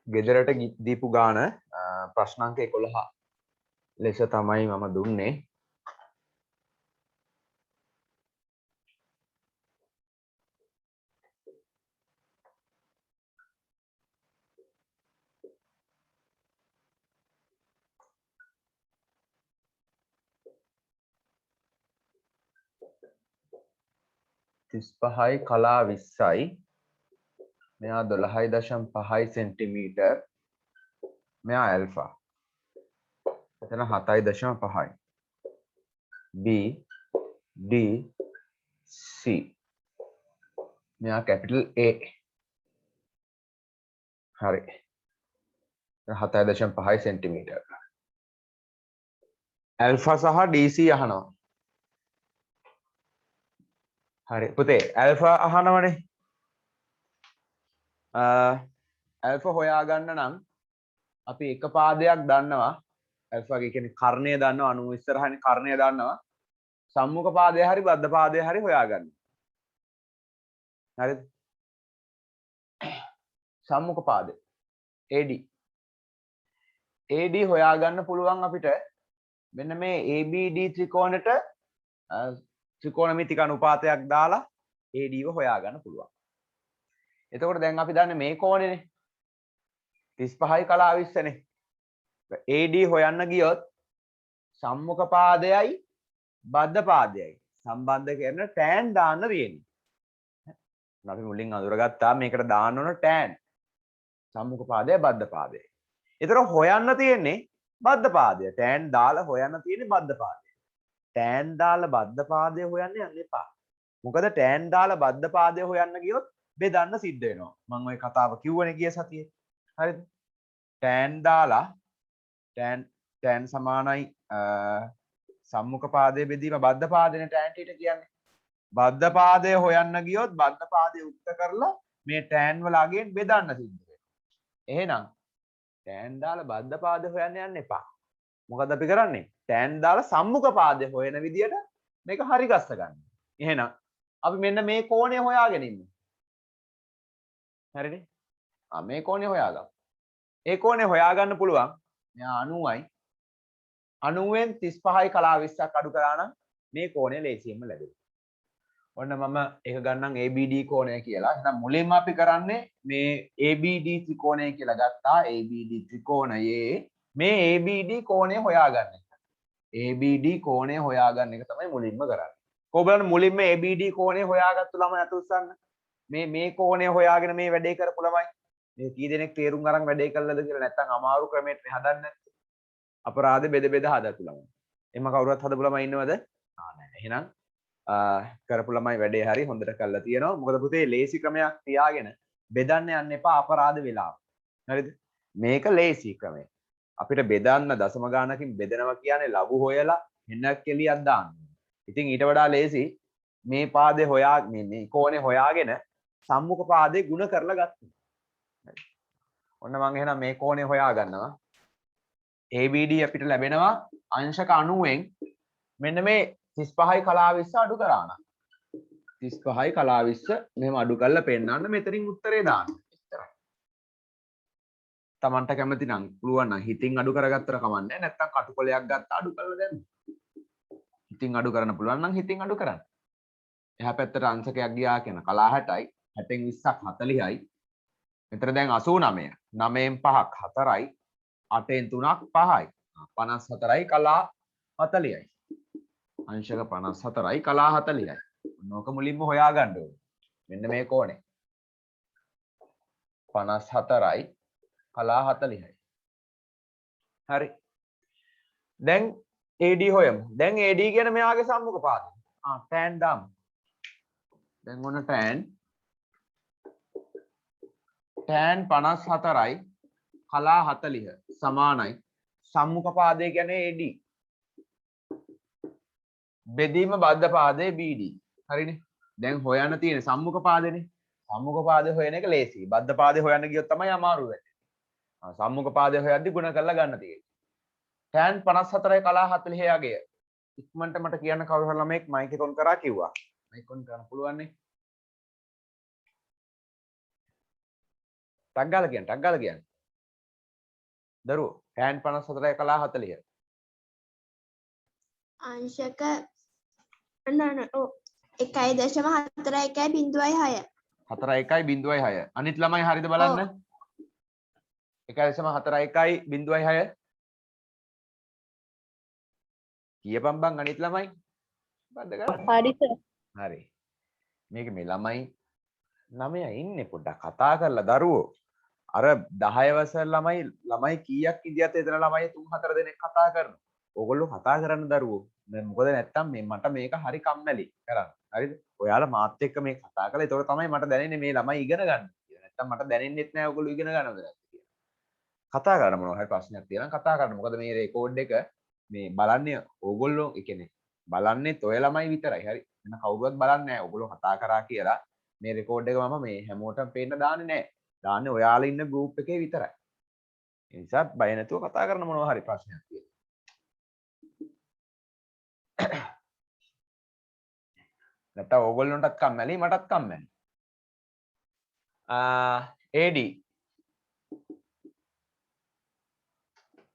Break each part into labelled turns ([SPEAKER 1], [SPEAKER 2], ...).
[SPEAKER 1] ගෙදරට දීපු ගාන ප්‍රශ්න අංක 11 ලෙස තමයි මම දුන්නේ. තිස්පහයි කලා 20යි මෙයා 12.5 සෙන්ටිමීටර් මෙයා ඇල්ෆා එතන 7.5යි B D C මෙයා කැපිටල් A හරි 7.5 සෙන්ටිමීටර් ඇල්ෆා සහ DC අහනවා හරි පුතේ ඇල්ෆා අහනවනේ ඇල්ෆා හොයාගන්න නම් අපි එක පාදයක් දන්නවා ඇල්ෆාගේ කියන්නේ කර්ණය දන්නවා අණු ඉස්සරහනේ කර්ණය දන්නවා සම්මුඛ පාදය හරි බද්ධ පාදය හරි හොයාගන්න හරිද සම්මුඛ පාදය AD හොයාගන්න පුළුවන් අපිට මෙන්න මේ ABD ත්‍රිකෝණයට ත්‍රිකෝණමිතික අනුපාතයක් දාලා AD ව හොයාගන්න පුළුවන් එතකොට දැන් අපි දන්නේ මේ කෝණෙනේ 35යි කලා 20නේ AD හොයන්න ගියොත් සම්මුඛ පාදයයි බද්ධ පාදයයි සම්බන්ධ කරන tan දාන්න තියෙන්නේ. අපි මුලින් අඳුරගත්තා මේකට දාන්න ඕන tan. සම්මුඛ පාදය බද්ධ පාදය. ඒතර හොයන්න තියෙන්නේ බද්ධ පාදය. tan දාලා හොයන්න තියෙන්නේ බද්ධ පාදය. tan දාලා බද්ධ පාදය හොයන්න යන්න එපා. මොකද tan දාලා බද්ධ පාදය හොයන්න ගියොත් බෙදන්න සිද්ධ වෙනවා. මම ওই කතාව කිව්වනේ ගිය සතියේ. හරිද? tan දාලා tan සමානයි සම්මුඛ පාදයේ බෙදීම බද්ධ පාදේනේ tan θ කියන්නේ. බද්ධ පාදය හොයන්න ගියොත් බද්ධ පාදය උක්ත කරලා මේ tan වල අගෙන් බෙදන්න සිද්ධ වෙනවා. එහෙනම් tan දාලා බද්ධ පාදය හොයන්න යන්න එපා. මොකද අපි කරන්නේ? tan දාලා සම්මුඛ පාදය හොයන විදියට මේක හරි ගස්ස ගන්න. එහෙනම් අපි මෙන්න මේ කෝණය හොයාගෙන ඉන්නේ. හරිනේ? මේ කෝණය හොයාගමු. ඒ කෝණය හොයාගන්න පුළුවන්. මෙයා 90යි 90න් 35යි කලා 20ක් අඩු කරා නම් මේ කෝණය ලේසියෙන්ම ලැබෙනවා. ඔන්න මම ඒක ගන්නම් ABD කෝණය කියලා. එහෙනම් මුලින්ම අපි කරන්නේ මේ ABD ත්‍රිකෝණය කියලා ගත්තා. ABD ත්‍රිකෝණයේ මේ ABD කෝණය හොයාගන්න එක. ABD කෝණය හොයාගන්න එක තමයි මුලින්ම කරන්නේ. කොහොමද මුලින්ම ABD කෝණය හොයාගත්තු ළමයි අත උස්සන්න. මේ කෝණය හොයාගෙන මේ වැඩේ කරපු ළමයි. මේ කී දෙනෙක් තේරුම් අරන් වැඩේ කළාද කියලා නැත්නම් අමාරු ක්‍රමයට හදන්නේ නැත්නම් අපරාධ බෙද බෙද හදපු ළමයි. එහෙම කවුරුත් හදපු ළමයි ඉන්නවද? නැහැ. එහෙනම් කරපු ළමයි වැඩේ හරි හොඳට කරලා තියෙනවා. මොකද පුතේ ලේසි ක්‍රමයක් තියාගෙන බෙදන්න යන්න එපා අපරාධ වෙලාව. හරිද? මේක ලේසි ක්‍රමය. අපිට බෙදන්න දශම ගානකින් බෙදනවා කියන්නේ ලඝු හොයලා හෙන්නක් කෙලියක් දාන්න. ඉතින් ඊට වඩා ලේසි මේ පාදේ හොයා මේ කෝණේ හොයාගෙන සම්මුඛ පාදේ ಗುಣ කරලා ගත්තා. ඔන්න මම එහෙනම් මේ කෝණේ හොයා ගන්නවා. ABD අපිට ලැබෙනවා අංශක 90න් මෙන්න මේ 35යි කලා 20 අඩු කරා නම් 35යි කලා 20 මෙහෙම අඩු කරලා පෙන්නන්න මෙතනින් උත්තරේ දාන්න. එච්චරයි. Tamanට කැමති නම් පුළුවන් නම් හිතින් අඩු කරගත්තට කමන්නේ නැත්නම් කටුකොලයක් ගත්ත අඩු කරලා දැම්ම. හිතින් අඩු කරන්න පුළුවන් නම් හිතින් අඩු කරන්න. එහා පැත්තට අංශකයක් ගියා කියන කලා 60යි 60න් 20ක් 40යි. මෙතන දැන් 89. 9න් 5ක් 4යි 8න් 3ක් 5යි 54යි කලා 40යි අංශක 54යි කලා 40යි මොනක මුලින්ම හොයාගන්න ඕනේ මෙන්න මේ කෝණය 54යි කලා 40යි හරි දැන් AD හොයමු දැන් AD කියන මෙයාගේ සම්මුඛ පාදය tan දාමු දැන් ඔන්න tan 54යි කලා 40 සමානයි සම්මුඛ පාදය කියන්නේ AD බෙදීම බද්ධ පාදයේ BD හරිනේ දැන් හොයන්න තියෙන සම්මුඛ පාදනේ සම්මුඛ පාදය හොයන එක ලේසියි බද්ධ පාදය හොයන්න ගියොත් තමයි අමාරු වෙන්නේ සම්මුඛ පාදය හොයද්දි ගුණ කරලා ගන්න තියෙන්නේ tan 54යි කලා 40 යගේ ඉක්මනට මට කියන්න කවුරු හරි ළමෙක් මයික් එක ඔන් කරා කිව්වා මයික් ඔන් කරන්න පුළුවන් නේ ටක් ගාලා කියන්න දරුවෝ tan 54යි කලා 40.
[SPEAKER 2] අංශක නන ඔව් 1.41.06
[SPEAKER 1] 4.1.6. අනිත් ළමයි හරිද බලන්න. 1.41.06. කියපම් බං අනිත් ළමයි. බද්ද කරන්නේ.
[SPEAKER 2] හරි සර්
[SPEAKER 1] හරි. මේක මේ ළමයි 9 ඉන්නේ පොඩ්ඩක් කතා කරලා දරුවෝ. අර 10 වසර ළමයි කීයක් ඉදියත් එතන ළමයි 3-4 දෙනෙක් කතා කරනවා. ඕගොල්ලෝ කතා කරන්න දරුවෝ. දැන් මොකද නැත්තම් මේ මට මේක හරි කම්මැලි කරන්න. හරිද? ඔයාලා මාත් එක්ක මේ කතා කරලා ඒතකොට තමයි මට දැනෙන්නේ මේ ළමයි ඉගෙන ගන්න කියලා. නැත්තම් මට දැනෙන්නෙත් නෑ ඕගොල්ලෝ ඉගෙන ගන්නවද නැද්ද කියලා. කතා කරන්න මොනවා හරි ප්‍රශ්නයක් තියෙනවා කතා කරන්න. මොකද මේ රෙකෝඩ් එක මේ බලන්නේ ඕගොල්ලෝ ඒ කියන්නේ බලන්නේත් ඔය ළමයි විතරයි. හරි. වෙන කවුරුවත් බලන්නේ නෑ. ඕගොල්ලෝ කතා කරා කියලා මේ රෙකෝඩ් එක මම මේ හැමෝටම පේන්න දාන්නේ නෑ. දාන්නේ ඔයාලා ඉන්න ගෲප් එකේ විතරයි. ඒ නිසා බය නැතුව කතා කරන්න මොනවා හරි ප්‍රශ්නයක් තියෙනවා. නැත්නම් ඕගොල්ලන්ටත් කම්මැලි මටත් කම්මැලි. AD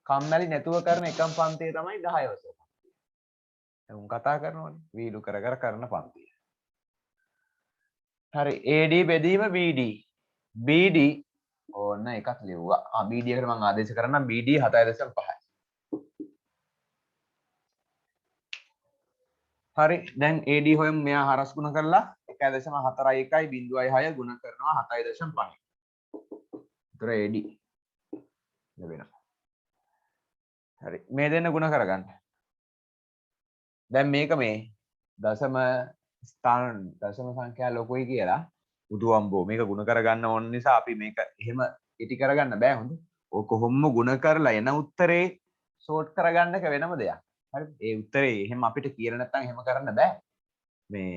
[SPEAKER 1] කම්මැලි නැතුව කරන එකම පන්තිය තමයි 10 වසර. උන් කතා කරනවනේ වීලු කර කර කරන පන්තිය. හරි AD බෙදීම BD. BD ඕන්න එකක් ලිව්වා. BD එකට මම ආදේශ කරන්නම් BD 7.5. හරි දැන් AD හොයමු මෙයා හරස් ගුණ කරලා 1.41.6 ගුණ කරනවා 7.5. ඒතර AD ලැබෙනවා. හරි මේ දෙන්න ගුණ කරගන්න. දැන් මේක මේ දශම ස්ථාන දශම සංඛ්‍යා ලොකුයි කියලා උදුවම්බෝ මේක ගුණ කරගන්න ඕන නිසා අපි මේක එහෙම ඉටි කරගන්න බෑ හොඳ. ඔය කොහොම ගුණ කරලා එන උත්තරේ ෂෝට් කරගන්න එක වෙනම දෙයක්. හරි ඒ උත්තරේ එහෙම අපිට කියලා නැත්නම් එහෙම කරන්න බෑ. මේ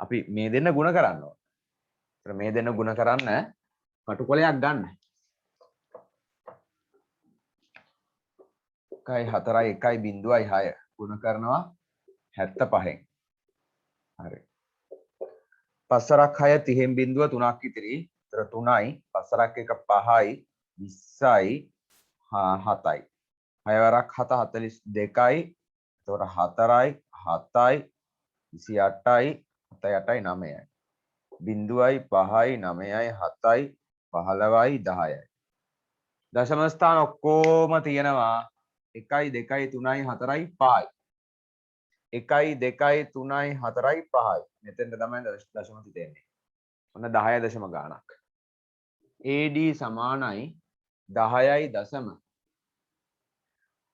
[SPEAKER 1] අපි මේ දෙන්න ගුණ කරන්න ඕන. ඒතර මේ දෙන්න ගුණ කරන්න කටුකොලයක් ගන්න. 1.4.1.6 ගුණ කරනවා 75න්. හරි. පස්සරක් 6 30න් බිඳුව 3ක් ඉතිරි. ඒතර 3යි පස්සරක් 1 5යි 20යි 7යි. 6 වරක් 7 42යි. ඒතර 4යි 7යි 28යි 7යි 9යි. බිඳුවයි 5යි 9යි 7යි 15යි 10යි. දශම ස්ථාන ඔක්කොම තියෙනවා 1යි 2යි 3යි 4යි 5යි. 1යි 2යි 3යි 4යි 5යි. මෙතෙන්ට තමයි දශම තිතෙන්නේ. ඔන්න 10 දශම ගාණක්. AD සමානයි 10යි දශම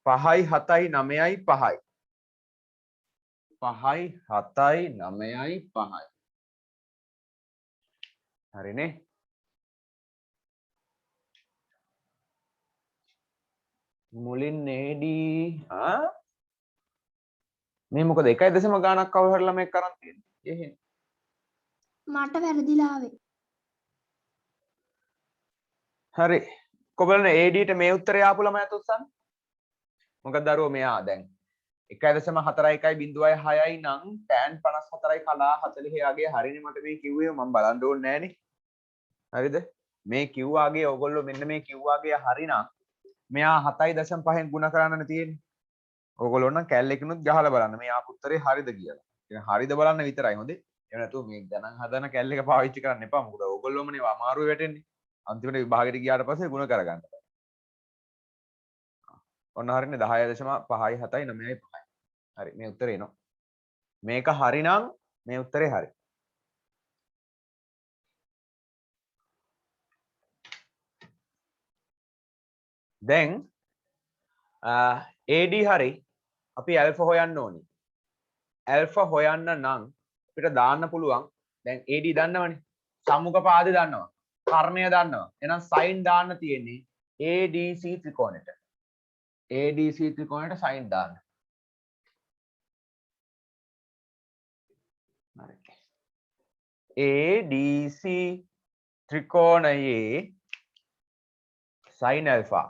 [SPEAKER 1] 5යි 7යි 9යි 5යි. 5යි 7යි 9යි 5යි. හරිනේ. මුලින් AD මේ මොකද 1 දශම ගාණක් කවුරු හරි ළමෙක් කරන් තියෙන්නේ. එහෙනම්
[SPEAKER 2] මට වැරදිලා ආවේ
[SPEAKER 1] හරි. කොබලන AD ට මේ උත්තරය ආපු ළමයාත් උත්සන්න. මොකද දරුවෝ මෙයා දැන් 1.41.6යි නම් tan 54යි කලා 40 වගේ හරිනේ මට මේ කිව්වේ මම බලන්න ඕනේ නෑනේ. හරිද? මේ කිව්වාගේ ඕගොල්ලෝ මෙන්න මේ කිව්වාගේ හරිනම් මෙයා 7.5න් ගුණ කරන්නනේ තියෙන්නේ. ඕගොල්ලෝ නම් කැල් එකනොත් ගහලා බලන්න මේ ආපු උත්තරේ හරිද කියලා. ඉතින් හරිද බලන්න විතරයි හොඳේ. එහෙම නැතුව මේ ගණන් හදන කැල් එක පාවිච්චි කරන්න එපා. මොකද ඕගොල්ලෝමනේ අමාරුවේ වැටෙන්නේ. අන්තිමට විභාගෙට ගියාට පස්සේ ගුණ කරගන්න. ඔන්න හරිනේ 10.5යි 7යි 9යි 5යි. හරි මේ උත්තරේ එනවා. මේක හරිනම් මේ උත්තරේ හරි. දැන් AD හරි අපි ඇල්ෆා හොයන්න ඕනේ. ඇල්ෆා හොයන්න නම් අපිට දාන්න පුළුවන්. දැන් AD දන්නවනේ. සම්මුඛ පාදේ දන්නවා. කර්ණය දන්නවා. එහෙනම් sin දාන්න තියෙන්නේ ADC ත්‍රිකෝණයට. ADC ත්‍රිකෝණයට sin දාන්න. හරි. ADC ත්‍රිකෝණයේ sin alpha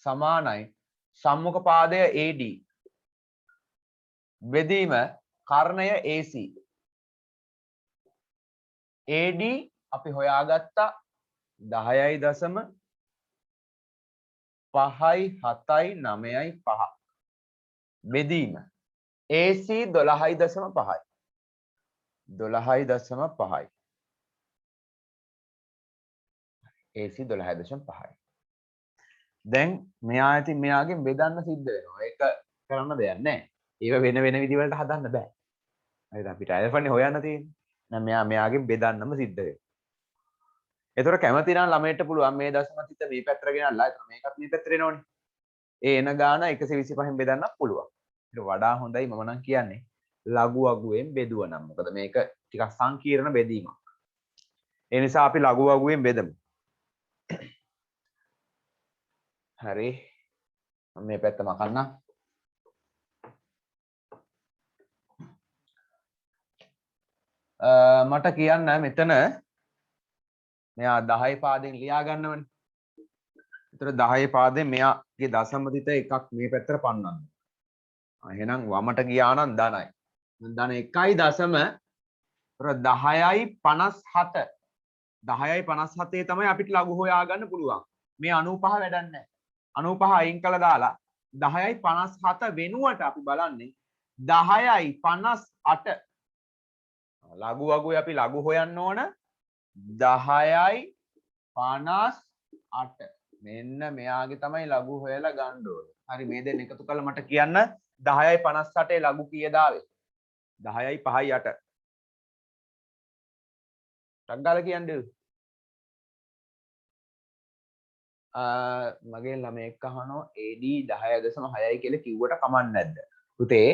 [SPEAKER 1] සමානයි සම්මුඛ පාදය AD බෙදීම කර්ණය AC. AD අපි හොයාගත්තා 10.5 5යි 7යි 9යි 5 බෙදීම AC 12.5යි 12.5යි AC 12.5යි දැන් මෙයා ඇති මෙයාගෙන් බෙදන්න සිද්ධ වෙනවා ඒක කරන්න දෙයක් නැහැ ඒක වෙන වෙන විදිහකට හදන්න බෑ හරිද අපිට අයෆන්නේ හොයන්න තියෙන්නේ නෑ මෙයාගෙන් බෙදන්නම සිද්ධ වෙනවා එතකොට කැමති නම් ළමයට පුළුවන් මේ දශම තිත මේ පැත්තට ගෙනල්ලා එතන මේකත් මේ පැත්තට එනවනේ ඒ එන ගාන 125න් බෙදන්නත් පුළුවන් ඒක වඩා හොඳයි මම නම් කියන්නේ ලඝු අගුවෙන් බෙදුවනම් මොකද මේක ටිකක් සංකීර්ණ බෙදීමක් ඒ නිසා අපි ලඝු අගුවෙන් බෙදමු හරි මම මේ පැත්ත මකන්න මට කියන්න මෙතන මෙයා 10 පාදයෙන් ලියා ගන්නවනේ. ඒතර 10 පාදයෙන් මෙයාගේ දශම තිත එකක් මේ පැත්තට පන්නන්න. එහෙනම් වමට ගියා නම් ධනයි. ධන 1.10යි 10යි 57 තමයි අපිට ලඝු හොයාගන්න පුළුවන්. මේ 95 වැඩක් නැහැ. 95 අයින් කළා දාලා 10යි 57 වෙනුවට අපි බලන්නේ 10යි 58 ලඝු වගුවේ අපි ලඝු හොයන්න ඕන 10යි 58 මෙන්න මෙයාගේ තමයි ලඝු හොයලා ගන්න ඕනේ. හරි මේ දෙන්න එකතු කරලා මට කියන්න 10යි 58 ලඝු කීයද ආවේ? 10යි 5යි 8. ටක් ගාලා කියන්නේ. මගේ ළමයෙක් අහනවා AD 10.6යි කියලා කිව්වට කමක් නැද්ද? පුතේ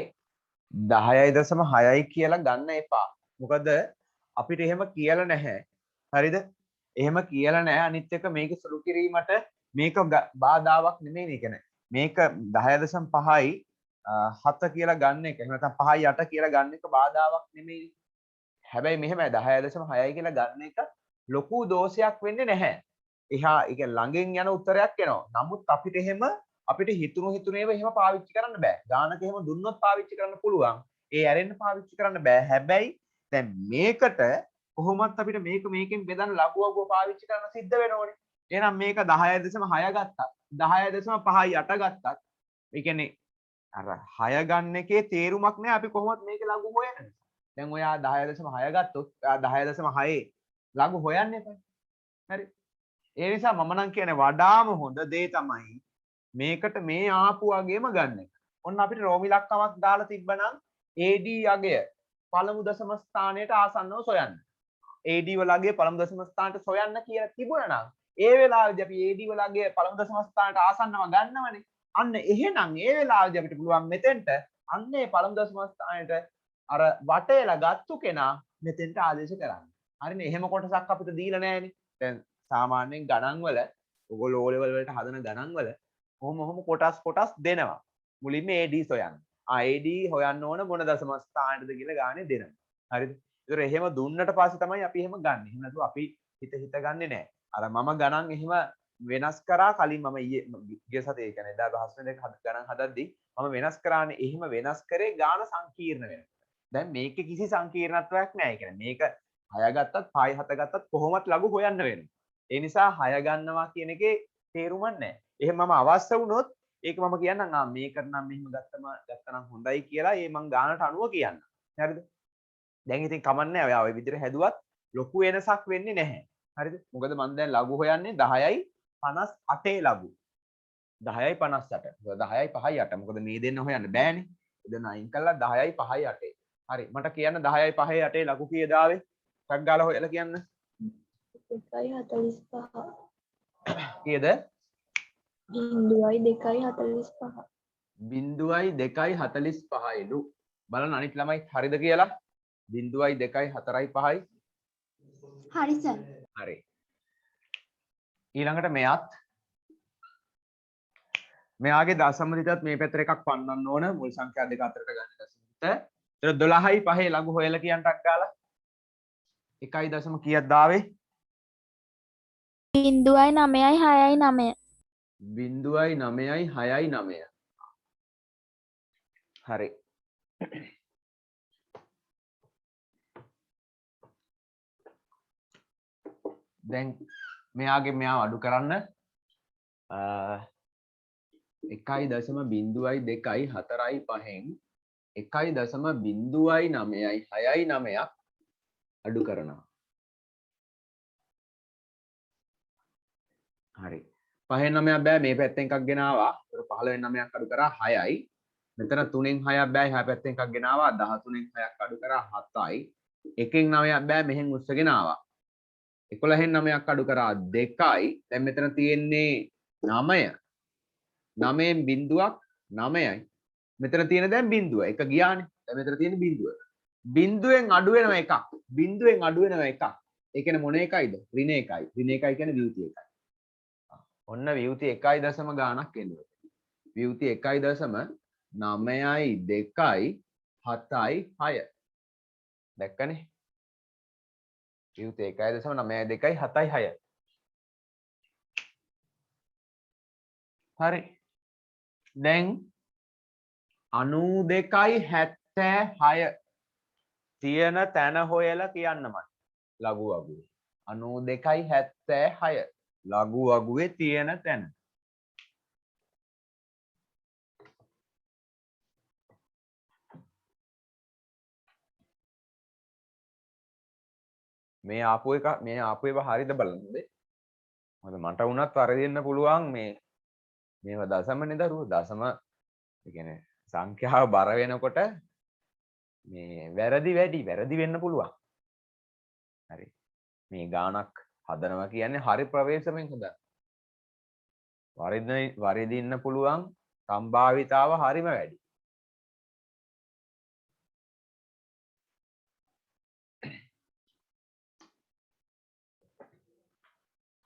[SPEAKER 1] 10.6යි කියලා ගන්න එපා. මොකද අපිට එහෙම කියලා නැහැ. හරිද? එහෙම කියලා නැහැ. අනිත් එක මේක සුළු කිරීමට මේක බාධාවක් නෙමෙයි නේ කියන්නේ. මේක 10.5යි 7 කියලා ගන්න එක. එහෙම නැත්නම් 5යි 8 කියලා ගන්න එක බාධාවක් නෙමෙයි. හැබැයි මෙහෙම 10.6යි කියලා ගන්න එක ලොකු දෝෂයක් වෙන්නේ නැහැ. එහා ඒ කියන්නේ ළඟින් යන උත්තරයක් එනවා. නමුත් අපිට හිතුණේව එහෙම පාවිච්චි කරන්න බෑ. ගානක එහෙම දුන්නොත් පාවිච්චි කරන්න පුළුවන්. ඒ ඇරෙන්න පාවිච්චි කරන්න බෑ. හැබැයි දැන් මේකට කොහොමත් අපිට මේකෙන් බෙදන්න ලඝු වගුව පාවිච්චි කරන්න සිද්ධ වෙනෝනේ. එහෙනම් මේක 10.6 ගත්තත් 10.5යි 8 ගත්තත් ඒ කියන්නේ අර 6 ගන්න එකේ තේරුමක් නෑ අපි කොහොමත් මේකේ ලඝු හොයන්නේ. දැන් ඔයා 10.6 ගත්තොත් ඔයා 10.6 ලඝු හොයන්න එපා. හරි. ඒ නිසා මම නම් කියන්නේ වඩාම හොඳ දේ තමයි මේකට මේ ආපු වගේම ගන්න එක. ඔන්න අපිට රෝමි ලක්කමක් දාලා තිබ්බනම් AD අගය පළමු දශම ස්ථානයට ආසන්නව සොයන්න. AD වල අගය පළමු දශම ස්ථානට සොයන්න කියලා තිබුණා නම් ඒ වෙලාවේදී අපි AD වල අගය පළමු දශම ස්ථානට ආසන්නව ගන්නවනේ. අන්න එහෙනම් ඒ වෙලාවේදී අපිට පුළුවන් මෙතෙන්ට අන්නේ පළමු දශම ස්ථානයට අර වටේලා ගත්තු කෙනා මෙතෙන්ට ආදේශ කරන්න. හරිනේ. එහෙම කොටසක් අපිට දීලා නැහැනේ. දැන් සාමාන්‍යයෙන් ගණන් වල ඔයගොල්ලෝ O level වලට හදන ගණන් වල කොහොම කොටස් දෙනවා. මුලින්ම AD සොයන්න. AD හොයන්න ඕන මොන දශම ස්ථානයටද කියලා ගානේ දෙනවා. හරිද? ඒතර එහෙම දුන්නට පස්සේ තමයි අපි එහෙම ගන්න. එහෙම නැතුව අපි හිත ගන්නෙ නෑ. අර මම ගණන් එහෙම වෙනස් කරා කලින් මම ගිය සතියේ කියන්නේ 2022 ගණන් හදද්දී මම වෙනස් කරානේ. එහෙම වෙනස් කරේ ගාන සංකීර්ණ වෙනවා. දැන් මේකේ කිසි සංකීර්ණත්වයක් නෑ. ඒ කියන්නේ මේක 6 ගත්තත් 5 7 ගත්තත් කොහොමත් ලඝු හොයන්න වෙනවා. ඒ නිසා 6 ගන්නවා කියන එකේ තේරුමක් නැහැ. එහෙනම් මම අවශ්‍ය වුණොත් ඒක මම කියන්නම් මේකට නම් මෙහෙම ගත්තනම් හොඳයි කියලා ඒ මං ගානට අනුව කියන්න. හරිද? දැන් ඉතින් කමන්නේ ඔයා ওই විදිහට හැදුවත් ලොකු වෙනසක් වෙන්නේ නැහැ. හරිද? මොකද මම දැන් ලඝු හොයන්නේ 10යි 58 ලඝු. 10යි 58. 10යි 5යි 8. මොකද මේ දෙන්න හොයන්න බෑනේ. එදෙන අයින් කළා 10යි 5යි 8. හරි. මට කියන්න 10යි 5යි 8 ලඝු කීයද ආවේ? ටක් ගාලා හොයලා කියන්න.
[SPEAKER 2] 1.45
[SPEAKER 1] කීයද?
[SPEAKER 2] 0.2.45
[SPEAKER 1] 0.2.45ලු. බලන්න අනිත් ළමයි හරිද කියලා? 0.2.45යි.
[SPEAKER 2] හරි සර්.
[SPEAKER 1] හරි. ඊළඟට මෙයාගේ දශම තිතත් මේ පැත්තට එකක් පන්නන්න ඕන මුල් සංඛ්‍යා දෙක අතරට ගන්න දශම තිත. ඒතර 12යි 5 ලඝු හොයලා කියන්න ටක් ගාලා. 1.0 කීයක්ද ආවේ?
[SPEAKER 2] 0.9යි 6යි 9.
[SPEAKER 1] 0.9යි 6යි 9. හරි. දැන් මෙයාව අඩු කරන්න 1.02.4.5 1.0.969ක් අඩු කරනවා. හරි. 5න් 9ක් බෑ මේ පැත්තෙන් එකක් ගෙනාවා. ඒතර 15න් 9ක් අඩු කරා 6යි. මෙතන 3න් 6ක් බෑ එහා පැත්තෙන් එකක් ගෙනාවා 13න් 6ක් අඩු කරා 7යි. 1න් 9ක් බෑ මෙහෙන් උස්සගෙන ආවා. 11න් 9ක් අඩු කරා 2යි. දැන් මෙතන තියෙන්නේ 9. 9න් බිඳුවක් 9යි. මෙතන තියෙන දැන් බිඳුව. එක ගියානේ. දැන් මෙතන තියෙන බිඳුව. බිඳුවෙන් අඩු වෙනවා එකක්. බිඳුවෙන් අඩු වෙනවා එකක්. ඒ කියන්නේ මොන එකයිද? ඍණ එකයි. ඍණ එකයි කියන්නේ වියුති එකයි. ඔන්න වියුති 1 දශම ගානක් එනවා. වියුති 1.9යි 2යි 7යි 6. දැක්කනේ? වියුති 1.9යි 2යි 7යි 6. හරි. දැන් 92යි 76 තියෙන තැන හොයලා කියන්න මට. ලඝු අගුවේ. 92යි 76 ලඝු අගුවේ තියෙන තැන. මේ ආපු ඒවා හරියද බලන්න. මොකද මට වුණත් වරදින්න පුළුවන් මේවා දශමනේ දරුවෝ දශම ඒ කියන්නේ සංඛ්‍යාව බර වෙනකොට මේ වැරදි වෙන්න පුළුවන්. හරි. මේ ගානක් හදනවා කියන්නේ හරි ප්‍රවේශමෙන් හදන්න. වරදින්න පුළුවන් සම්භාවිතාව හරිම වැඩි.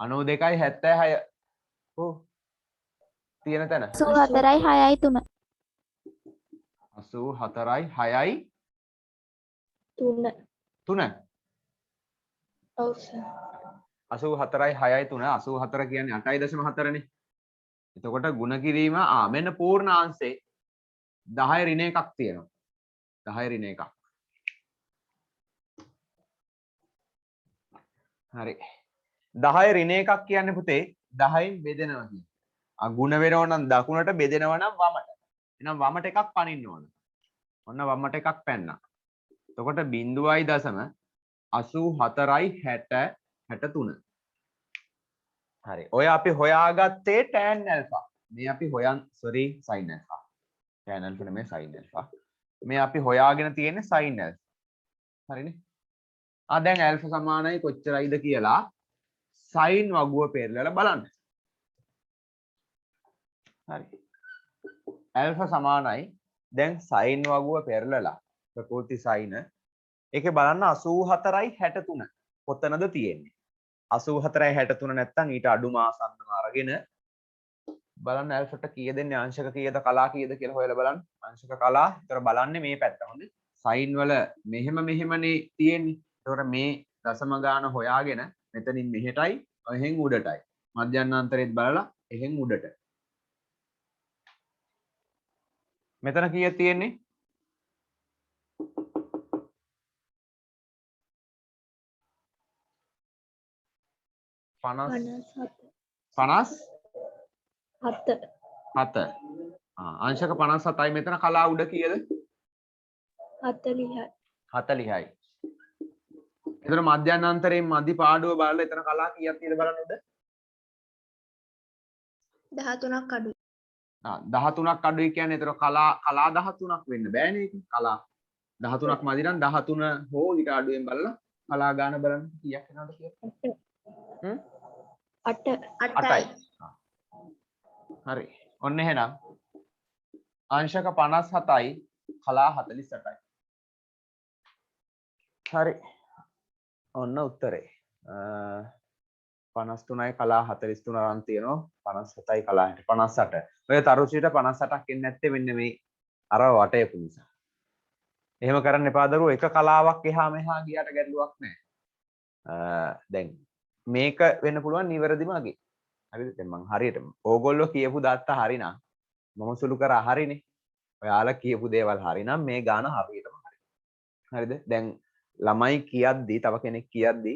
[SPEAKER 1] අනූ 2යි 76 ඔව් තියෙන තැන
[SPEAKER 2] 84යි 6යි 3
[SPEAKER 1] 84යි 6යි
[SPEAKER 2] 3
[SPEAKER 1] 3
[SPEAKER 2] ඔව් සර්
[SPEAKER 1] 84යි 6යි 3 84 කියන්නේ 8.4 නේ. එතකොට ಗುಣ කිරීම මෙන්න පූර්ණාංශේ 10 ඍණ එකක් තියෙනවා. 10 ඍණ එකක්. හරි. 10 ඍණ එකක් කියන්නේ පුතේ 10න් බෙදෙනවා කියන්නේ. ගුණ වෙනව නම් දකුණට බෙදෙනවා නම් වමට. එහෙනම් වමට එකක් පනින්න ඕන. ඔන්න වමට එකක් පැන්නා. එතකොට 0.84යි 60 63. හරි. ඔය අපි හොයාගත්තේ tan alpha. මේ අපි sin alpha. tan alpha නෙමෙයි sin alpha. මේ අපි හොයාගෙන තියෙන්නේ sin alpha. හරිනේ. දැන් alpha සමානයි කොච්චරයිද කියලා sin වගුව පෙරලලා බලන්න. හරි. alpha සමානයි දැන් sin වගුව පෙරලලා ප්‍රකෘති sin ඒකේ බලන්න 84යි 63 කොතනද තියෙන්නේ 84යි 63 නැත්තම් ඊට අඩු මාසන්නම අරගෙන බලන්න alpha ට කීය දෙන්නේ අංශක කීයද කලා කීයද කියලා හොයලා බලන්න අංශක කලා. ඒතර බලන්නේ මේ පැත්ත හොඳේ sin වල මෙහෙමනේ තියෙන්නේ. ඒතර මේ දශම ගාන හොයාගෙන මෙතනින් මෙහෙටයි එහෙන් උඩටයි මධ්‍යන්තරෙත් බලලා එහෙන් උඩට මෙතන කීයක් තියෙන්නේ 57 අංශක 57යි මෙතන කලා උඩ කීයද
[SPEAKER 2] 40යි
[SPEAKER 1] 40යි. එතන මධ්‍යන්තරයෙන් මධි පාඩුව බලලා එතන කලා කීයක් තියෙද බලන්න උඩ
[SPEAKER 2] 13ක් අඩුයි.
[SPEAKER 1] 13ක් අඩුයි කියන්නේ එතන කලා 13ක් වෙන්න බෑනේ ඒක. කලා 13ක් මදි නම් 13 හෝ ඊට අඩුවෙන් බලලා කලා ගාන බලන්න කීයක් වෙනවද කියලා. 8යි. හරි. ඔන්න එහෙනම් අංශක 57යි කලා 48යි. හරි. ඔන්න උත්තරේ. 53යි කලා 43 අරන් තියෙනවා 57යි කලා 58. ඔය තරුචියට 58ක් එන්නේ නැත්තේ මෙන්න මේ අර වටයපු නිසා. එහෙම කරන්න එපා දරුවෝ. එක කලාවක් එහා මෙහා ගියට ගැටලුවක් නැහැ. දැන් මේක වෙන්න පුළුවන් නිවැරදිම අගේ. හරිද? දැන් මං හරියට ඕගොල්ලෝ කියපු දත්ත හරිනම් මම සුළු කරා හරිනේ. ඔයාලා කියපු දේවල් හරිනම් මේ ගාන හරියටම හරි. හරිද? දැන් ළමයි කියද්දි තව කෙනෙක් කියද්දි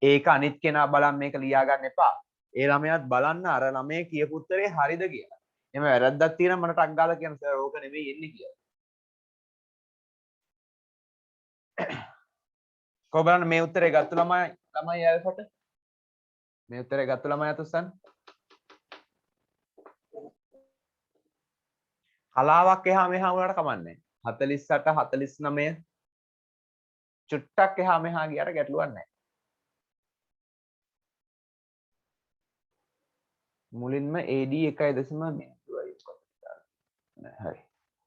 [SPEAKER 1] ඒක අනිත් කෙනා බලන් මේක ලියා ගන්න එපා. ඒ ළමයාත් බලන්න අර ළමයේ කියපු උත්තරේ හරිද කියලා. එහෙම වැරද්දක් තියෙනවා මට ටක් ගාලා කියන සර් ඕක නෙමෙයි එන්නේ කියලා. කොහොම බලන්න මේ උත්තරේ ගත්ත ළමයි ඇල්ෆට මේ උත්තරේ ගත්ත ළමයි අතස්සන් කලාවක් එහා මෙහා වුණාට කමන්නේ 48 49 චුට්ටක් එහා මෙහා ගියට ගැටලුවක් නැහැ. මුලින්ම AD 1.0 හරි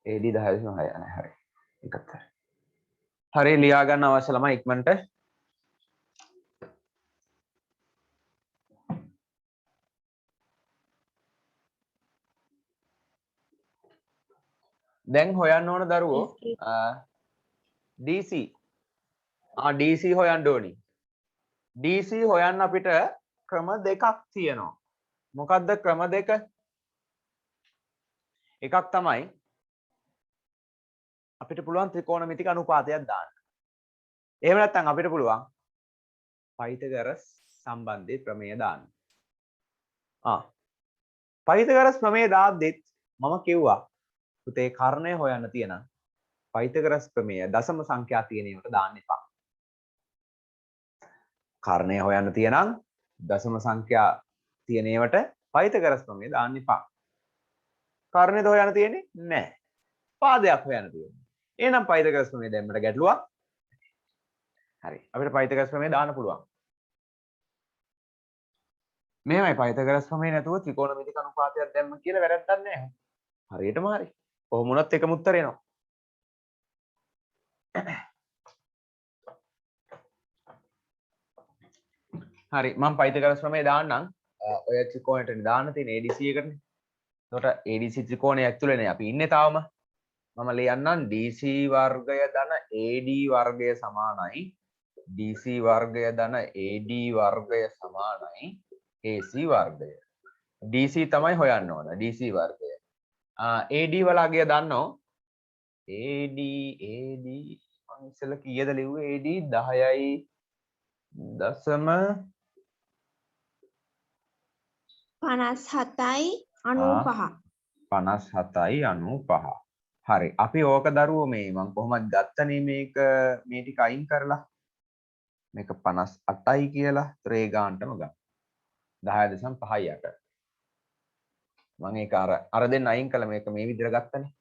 [SPEAKER 1] AD 10.6 හරි එකත් හරි. හරි ලියා ගන්න අවශ්‍ය ළමයි ඉක්මනට දැන් හොයන්න ඕන දරුවෝ DC DC හොයන්න ඕනි. DC හොයන්න අපිට ක්‍රම දෙකක් තියෙනවා. මොකක්ද ක්‍රම දෙක? එකක් තමයි අපිට පුළුවන් ත්‍රිකෝණමිතික අනුපාතයක් දාන්න. එහෙම නැත්නම් අපිට පුළුවන් පයිතගරස් සම්බන්ධයේ ප්‍රමේය දාන්න. පයිතගරස් ප්‍රමේය දාද්දිත් මම කිව්වා පුතේ කර්ණය හොයන්න තියෙන පයිතගරස් ප්‍රමේය දශම සංඛ්‍යා තියෙන ඒවාට දාන්න එපා. කර්ණය හොයන්න තියෙනම් දශම සංඛ්‍යා තියෙන ඒවාට පයිතගරස් ප්‍රමේය දාන්න එපා. කර්ණයද හොයන්න තියෙන්නේ නැහැ. පාදයක් හොයන්න තියෙන්නේ. එහෙනම් පයිතගරස් ප්‍රමේය දැම්මට ගැටලුවක්. හරි. අපිට පයිතගරස් ප්‍රමේය දාන්න පුළුවන්. මෙහෙමයි පයිතගරස් ප්‍රමේය නැතුව ත්‍රිකෝණමිතික අනුපාතයක් දැම්ම කියලා වැරද්දක් නැහැ. හරියටම හරි. කොහොම වුණත් එකම උත්තරේ එනවා. හරි මම පයිතගරස් ප්‍රමේය දාන්නම්. ඔය ත්‍රිකෝණයට දාන්න තියෙන ADC එකටනේ. එතකොට ADC ත්‍රිකෝණය ඇතුළේනේ අපි ඉන්නේ තාම. මම ලියන්නම් DC වර්ගය ධන AD වර්ගය සමානයි DC වර්ගය ධන AD වර්ගය සමානයි AC වර්ගය. DC තමයි හොයන්න ඕන DC වර්ගය. AD වලගේ දන්නෝ AD මම ඉස්සෙල්ලා කීයද ලිව්වේ AD 10යි දශම
[SPEAKER 2] 57යි 95.
[SPEAKER 1] 57යි 95. හරි අපි ඕක දරුවෝ මේ මම කොහොමද ගත්තනේ මේක මේ ටික අයින් කරලා මේක 58යි කියලා ත්‍රේ ගානටම ගන්න 10.58 මම ඒක අර දෙන්න අයින් කළා මේක මේ විදිහට ගත්තනේ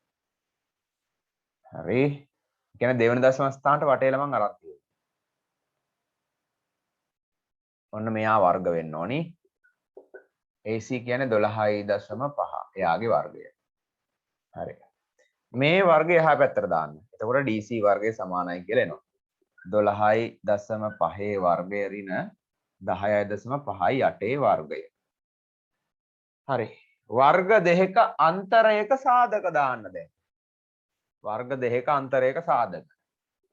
[SPEAKER 1] හරි කියන්නේ දෙවෙනි දශම ස්ථානට වටේලා මම අරන් තියෙනවා ඔන්න මෙයා වර්ග වෙන්න ඕනි AC කියන්නේ 12.5 එයාගේ වර්ගය හරි මේ වර්ගය එහා පැත්තට දාන්න. එතකොට DC වර්ගය සමානයි කියලා එනවා. 12.5 වර්ගය ඍණ 10.58 වර්ගය. හරි. වර්ග දෙකක අන්තරයක සාධක දාන්න දැන්. වර්ග දෙකක අන්තරයක සාධක.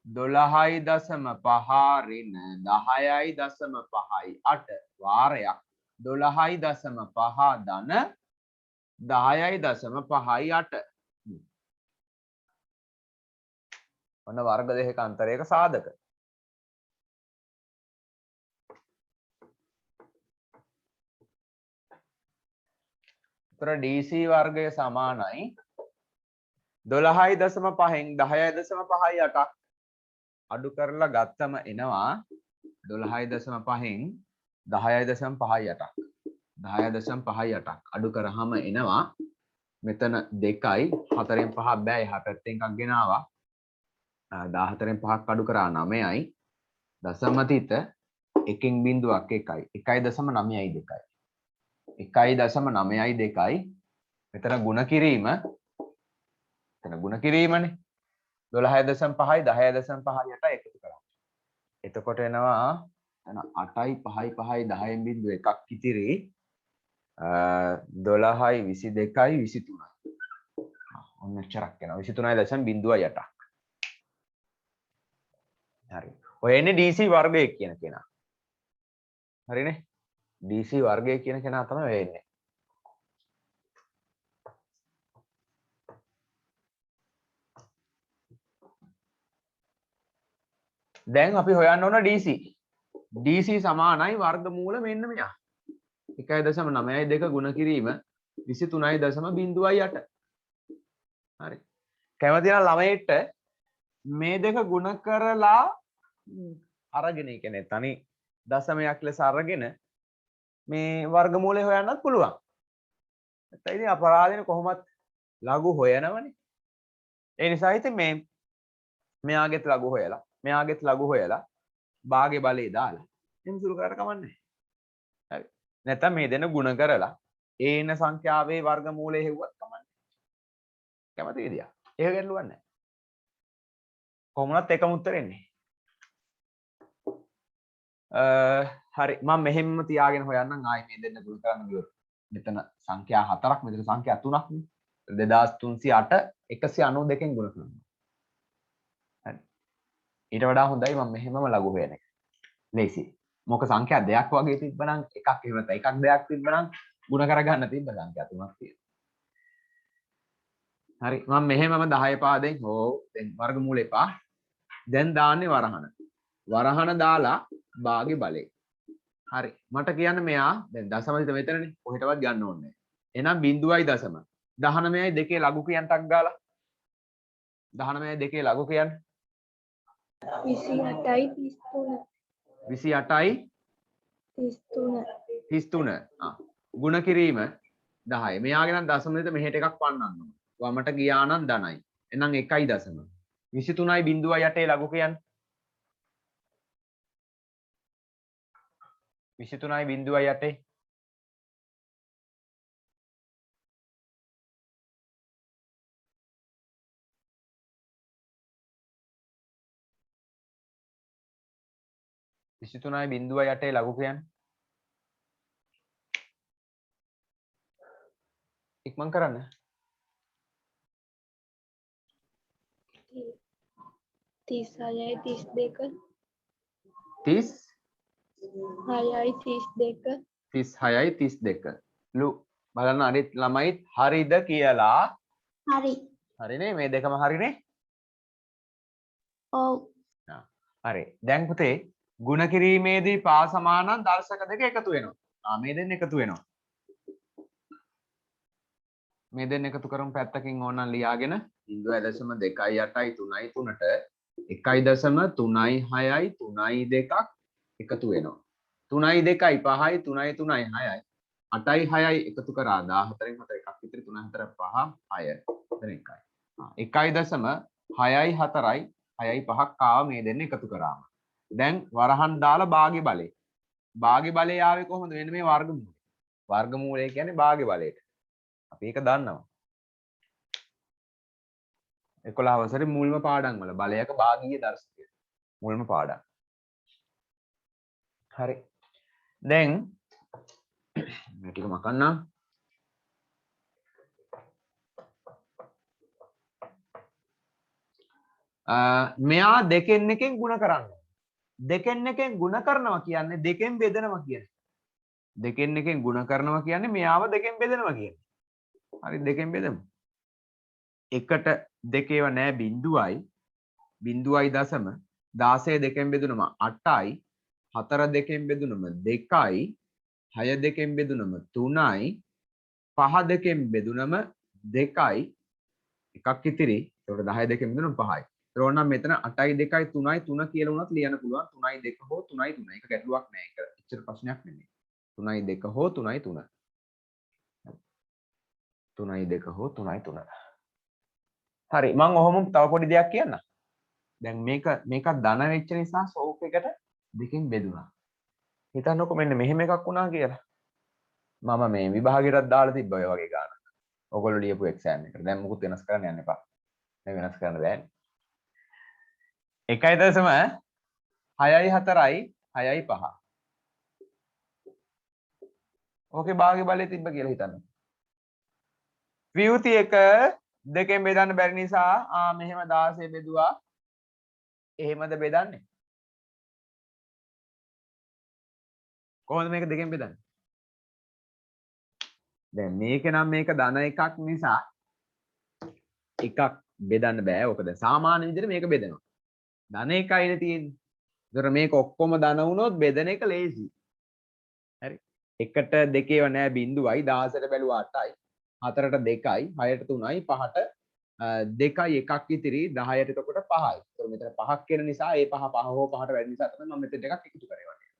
[SPEAKER 1] 12.5 ඍණ 10.58 වාරයක් 12.5 ධන 10.58 ඔන්න වර්ග දෙකක අන්තරයක සාධක. උතර DC වර්ගය සමානයි 12.5න් 10.58ක් අඩු කරලා ගත්තම එනවා 12.5න් 10.58ක් 10.58ක් අඩු කරාම එනවා මෙතන 2යි 4න් 5 බෑ එහා පැත්තෙන් එකක් ගෙනාවා 14න් 5ක් අඩු කරා 9යි දශම තිත එකකින් බිඳුවක් 1යි 1.9යි 2යි 1.9යි 2යි මෙතන ಗುಣ කිරීම මෙතන ಗುಣ කිරීමනේ 12.5යි 10.58 එකතු කරා. එතකොට එනවා එතන 8යි 5යි 5යි 10න් බිඳුව එකක් ඉතිරි 12යි 22යි 23යි. ඔන්න එච්චරක් එනවා 23.08ක්. හරි. ඔය එන්නේ DC වර්ගය කියන කෙනා. හරිනේ? DC වර්ගය කියන කෙනා තමයි ඔය එන්නේ. දැන් අපි හොයන්න ඕන DC. DC සමානයි වර්ගමූල මෙන්න මෙයා. 1.9යි 2 ගුණ කිරීම 23.08. හරි. කැමති නම් ළමයිට මේ දෙක ගුණ කරලා අරගෙන ඒ කියන්නේ තනි දශමයක් ලෙස අරගෙන මේ වර්ගමූලය හොයන්නත් පුළුවන්. නැත්නම් ඉතින් අපරාධෙන කොහොමත් ලඝු හොයනවනේ. ඒ නිසා ඉතින් මේ මෙයාගෙත් ලඝු හොයලා මෙයාගෙත් ලඝු හොයලා භාගේ බලේ දාලා එම් සුළු කරලා කමන්නේ. හරි. නැත්නම් මේ දෙන ගුණ කරලා ඒන සංඛ්‍යාවේ වර්ගමූලය හෙව්වත් කමන්නේ. කැමති විදියක්. ඒක ගැටලුවක් නැහැ. කොහොමවත් එකම උත්තර එන්නේ. හරි මම මෙහෙම තියාගෙන හොයන්නම් ආයි මේ දෙන්න ගුණ කරන්න ගියොත් මෙතන සංඛ්‍යා 4ක් මෙතන සංඛ්‍යා 3ක් නේ 2308 192කින් ගුණ කරනවා. හරි. ඊට වඩා හොඳයි මම මෙහෙමම ලඝු හොයන එක. ලේසි. මොක සංඛ්‍යා දෙකක් වගේ තිබ්බනම් එකක් එහෙම නැත්නම් එකක් දෙකක් තිබ්බනම් ගුණ කරගන්න තිබ්බ සංඛ්‍යා 3ක් තියෙනවා. හරි මම මෙහෙමම 10 පාදෙන් හෝ දැන් වර්ගමූල එපා. දැන් දාන්නේ වරහන. වරහන දාලා භාගේ බලේ. හරි මට කියන්න මෙයා දැන් දශම හිත මෙතනනේ කොහෙටවත් ගන්න ඕනේ නැහැ. එහෙනම් 0.19යි 2යි ලඝු කියන්න ටක් ගාලා 19යි 2 ලඝු කියන්න
[SPEAKER 2] 28යි 33
[SPEAKER 1] 33 ගුණ කිරීම 10. මෙයාගේ නම් දශම හිත මෙහෙට එකක් පන්නන්න ඕන. වමට ගියා නම් ධනයි. එහෙනම් 1.0 23.8 ලඝු කියන්න 23.8 23.8 ලඝු කියන්න ඉක්මන් කරන්න
[SPEAKER 2] 36යි
[SPEAKER 1] 36යි 32 ලු බලන්න අනිත් ළමයිත් හරිද කියලා
[SPEAKER 2] හරි
[SPEAKER 1] හරිනේ මේ දෙකම හරිනේ
[SPEAKER 2] ඔව්
[SPEAKER 1] හරි දැන් පුතේ ගුණ කිරීමේදී පා සමානන් දර්ශක දෙක එකතු වෙනවා මේ දෙන්න එකතු වෙනවා මේ දෙන්න එකතු කරමු පැත්තකින් ඕනනම් ලියාගෙන 0.28යි 3යි 3ට 1.36යි 3යි 2ක් එකතු වෙනවා 3යි 2යි 5යි 3යි 3යි 6යි 8යි 6යි එකතු කරා 14න් 4 එකක් විතර 3 4 5 6 එතන එකයි 1.6යි 4යි 6යි 5ක් ආව මේ දෙන්න එකතු කරාම දැන් වරහන් දාලා භාගේ බලේ ආවේ කොහොමද මෙන්න මේ වර්ගමූලය කියන්නේ භාගේ බලයට අපි ඒක දන්නවා 11 වසරේ මුල්ම පාඩම් වල බලයක භාගීය දර්ශකය මුල්ම පාඩම් හරි දැන් මේ ටික මකන්නම් මෙයා දෙකෙන් එකෙන් ಗುಣ කරන්න දෙකෙන් එකෙන් ಗುಣ කරනවා කියන්නේ දෙකෙන් බෙදනවා කියන්නේ දෙකෙන් එකෙන් ಗುಣ කරනවා කියන්නේ මෙයාව දෙකෙන් බෙදනවා කියන්නේ හරි දෙකෙන් බෙදමු එකට දෙකේව නෑ බිඳුවයි 16 දෙකෙන් බෙදුනම 8යි 4 දෙකෙන් බෙදුනම 2යි 6 දෙකෙන් බෙදුනම 3යි 5 දෙකෙන් බෙදුනම 2යි එකක් ඉතිරි ඒකට 10 දෙකෙන් බෙදුනම 5යි ඒකෝනම් මෙතන 8යි 2යි 3යි 3 කියලා වුණත් ලියන්න පුළුවන් 3යි 2 හෝ 3යි 3 ඒක ගැටලුවක් නෑ ඒක එච්චර ප්‍රශ්නයක් නෙමෙයි 3යි 2 හෝ 3යි 3 3යි 2 හෝ 3යි 3 හරි මම ඔහොම තව පොඩි දෙයක් කියන්නම් දැන් මේක ධන වෙච්ච නිසා සෝක් එකට දෙකෙන් බෙදුණා හිතන්නකො මෙන්න මෙහෙම එකක් වුණා කියලා මම මේ විභාගයටත් දාලා තිබ්බා ඔය වගේ ගානක් ඔයගොල්ලෝ ලියපු එක්සෑම් එකට දැන් මුකුත් වෙනස් කරන්න යන්න එපා මේ වෙනස් කරන්න බෑනේ 1.6යි 4යි 6යි 5 ඕකේ භාගය බලය තිබ්බ කියලා හිතන්න විවෘති එක දෙකෙන් බෙදන්න බැරි නිසා මෙහෙම 16 බෙදුවා එහෙමද බෙදන්නේ කොහොමද මේක දෙකෙන් බෙදන්නේ දැන් මේක නම් මේක ධන එකක් නිසා එකක් බෙදන්න බෑ ඕක දැන් සාමාන්‍ය විදිහට මේක බෙදනවා ධන එකයිනේ තියෙන්නේ ඒතර මේක ඔක්කොම ධන වුණොත් බෙදන එක ලේසි හරි එකට දෙකේව නෑ බිඳුවයි 16ට බැලුවා 8යි 4ට 2යි 6ට 3යි 5ට 2යි 1ක් ඉතිරි 10ට එතකොට 5යි. ඒතකොට මෙතන 5ක් කියන නිසා ඒ 5 හෝ 5ට වැඩි නිසා තමයි මම මෙතන එකක් එකතු කරේ වගේ.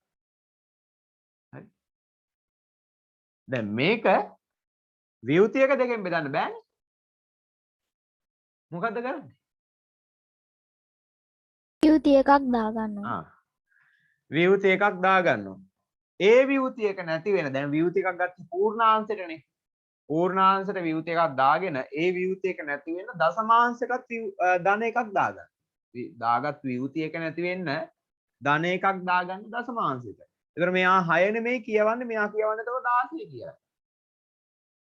[SPEAKER 1] හරි. දැන් මේක වියුතියක දෙකෙන් බෙදන්න බෑනේ. මොකද්ද කරන්නේ?
[SPEAKER 2] වියුති එකක් දාගන්නවා.
[SPEAKER 1] වියුති එකක් දාගන්නවා. ඒ වියුති එක නැති වෙන දැන් වියුති එකක් ගත්ත පූර්ණාංශයටනේ. පූර්ණාංශයට වියුති එකක් දාගෙන ඒ වියුති එක නැති වෙන දශමාංශයටත් ධන එකක් දාගන්න. දාගත් වියුති එක නැති වෙන්න ධන එකක් දාගන්න දශමාංශයට. ඒතර මෙයා 6 නෙමෙයි කියවන්නේ මෙයා කියවන්නේ එතකොට 16 කියලා.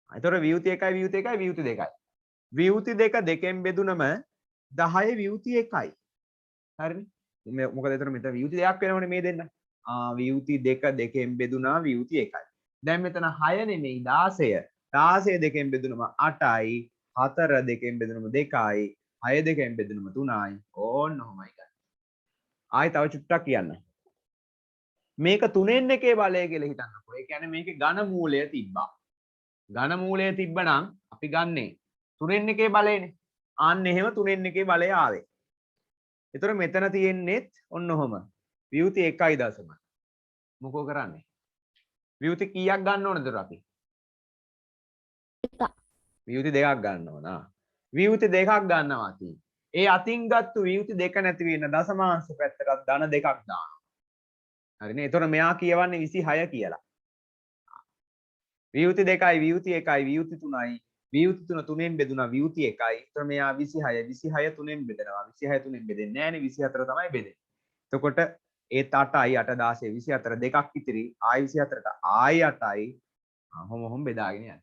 [SPEAKER 1] ඒතර වියුති 1යි වියුති 1යි වියුති 2යි. වියුති දෙක දෙකෙන් බෙදුනම 10 වියුති 1යි. හරිනේ. මොකද එතන මෙතන වියුති දෙකක් වෙනවනේ මේ දෙන්න. වියුති දෙක දෙකෙන් බෙදුනා වියුති 1යි. දැන් මෙතන 6 නෙමෙයි 16. 16 දෙකෙන් බෙදුනම 8යි. 4 දෙකෙන් බෙදුනම 2යි. 6 දෙකෙන් බෙදුනම 3යි. ඕන්න ඔහොමයි ගන්න. ආයි තව චුට්ටක් කියන්න. මේක 3න් එකේ බලය කියලා හිතන්නකෝ. ඒ කියන්නේ මේකේ ඝන මූලය තිබ්බා. ඝන මූලය තිබ්බනම් අපි ගන්නේ 3න් එකේ බලයනේ. අන්න එහෙම 3න් එකේ බලය ආවේ. ඒතර මෙතන තියෙන්නේත් ඔන්න ඔහොම. වියුති 1.0. මොකෝ කරන්නේ? වියුති කීයක් ගන්න ඕනද අපි?
[SPEAKER 2] එකක්.
[SPEAKER 1] වියුති දෙකක් ගන්න ඕන. වියුති දෙකක් ගන්නවා අපි. ඒ අතින් ගත්තු වියුති දෙක නැති වෙන දශමාංශ පැත්තට ධන දෙකක් දානවා. හරිනේ. ඒතර මෙයා කියවන්නේ 26 කියලා. වියුති 2යි වියුති 1යි වියුති 3යි වියුති 3 3ෙන් බෙදුනා වියුති 1යි. ඒතර මෙයා 26 26 3ෙන් බෙදනවා. 26 3ෙන් බෙදෙන්නේ නැහැ නේ 24 තමයි බෙදෙන්නේ. එතකොට ඒත් 8යි 8 16 24 දෙකක් ඉතිරි ආයි 24ට ආයි 8යි ඔහොම බෙදාගෙන යනවා.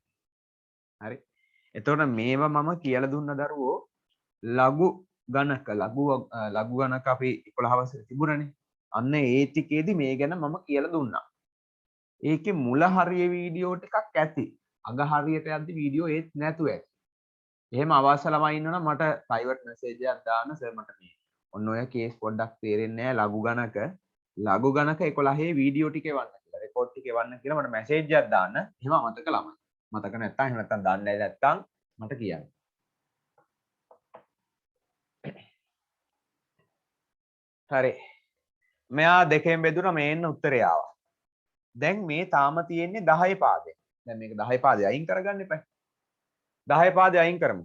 [SPEAKER 1] හරි. එතකොට මේව මම කියලා දුන්න දරුවෝ ලඝු ගණක ලඝු ගණක අපි 11 වසරේ තිබුණනේ. අන්න ඒ ටිකේදී මේ ගැන මම කියලා දුන්නා. ඒකේ මුල හරිය වීඩියෝ ටිකක් ඇති. අග හරියට යද්දි වීඩියෝ ඒත් නැතුව ඇති. එහෙම අවශ්‍ය ළමයි ඉන්නවනම් මට ප්‍රයිවට් මැසේජ් එකක් දාන්න සර් මට මේ ඔන්න ඔය කේස් පොඩ්ඩක් තේරෙන්නේ නැහැ ලඝු ගණක 11 වීඩියෝ ටික එවන්න කියලා. රෙකෝඩ් ටික එවන්න කියලා මට මැසේජ් එකක් දාන්න. එහෙම අමතක ළමයි. මතක නැත්තම් එහෙම නැත්තම් දන්නේ නැත්තම් මට කියන්න. හරි. මෙයා දෙකෙන් බෙදුණා මේ එන්න උත්තරය ආවා. දැන් මේ තාම තියෙන්නේ 10 පාදේ. දැන් මේක 10 පාදේ අයින් කරගන්න එපා. 10 පාදේ අයින් කරමු.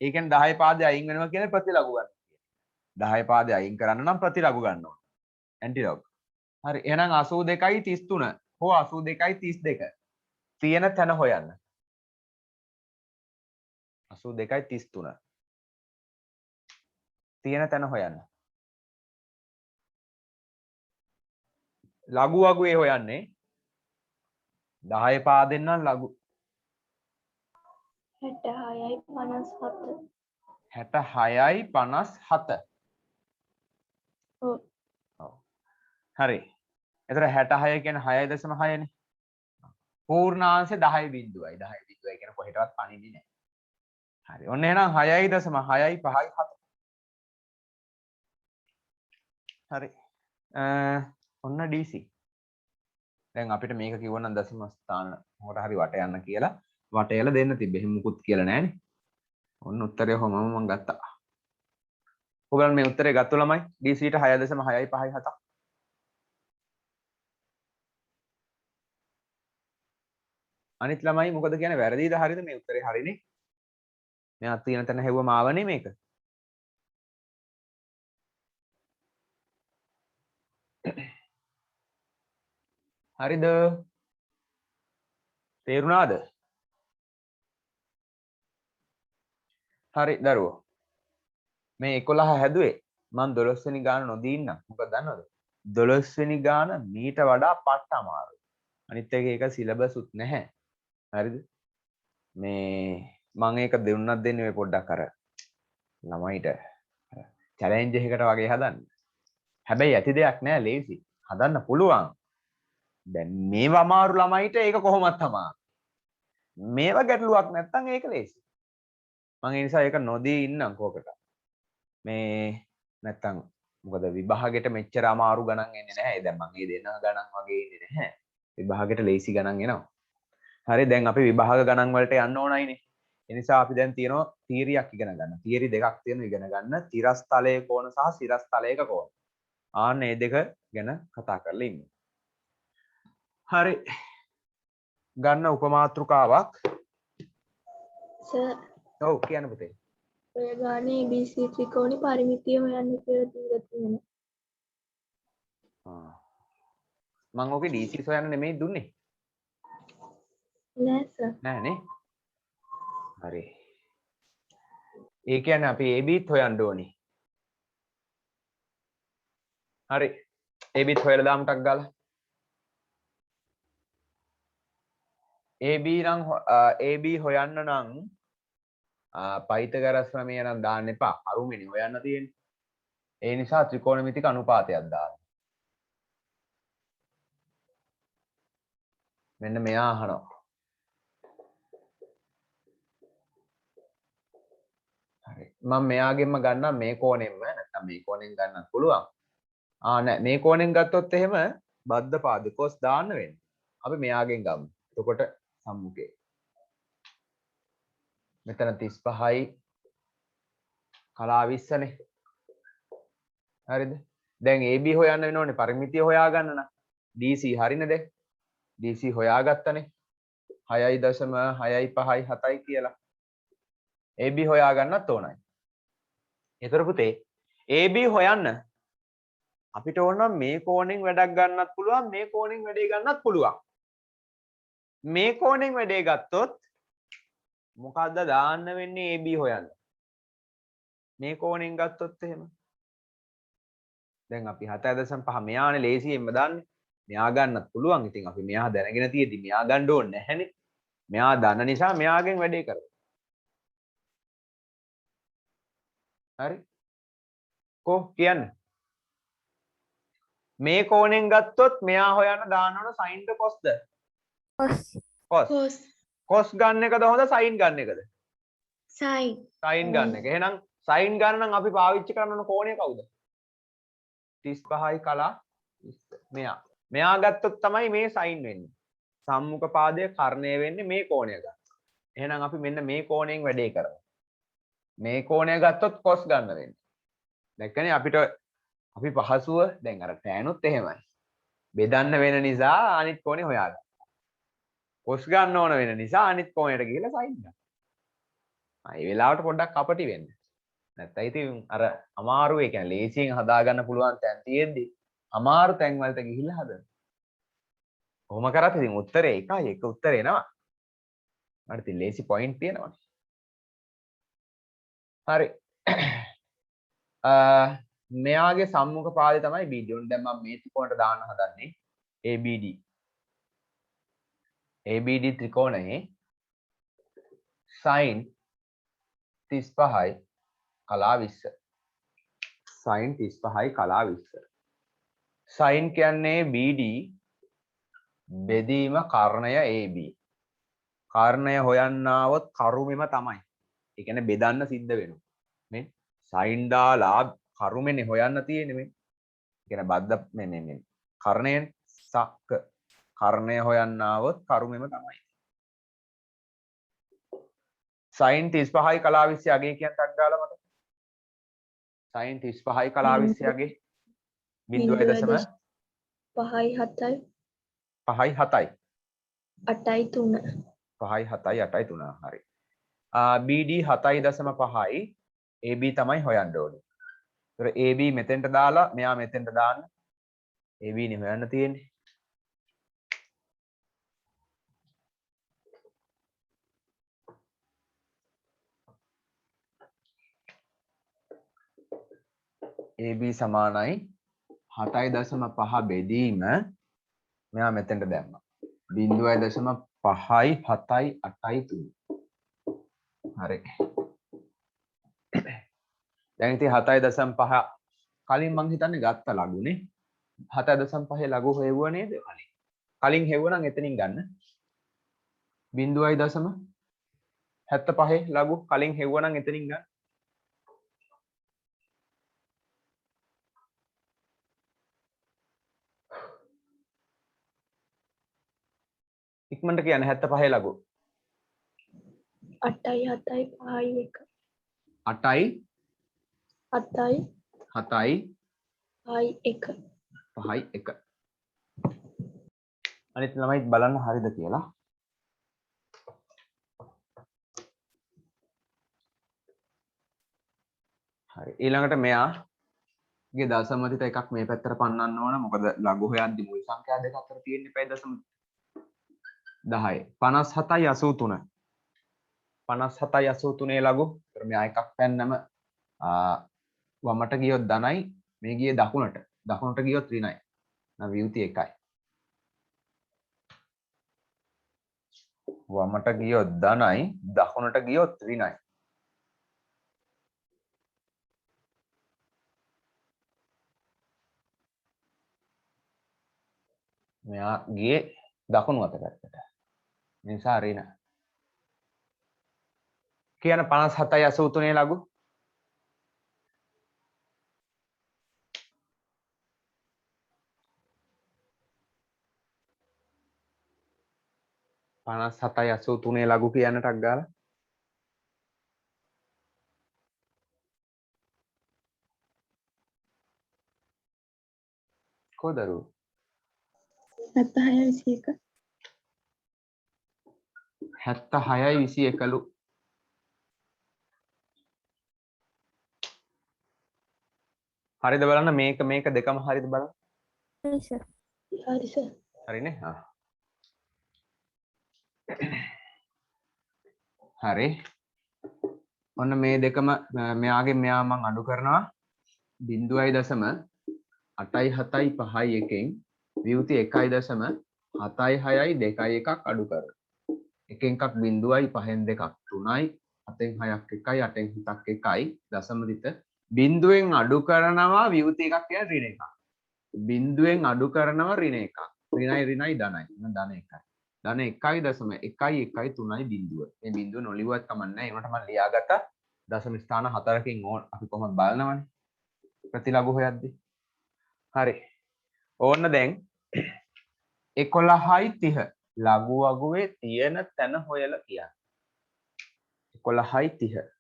[SPEAKER 1] ඒ කියන්නේ 10 පාදේ අයින් වෙනවා කියන්නේ ප්‍රතිලඝු ගන්න. 10 පාදේ අයින් කරන්න නම් ප්‍රතිලඝු ගන්න ඕන. ඇන්ටිලොග්. හරි. එහෙනම් 82යි 33 හෝ 82යි 32 තියෙන තැන හොයන්න. 82යි 33 තියෙන තැන හොයන්න. ලඝු වගුවේ හොයන්නේ 10 පාදෙන් නම් ලඝු
[SPEAKER 2] 66යි 57.
[SPEAKER 1] 66යි 57.
[SPEAKER 2] ඔව්.
[SPEAKER 1] ඔව්. හරි. එතකොට 66 කියන්නේ 6.6 නේ. පූර්ණාංශ 10 බිංදුවයි. 10 බිංදුවයි කියන කොහෙටවත් පණින්නේ නැහැ. හරි. ඔන්න එහෙනම් 6.6යි 5යි 7. හරි. ඔන්න DC. දැන් අපිට මේක කිව්වනම් දශම ස්ථාන මොකට හරි වට යන්න කියලා වටයල දෙන්න තිබ්බේ. එහෙම මුකුත් කියලා නැහනේ. ඔන්න උත්තරය කොහොමම මම ගත්තා. ඔයගොල්ලන් මේ උත්තරේ ගත්ත ළමයි DC ට 6.6යි 5යි 7ක්. අනිත් ළමයි මොකද කියන්නේ වැරදිද හරිද මේ උත්තරේ හරිනේ? මෙයා තියෙන තැන හැවුවම ආවනේ මේක. හරිද? තේරුණාද? හරි දරුවෝ. මේ 11 හැදුවේ මම 12 වෙනි ගාන නොදී ඉන්නම්. මොකද දන්නවද? 12 වෙනි ගාන මීට වඩා පට්ට අමාරුයි. අනිත් එක ඒක සිලබස් උත් නැහැ. හරිද? මේ මම ඒක දෙන්නක් දෙන්නේ මේ පොඩ්ඩක් අර ළමයිට චැලෙන්ජ් එකකට වගේ හදන්න. හැබැයි ඇති දෙයක් නෑ ලේසි. හදන්න පුළුවන්. දැන් මේවා අමාරු ළමයිට ඒක කොහොමත් අමාරු. මේවා ගැටලුවක් නැත්තම් ඒක ලේසි. මම ඒ නිසා ඒක නොදී ඉන්නම් කෝකට. මේ නැත්තම් මොකද විභාගෙට මෙච්චර අමාරු ගණන් එන්නේ නැහැ. දැන් මම මේ දෙන ගණන් වගේ එන්නේ නැහැ. විභාගෙට ලේසි ගණන් එනවා. හරි දැන් අපි විභාග ගණන් වලට යන්න ඕනයිනේ. ඒ නිසා අපි දැන් තියෙනවා තීරියක් ඉගෙන ගන්න. තීරි දෙකක් තියෙනවා ඉගෙන ගන්න. තිරස්තලයේ කෝණ සහ සිරස්තලයක කෝණ. ආන්න මේ දෙක ගැන කතා කරලා ඉන්නේ. හරි. ගන්න උපමාතෘකාවක්.
[SPEAKER 2] සර්
[SPEAKER 1] ඔව් කියන්න පුතේ.
[SPEAKER 2] ඔය ගානේ ABC ත්‍රිකෝණේ පරිමිතිය හොයන්න කියලා දීලා තියෙනවා.
[SPEAKER 1] මම ඔගේ DC සොයන්න නෙමෙයි දුන්නේ.
[SPEAKER 2] නෑ සර්.
[SPEAKER 1] නෑනේ. හරි. ඒ කියන්නේ අපි ABත් හොයන්න ඕනේ. හරි. ABත් හොයලා දාමු ටක් ගාලා. AB නම් AB හොයන්න නම් පයිතගරස් ක්‍රමය නම් දාන්න එපා. අරුමෙනි හොයන්න තියෙන්නේ. ඒ නිසා ත්‍රිකෝණමිතික අනුපාතයක් දාන්න. මෙන්න මෙයා අහනවා. හරි. මම මෙයාගෙන්ම ගන්නම් මේ කෝණයෙන්ම නැත්නම් මේ කෝණයෙන් ගන්නත් පුළුවන්. නෑ මේ කෝණයෙන් ගත්තොත් එහෙම බද්ධ පාද cos දාන්න වෙන්නේ. අපි මෙයාගෙන් ගමු. එතකොට සම්මුඛේ. මෙතන 35යි කලා 20නේ. හරිද? දැන් AB හොයන්න වෙනෝනේ පරිමිතිය හොයාගන්න නම්. DC හරිනේ දැන්. DC හොයාගත්තනේ. 6.6යි 5යි 7යි කියලා. AB හොයාගන්නත් ඕනයි. ඒතර පුතේ AB හොයන්න අපිට ඕන නම් මේ කෝණයෙන් වැඩක් ගන්නත් පුළුවන් මේ කෝණයෙන් වැඩේ ගන්නත් පුළුවන්. මේ කෝණයෙන් වැඩේ ගත්තොත් මොකද්ද දාන්න වෙන්නේ AB හොයන්න. මේ කෝණයෙන් ගත්තොත් එහෙම දැන් අපි 7.5 මෙයානේ ලේසියෙන්ම දාන්නේ. මෙයා ගන්නත් පුළුවන්. ඉතින් අපි මෙයා දැනගෙන තියෙදි මෙයා ගන්න ඕනේ නැහැනේ. මෙයා දන්න නිසා මෙයාගෙන් වැඩේ කරමු. හරි. කො කියන්නේ මේ කෝණයෙන් ගත්තොත් මෙයා හොයන්න දාන්න ඕන sin ද cos ද? cos ගන්න එකද හොඳ sin ගන්න එකද? sin ගන්න එක. එහෙනම් sin ගන්න නම් අපි පාවිච්චි කරන්න ඕන කෝණය කවුද? 35යි කලා 20. මෙයා ගත්තොත් තමයි මේ sin වෙන්නේ. සම්මුඛ පාදයේ කර්ණය වෙන්නේ මේ කෝණය ගන්න. එහෙනම් අපි මෙන්න මේ කෝණයෙන් වැඩේ කරමු. මේ කෝණය ගත්තොත් cos ගන්න වෙන්නේ. දැක්කනේ අපිට අපි පහසුව දැන් අර tan උත් එහෙමයි. බෙදන්න වෙන නිසා අනිත් කෝණේ හොයාගන්න. cos ගන්න ඕන වෙන නිසා අනිත් කෝණයට ගිහලා sin ගන්න. මේ වෙලාවට පොඩ්ඩක් කපටි වෙන්න. නැත්නම් ඉතින් අර අමාරු ඒ කියන්නේ ලේසියෙන් හදාගන්න පුළුවන් තැන් තියෙද්දි අමාරු තැන් වලට ගිහිල්ලා හදන්න. කොහොම කරත් ඉතින් උත්තරේ එකයි එක උත්තරේ එනවා. මට ඉතින් ලේසි පොයින්ට් තියෙනවනේ. හරි. මෙයාගේ සම්මුඛ පාදේ තමයි BD. උන් දැන් මම මේ ත්‍රිකෝණයට දාන්න හදන්නේ ABD. ABD ත්‍රිකෝණයේ sin 35යි කලා 20. sin 35යි කලා 20. sin කියන්නේ BD බෙදීම කර්ණය AB. කර්ණය හොයන්නවොත් කරුමෙම තමයි. ඒ කියන්නේ බෙදන්න සිද්ධ වෙනවා. මේ sin දාලා කරුමෙනේ හොයන්න තියෙන්නේ මේ. ඒ කියන්නේ බද්ද මේ කර්ණයෙන් සක්ක කර්ණය හොයන්නවොත් කරුමෙම තමයි. sin 35යි කලා 20 අගේ කියන ටක් ගාලා මට. sin 35යි කලා 20 අගේ 0.5යි 7යි 5යි 7යි
[SPEAKER 2] 8යි 3
[SPEAKER 1] 5යි 7යි 8යි 3 හරි. BD 7.5යි AB තමයි හොයන්න ඕනේ. ඒතර AB මෙතෙන්ට දාලා මෙයා මෙතෙන්ට දාන්න. AB නේ හොයන්න තියෙන්නේ. AB සමානයි 7.5 බෙදීම මෙයා මෙතෙන්ට දැම්මා. 0.5යි 7යි 8යි 3. හරි. දැන් ඉතින් 7.5 කලින් මං හිතන්නේ ගත්ත ලඝුනේ 7.5 ලඝු හෙව්ව නේද කලින්. කලින් හෙව්වනම් එතනින් ගන්න. 0.75 ලඝු කලින් හෙව්වනම් එතනින් ගන්න. ඉක්මනට කියන්න 75 ලඝු.
[SPEAKER 2] 8යි 7යි 5යි 1.
[SPEAKER 1] 8යි
[SPEAKER 2] 7යි
[SPEAKER 1] 7යි
[SPEAKER 2] 5යි 1.
[SPEAKER 1] 5යි 1. අනිත් ළමයි බලන්න හරිද කියලා. හරි. ඊළඟට මෙයාගේ දශම තිත එකක් මේ පැත්තට පන්නන්න ඕන. මොකද ලඝු හොයද්දි මුල් සංඛ්‍යා දෙක අතර තියෙන්න එපා දශම 10යි 57යි 83. 57යි 83 ලඝු. ඒතර මෙයා එකක් පැන්නම වමට ගියොත් ධනයි, මේ ගියේ දකුණට. දකුණට ගියොත් ඍණයි. නම් වියුති එකයි. වමට ගියොත් ධනයි, දකුණට ගියොත් ඍණයි. මෙයා ගියේ දකුණු අත පැත්තට. නිසා ඍණ. කියන 57යි 83 ලඝු. පනස් 7යි 83 ලඝු කියන්න ටක් ගාලා. කොදරු
[SPEAKER 2] 76යි 21.
[SPEAKER 1] 76යි 21ලු. හරිද බලන්න මේක දෙකම හරිද බලන්න.
[SPEAKER 2] හරි සර්. හරි සර්.
[SPEAKER 1] හරිනේ. හරි. ඔන්න මේ දෙකම මෙයාගේ මෙයා මම අඩු කරනවා 0.8යි 7යි 5යි 1න් වියුති 1.7යි 6යි 2යි එකක් අඩු කරනවා. එකෙන් එකක් 0යි 5න් දෙකක් 3යි 7න් 6ක් 1යි 8න් 7ක් 1යි දශම රිත බිඳුවෙන් අඩු කරනවා වියුති එකක් කියන ඍණ එකක්. බිඳුවෙන් අඩු කරනවා ඍණ එකක්. ඍණයි ධනයි. එහෙනම් ධන එකයි. ධන 1.1.1.3යි බිඳුව. මේ බිඳුව නොලිව්වත් කමක් නැහැ. ඒකට මම ලියාගත්තා දශම ස්ථාන 4කින් ඕන අපි කොහොමද බලනවනේ. ප්‍රතිලඝු හොයද්දි. හරි. ඕන්න දැන් 11යි 30 ලඝු වගුවේ තියෙන තැන හොයලා කියන්න. 11යි 30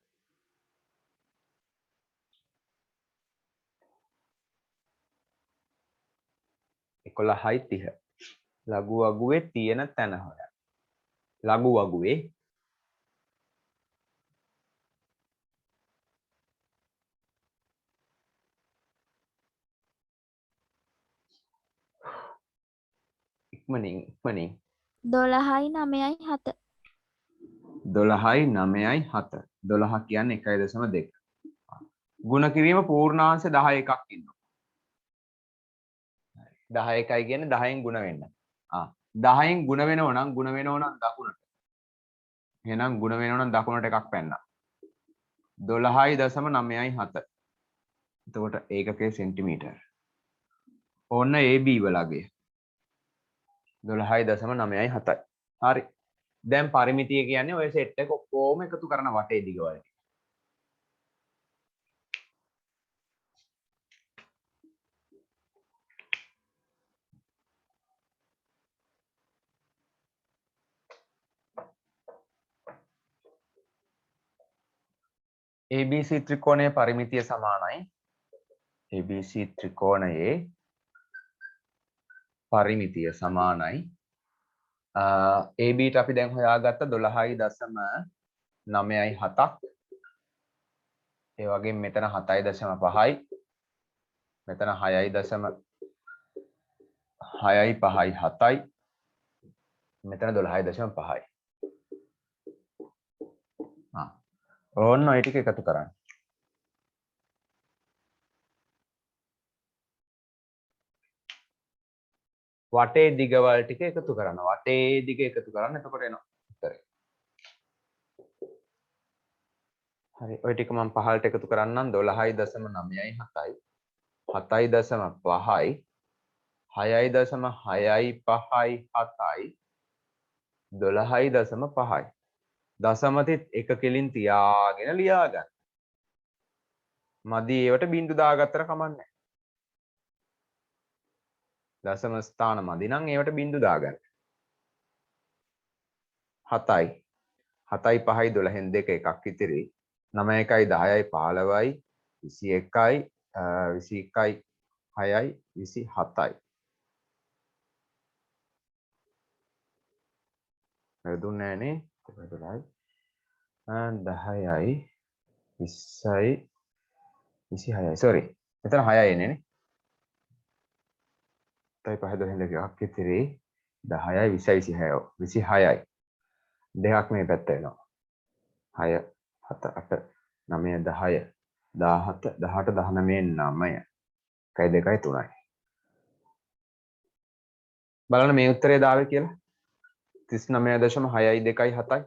[SPEAKER 1] 11යි 30 ලඝු වගුවේ තියෙන තැන හොයන්න. ලඝු වගුවේ ඉක්මනින්
[SPEAKER 2] 12යි 9යි 7.
[SPEAKER 1] 12යි 9යි 7 12 කියන්නේ 1.2 ගුණ කිරීම පූර්ණාංශ 10 එකක් ඉන්නවා 10 එකයි කියන්නේ 10න් ගුණ වෙන්න 10න් ගුණ වෙනව නම් දකුණට එහෙනම් ගුණ වෙනව නම් දකුණට එකක් පැන්නා 12.9යි 7 එතකොට ඒකකයේ සෙන්ටිමීටර් ඕන්න AB වලගේ 12.9යි 7යි හරි දැන් පරිමිතිය කියන්නේ ඔය සෙට් එක ඔක්කොම එකතු කරන වටේ දිග වලට ABC ත්‍රිකෝණයේ පරිමිතිය සමානයි ABC ත්‍රිකෝණයේ පරිමිතිය සමානයි AB ට අපි දැන් හොයාගත්ත 12.9යි 7ක් ඒ වගේම මෙතන 7.5යි මෙතන 6.5යි 5යි 7යි මෙතන 12.5යි ඕන්න ඔය ටික එකතු කරන්න වටේ දිගවල ටික එකතු කරන්න වටේ දිග එකතු කරන්න එතකොට එනවා උත්තරේ හරි ඔය ටික මම පහළට එකතු කරන්නම් 12.9යි 7යි 7.5යි 6.6යි 5යි 7යි 12.5යි දශමතිත් එක කෙලින් තියාගෙන ලියා ගන්න. මදි ඒවට බිංදු දාගත්තට කමක් නැහැ. දශම ස්ථාන මදි නම් ඒවට බිංදු දාගන්න. 7යි 7යි 5යි 12න් 2 එකක් ඉතිරි 9 1යි 10යි 15යි 21යි 21යි 6යි 27යි වැරදුන්නේ නෑනේ 12යි 10යි 20යි 26යි sorry මෙතන 6යි එන්නේ නේ 7යි 5යි 12න් 2 එකක් ඉතිරි 10යි 20යි 26යි දෙකක් මේ පැත්ත වෙනවා 6 7 8 9 10 17 18 19 9 1යි 2යි 3යි බලන්න මේ උත්තරේ දාවේ කියලා 39.6යි 2යි 7යි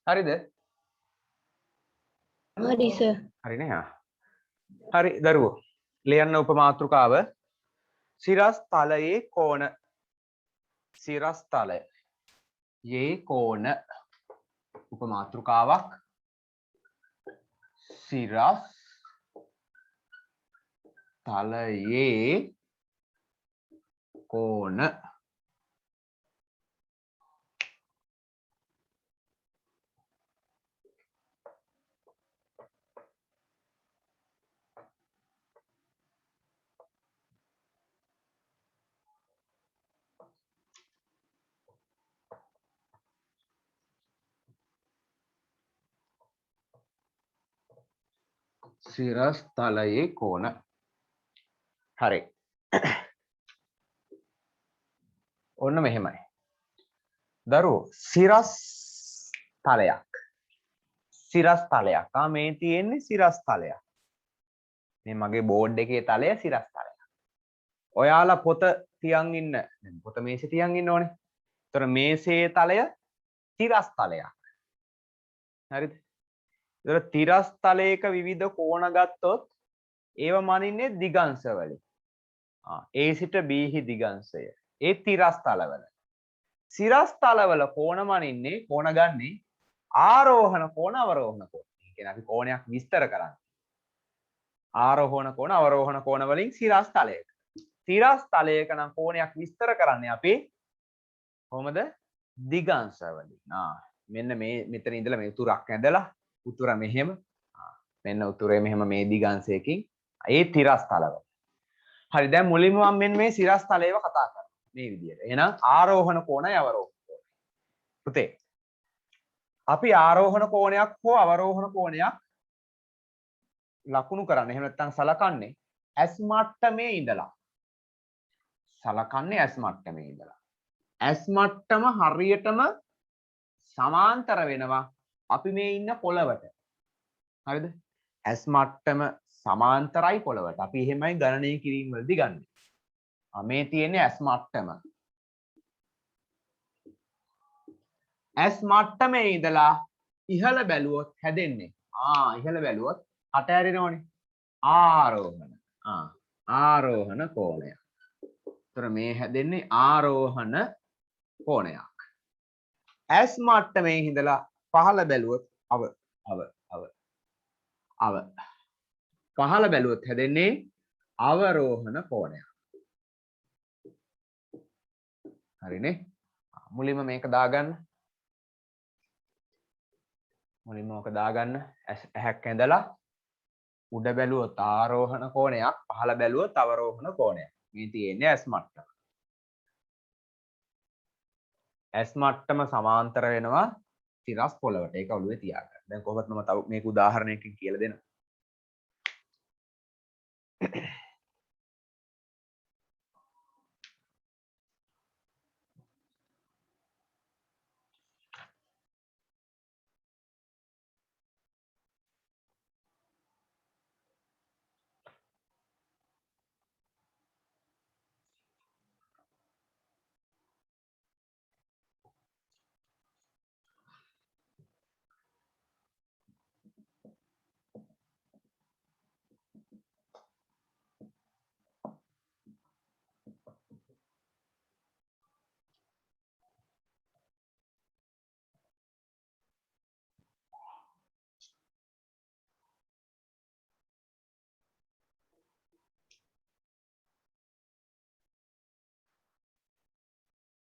[SPEAKER 1] හරිද
[SPEAKER 2] හරි සර්.
[SPEAKER 1] හරිනේ හරි දරුවෝ ලියන්න උපමාතෘකාව සිරස් තලයේ කෝණ සිරස් තලයේ කෝණ උපමාතෘකාවක් සිරස් තලයේ කෝණ සිරස් තලයේ කෝණ හරි ඔන්න මෙහෙමයි දරුවෝ සිරස් තලයක් මේ තියෙන්නේ සිරස් තලයක් මේ මගේ බෝඩ් එකේ තලය සිරස් තලයක් ඔයාලා පොත තියන් ඉන්න දැන් පොත මේසේ තියන් ඉන්න ඕනේ ඒතර මේසේ තලය තිරස් තලයක් හරිද ඒතර තිරස් තලයක විවිධ කෝණ ගත්තොත් ඒව මනින්නේ දිගංශ වලින් A සිට B හි දිගංශය ඒ තිරස් තලවල සිරස් තලවල කෝණ මනින්නේ කෝණ ගන්නේ ආරෝහණ කෝණ අවරෝහණ කෝණ. ඒ කියන්නේ අපි කෝණයක් විස්තර කරන්නේ. ආරෝහණ කෝණ අවරෝහණ කෝණ වලින් සිරස් තලයක. තිරස් තලයක නම් කෝණයක් විස්තර කරන්නේ අපි කොහොමද? දිගංශ වලින්. මෙන්න මේ මෙතන ඉඳලා මේ උතුරක් ඇඳලා උතුර මෙහෙම මෙන්න උතුරේ මෙහෙම මේ දිගංශයකින් ඒ තිරස් තලවල. හරි දැන් මුලින්ම මම මෙන්න මේ සිරස් තලයව කතා කරනවා. මේ විදිහට. එහෙනම් ආරෝහණ කෝණයි අවරෝහණ කෝණයි. පුතේ අපි ආරෝහණ කෝණයක් හෝ අවරෝහණ කෝණයක් ලකුණු කරන්නේ එහෙම නැත්නම් සලකන්නේ S මට්ටමේ ඉඳලා. සලකන්නේ S මට්ටමේ ඉඳලා. S මට්ටම හරියටම සමාන්තර වෙනවා අපි මේ ඉන්න පොළවට. හරිද? S මට්ටම සමාන්තරයි පොළවට. අපි එහෙමයි ගණනය කිරීම වලදී ගන්නෙ. මේ තියෙන්නේ S මට්ටම. S මට්ටමේ ඉඳලා ඉහළ බැලුවොත් හැදෙන්නේ. ඉහළ බැලුවොත් අට ඇරෙනවනේ. ආරෝහණ. ආරෝහණ කෝණය. ඒතර මේ හැදෙන්නේ ආරෝහණ කෝණයක්. S මට්ටමේ ඉඳලා පහළ බැලුවොත් පහළ බැලුවොත් හැදෙන්නේ අවරෝහණ කෝණයක්. හරිනේ? මුලින්ම මේක දාගන්න. මුලින්ම ඔක දාගන්න. ඇහැක් ඇඳලා උඩ බැලුවොත් ආරෝහණ කෝණයක් පහළ බැලුවොත් අවරෝහණ කෝණයක්. මේ තියෙන්නේ S මට්ටම. S මට්ටම සමාන්තර වෙනවා තිරස් පොළවට. ඒක ඔළුවේ තියාගන්න. දැන් කොහොමද මම තව මේක උදාහරණයකින් කියලා දෙනවා.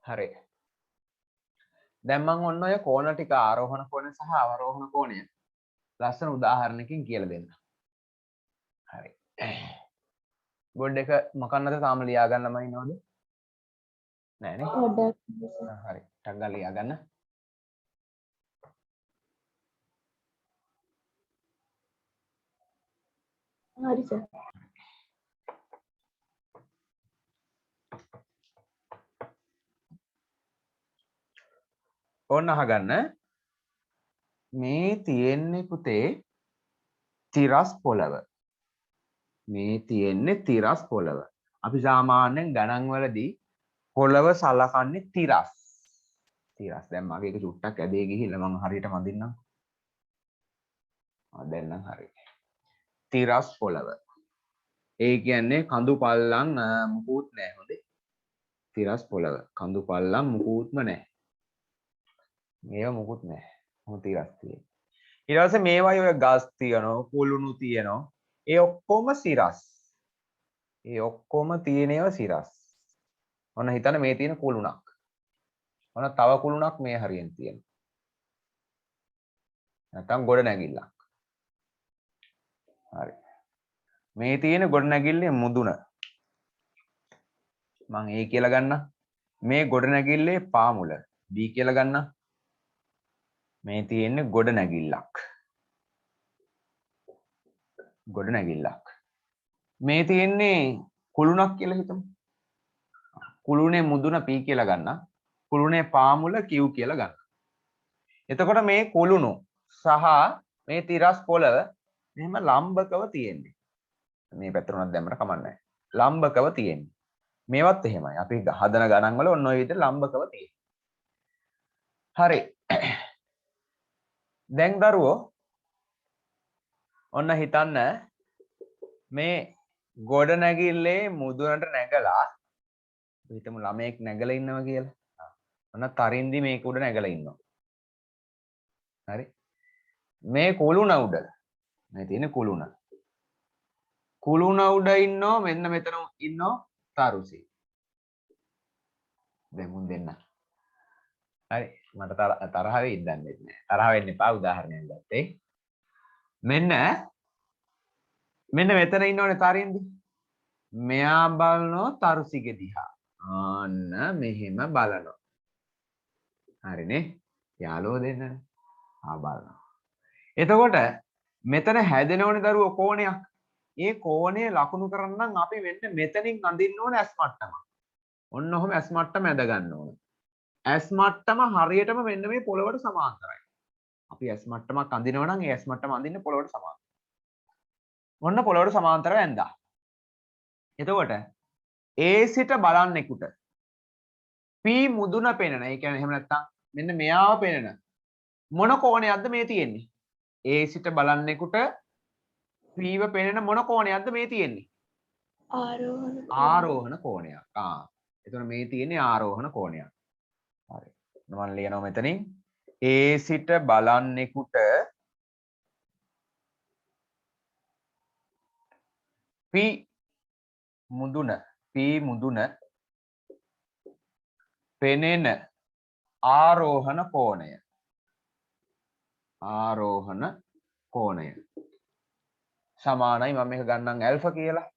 [SPEAKER 1] හරි. දැන් මම ඔන්න ඔය කෝණ ටික ආරෝහණ කෝණය සහ අවරෝහණ කෝණය ලස්සන උදාහරණයකින් කියලා දෙන්න. හරි. බෝඩ් එක මොකන්නද තාම ලියා ගන්නම ඉන්නවද? නෑ නේ.
[SPEAKER 2] පොඩ්ඩක්
[SPEAKER 1] හරි. ටක් ගාලා ලියා ගන්න.
[SPEAKER 2] හරි සර්.
[SPEAKER 1] ඕන්න අහගන්න. මේ තියෙන්නේ පුතේ තිරස් පොළව. මේ තියෙන්නේ තිරස් පොළව. අපි සාමාන්‍යයෙන් ගණන් වලදී පොළව සලකන්නේ තිරස්. තිරස්. දැන් මගේ එක චුට්ටක් ඇදේ ගිහිල්ලා මම හරියට මඳින්නම්. දැන් නම් හරි. තිරස් පොළව. ඒ කියන්නේ කඳු පල්ලම් මුකුත් නැහැ හොඳේ. තිරස් පොළව. කඳු පල්ලම් මුකුත්ම නැහැ. මේව මුකුත් නැහැ. මොකද තිරස් තියෙන්නේ. ඊට පස්සේ මේවයි ඔය ගස් තියෙනවා, කුළුණු තියෙනවා. ඒ ඔක්කොම සිරස්. ඒ ඔක්කොම තියෙනේව සිරස්. ඔන්න හිතන්න මේ තියෙන කුළුණක්. ඔන්න තව කුළුණක් මේ හරියෙන් තියෙනවා. නැත්තම් ගොඩ නැගිල්ලක්. හරි. මේ තියෙන ගොඩ නැගිල්ලේ මුදුන. මම A කියලා ගන්න. මේ ගොඩ නැගිල්ලේ පාමුල B කියලා ගන්න. මේ තියෙන්නේ ගොඩ නැගිල්ලක්. ගොඩ නැගිල්ලක්. මේ තියෙන්නේ කුළුණක් කියලා හිතමු. කුළුණේ මුදුන P කියලා ගන්න. කුළුණේ පාමුල Q කියලා ගන්න. එතකොට මේ කුළුණු සහ මේ තිරස් පොළව මෙහෙම ලම්බකව තියෙන්නේ. මේ පැත්තට උනත් දැම්මම කමක් නැහැ. ලම්බකව තියෙන්නේ. මේවත් එහෙමයි. අපි හදන ගණන් වල ඔන්න ඔය විදිහට ලම්බකව තියෙන්නේ. හරි. දැන් දරුවෝ ඔන්න හිතන්න මේ ගොඩ නැගිල්ලේ මුදුනට නැගලා හිතමු ළමයෙක් නැගලා ඉන්නවා කියලා. ඔන්න තරින්දි මේක උඩ නැගලා ඉන්නවා. හරි. මේ කුළුණ උඩ මේ තියෙන කුළුණ. කුළුණ උඩ ඉන්නෝ මෙන්න මෙතන ඉන්නෝ තරුසි. දැන් මුන් දෙන්න. හරි. මට තරහ වෙයි දන්නේ නැහැ. තරහ වෙන්න එපා උදාහරණයක් ගත්තේ. මෙන්න මෙතන ඉන්නෝනේ තරින්දි. මෙයා බලනවා තරුසිගේ දිහා. ආන්න මෙහෙම බලනවා. හරිනේ. යාළුවෝ දෙන්නනේ. බලනවා. එතකොට මෙතන හැදෙනවනේ දරුවෝ කෝණයක්. ඒ කෝණය ලකුණු කරන්න අපි මෙන්න මෙතනින් අඳින්න ඕනේ ඇස් මට්ටම. ඔන්න ඔහොම ඇස් මට්ටම ඇද ගන්න ඕනේ. ඇස් මට්ටම හරියටම මෙන්න මේ පොළවට සමාන්තරයි. අපි ඇස් මට්ටමක් අඳිනවා නම් ඒ ඇස් මට්ටම අඳින්න පොළවට සමාන්තරයි. ඔන්න පොළවට සමාන්තරව ඇඳා. එතකොට A සිට බලන්නෙකුට P මුදුන පෙනෙන. ඒ කියන්නේ එහෙම නැත්නම් මෙන්න මෙයාව පෙනෙන මොන කෝණයක්ද මේ තියෙන්නේ? A සිට බලන්නෙකුට P ව පෙනෙන මොන කෝණයක්ද මේ තියෙන්නේ? ආරෝහණ කෝණයක්. එතකොට මේ තියෙන්නේ ආරෝහණ කෝණයක්. හරි. මම ලියනවා මෙතනින් A සිට බලන්නෙකුට P මුදුන පෙනෙන ආරෝහණ කෝණය. ආරෝහණ කෝණය සමානයි මම මේක ගන්නම් ඇල්ෆා කියලා.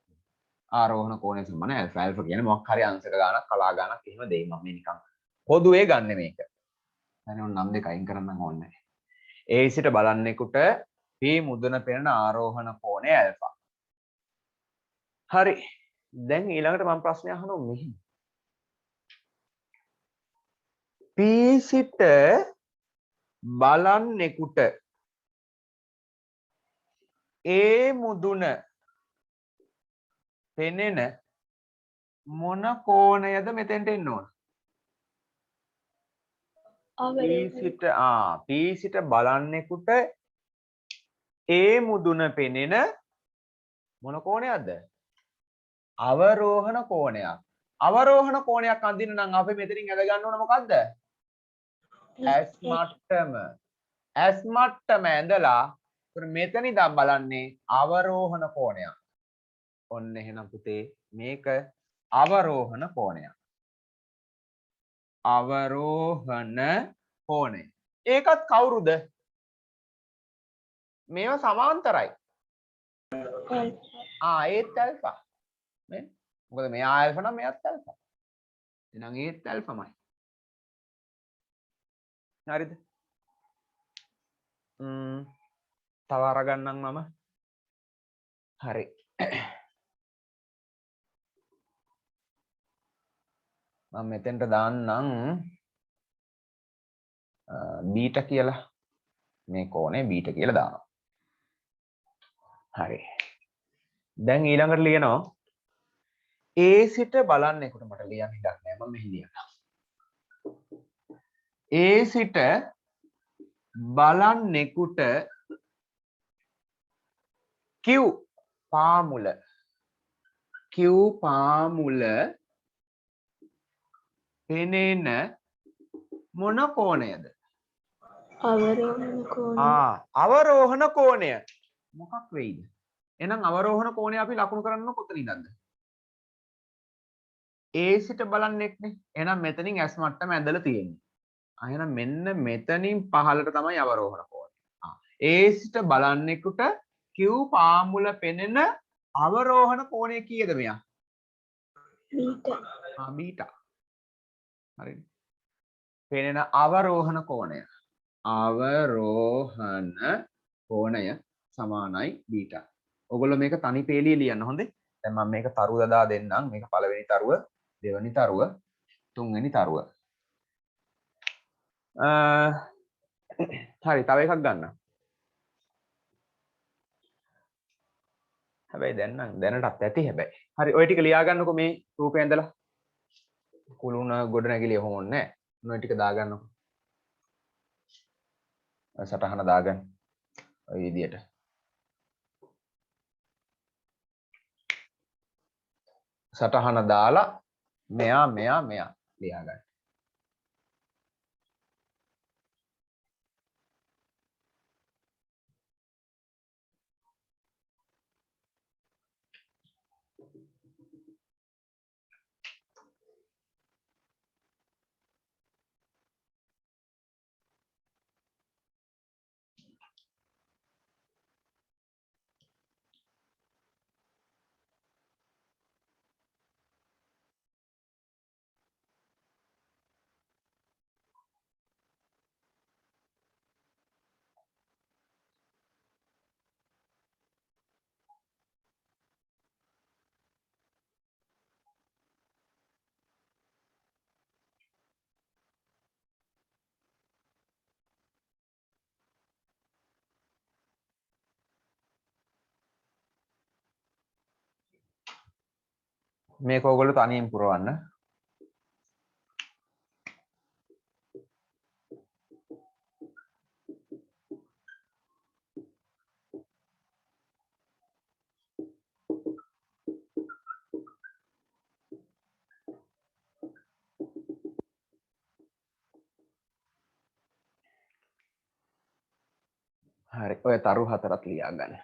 [SPEAKER 1] ආරෝහණ කෝණය සමාන ඇල්ෆා. ඇල්ෆා කියන්නේ මොකක් හරි අංශක ගානක් කලා ගානක් එහෙම දෙයි. මම මේ නිකන් පොදුවේ ගන්න මේක. දැන් ඔන්න නම් දෙක අයින් කරන්න ඕනේ. A සිට බලන්නෙකුට P මුදුන පෙනෙන ආරෝහණ කෝණය ඇල්ෆා. හරි. දැන් ඊළඟට මම ප්‍රශ්නය අහනවා මෙහෙම. P සිට බලන්නෙකුට A මුදුන පෙනෙන මොන කෝණයද මෙතෙන්ට එන්න ඕන? P සිට බලන්නෙකුට A මුදුන පෙනෙන මොන කෝණයක්ද? අවරෝහණ කෝණයක්. අවරෝහණ කෝණයක් අඳින්න නම් අපි මෙතනින් ඇද ගන්න ඕන මොකද්ද? ඇස් මට්ටම. ඇස් මට්ටම ඇඳලා මෙතන ඉඳන් බලන්නේ අවරෝහණ කෝණයක්. ඔන්න එහෙනම් පුතේ මේක අවරෝහණ කෝණයක්. අවරෝහණ කෝණය. ඒකත් කවුරුද? මේවා සමාන්තරයි. ඒත් ඇල්ෆා. නේ? මොකද මෙයා ඇල්ෆා නම් මෙයාත් ඇල්ෆා. එහෙනම් ඒත් ඇල්ෆාමයි. හරිද? තව අරගන්නම් මම. හරි. මම මෙතෙන්ට දාන්නම් බීටා කියලා. මේ කෝණය බීටා කියලා දානවා. හරි. දැන් ඊළඟට ලියනවා A සිට බලන්නෙකුට මට ලියන්න ඉඩක් නැහැ මම මෙහි ලියනවා. A සිට බලන්නෙකුට Q පාමුල පෙනෙන මොන කෝණයද?
[SPEAKER 2] අවරෝහණ කෝණය.
[SPEAKER 1] අවරෝහණ කෝණය මොකක් වෙයිද? එහෙනම් අවරෝහණ කෝණය අපි ලකුණු කරන්න කොතනින්ද? A සිට බලන්නෙක්නේ. එහෙනම් මෙතනින් S මට්ටම ඇදලා තියෙන්නේ. එහෙනම් මෙන්න මෙතනින් පහළට තමයි අවරෝහණ කෝණය. A සිට බලන්නෙකුට Q පාමුල පෙනෙන අවරෝහණ කෝණය කීයද මෙයා?
[SPEAKER 2] බීටා.
[SPEAKER 1] බීටා. හරිද? පෙනෙන අවරෝහණ කෝණය. අවරෝහණ කෝණය සමානයි බීටා. ඔයගොල්ලෝ මේක තනි පේලිය ලියන්න හොඳේ. දැන් මම මේක තරු දදා දෙන්නම්. මේක පළවෙනි තරුව, දෙවෙනි තරුව, තුන්වෙනි තරුව. හරි, තව එකක් ගන්න. හැබැයි දැන් නම් දැනටත් ඇති හැබැයි. හරි, ඔය ටික ලියා ගන්නකො මේ රූපේ ඇඳලා. කුළුණ ගොඩ නැගිලි ඔහොම ඕනේ නැහැ. ඔය ටික දාගන්නකො. සටහන දාගන්න. ඔය විදියට. සටහන දාලා මෙයා ලියා ගන්න. මේක ඔයගොල්ලෝ තනියෙන් පුරවන්න. හරි, ඔය තරු හතරත් ලියා ගන්න.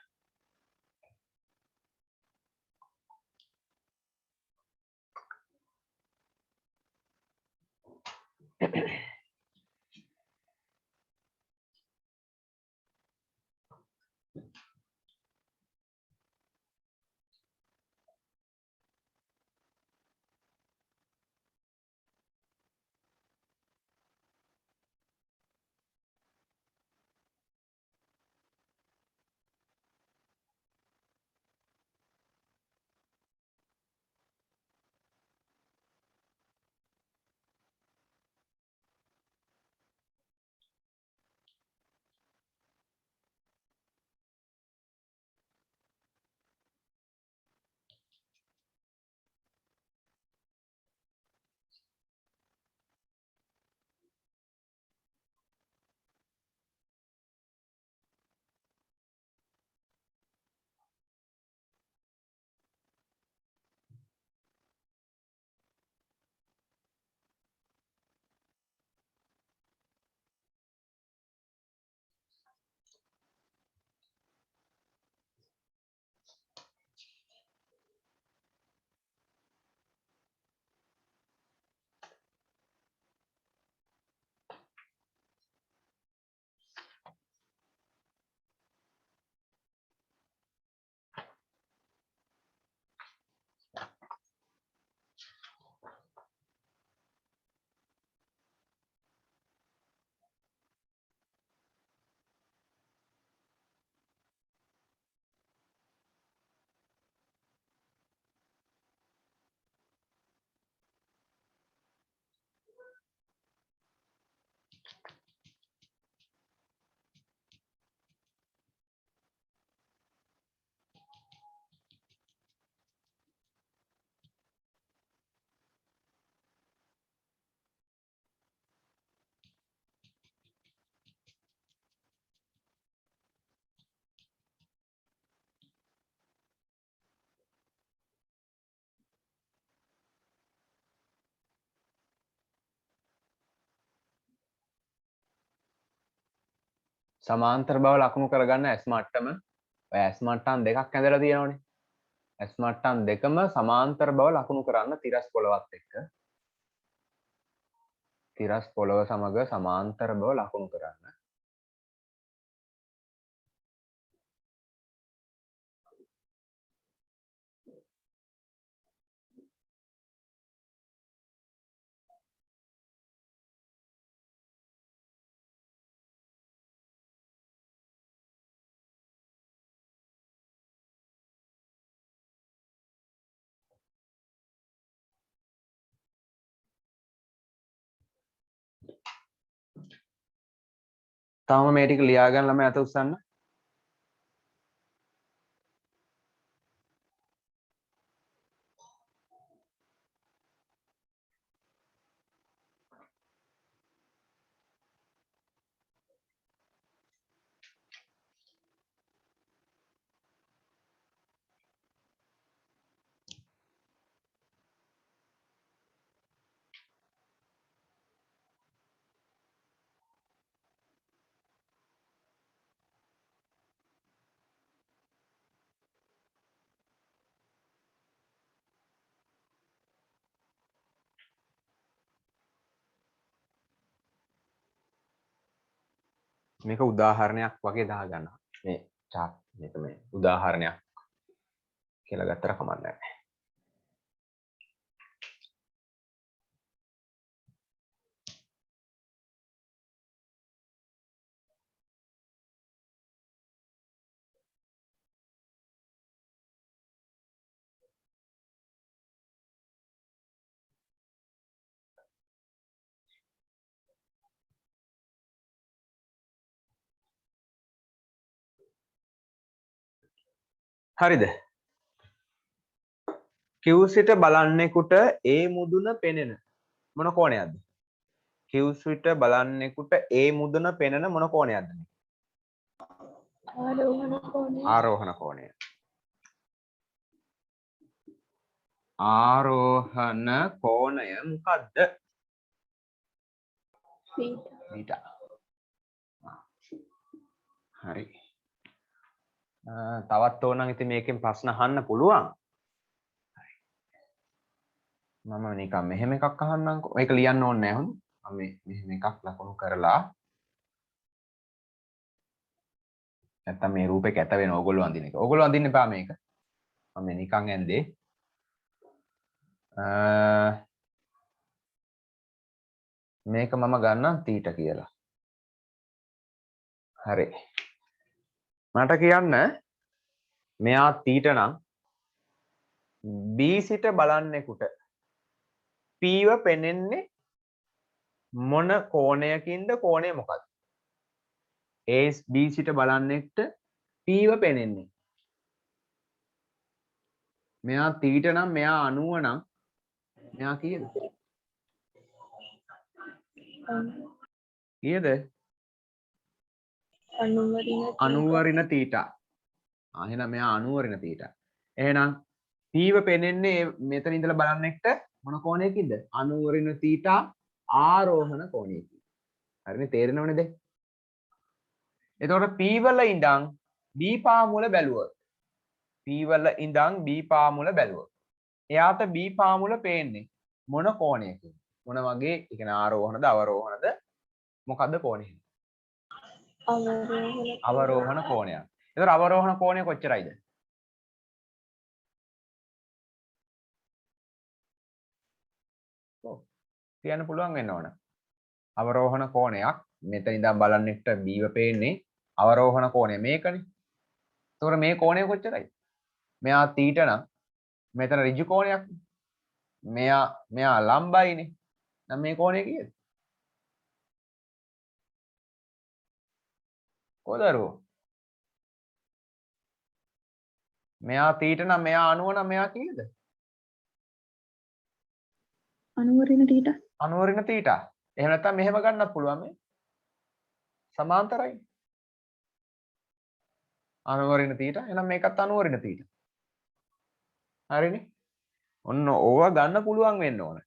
[SPEAKER 1] සමාන්තර බව ලකුණු කරගන්න S මට්ටම. ඔය S මට්ටම් දෙකක් ඇඳලා තියෙනවනේ. S මට්ටම් දෙකම සමාන්තර බව ලකුණු කරන්න තිරස් පොළවත් එක්ක. තිරස් පොළව සමග සමාන්තර බව ලකුණු කරන්න. තාම මේ ටික ලියා ගන්න ළමයි අත උස්සන්න. මේක උදාහරණයක් වගේ දාගන්නවා. මේ chart මේක මේ උදාහරණයක් කියලා ගත්තට කමක් නැහැ. හරිද? Q සිට බලන්නෙකුට A මුදුන පෙනෙන මොන කෝණයක්ද? Q සිට බලන්නෙකුට A මුදුන පෙනෙන මොන කෝණයක්ද?
[SPEAKER 2] ආරෝහණ කෝණය.
[SPEAKER 1] ආරෝහණ කෝණය. ආරෝහණ කෝණය මොකද්ද? θ. හරි. තවත් ඕනනම් ඉතින් මේකෙන් ප්‍රශ්න අහන්න පුළුවන්. මම නිකන් මෙහෙම එකක් අහන්නම්කෝ. මේක ලියන්න ඕනේ නැහැ හොඳ. මම මෙහෙම එකක් ලකුණු කරලා නැත්තම් මේ රූපේ කැත වෙන ඕගොල්ලෝ අඳින එක. ඕගොල්ලෝ අඳින්න එපා මේක. මම නිකන් ඇන්දේ. මේක මම ගන්නම් θ කියලා. හරි. මට කියන්න මෙයා θ නම් B සිට බලන්නෙකුට P ව පෙනෙන්නේ මොන කෝණයකින්ද? කෝණය මොකක්ද? A B සිට බලන්නෙක්ට P ව පෙනෙන්නේ. මෙයා θ නම් මෙයා 90 නම් මෙයා කීයද? කීයද? 90 ඍණ θ. එහෙනම් මෙයා 90 ඍණ θ. එහෙනම් P ව පෙනෙන්නේ මෙතන ඉඳලා බලන්නෙක්ට මොන කෝණයකින්ද? 90 ඍණ θ ආරෝහණ කෝණයකින්. හරිනේ, තේරෙනවනේ දැන්. එතකොට P වල ඉඳන් B පාමුල බැලුවොත් P වල ඉඳන් B පාමුල බැලුවොත් එයාට B පාමුල පේන්නේ මොන කෝණයකින්? මොන වගේ? ඒ කියන්නේ ආරෝහණද අවරෝහණද? මොකද්ද කෝණය? අවරෝහණ කෝණයක්. එතකොට අවරෝහණ කෝණය කොච්චරයිද? ඔව්. කියන්න පුළුවන් වෙන්න ඕන. අවරෝහණ කෝණයක් මෙතන ඉඳන් බලන්නෙක්ට B ව පේන්නේ අවරෝහණ කෝණය මේකනේ. එතකොට මේ කෝණය කොච්චරයි? මෙයා θ නම් මෙතන ඍජු කෝණයක්. මෙයා ලම්බයිනේ. නම් මේ කෝණය කීයද? කොහොදරුවෝ? මෙයා θ නම් මෙයා 90 නම් මෙයා කීයද?
[SPEAKER 2] 90 ඍණ θ.
[SPEAKER 1] 90 ඍණ θ. එහෙම නැත්නම් මෙහෙම ගන්නත් පුළුවන් මේ. සමාන්තරයි. 90 ඍණ θ. එහෙනම් මේකත් 90 ඍණ θ. හරිනේ. ඔන්න ඕවා ගන්න පුළුවන් වෙන්න ඕන.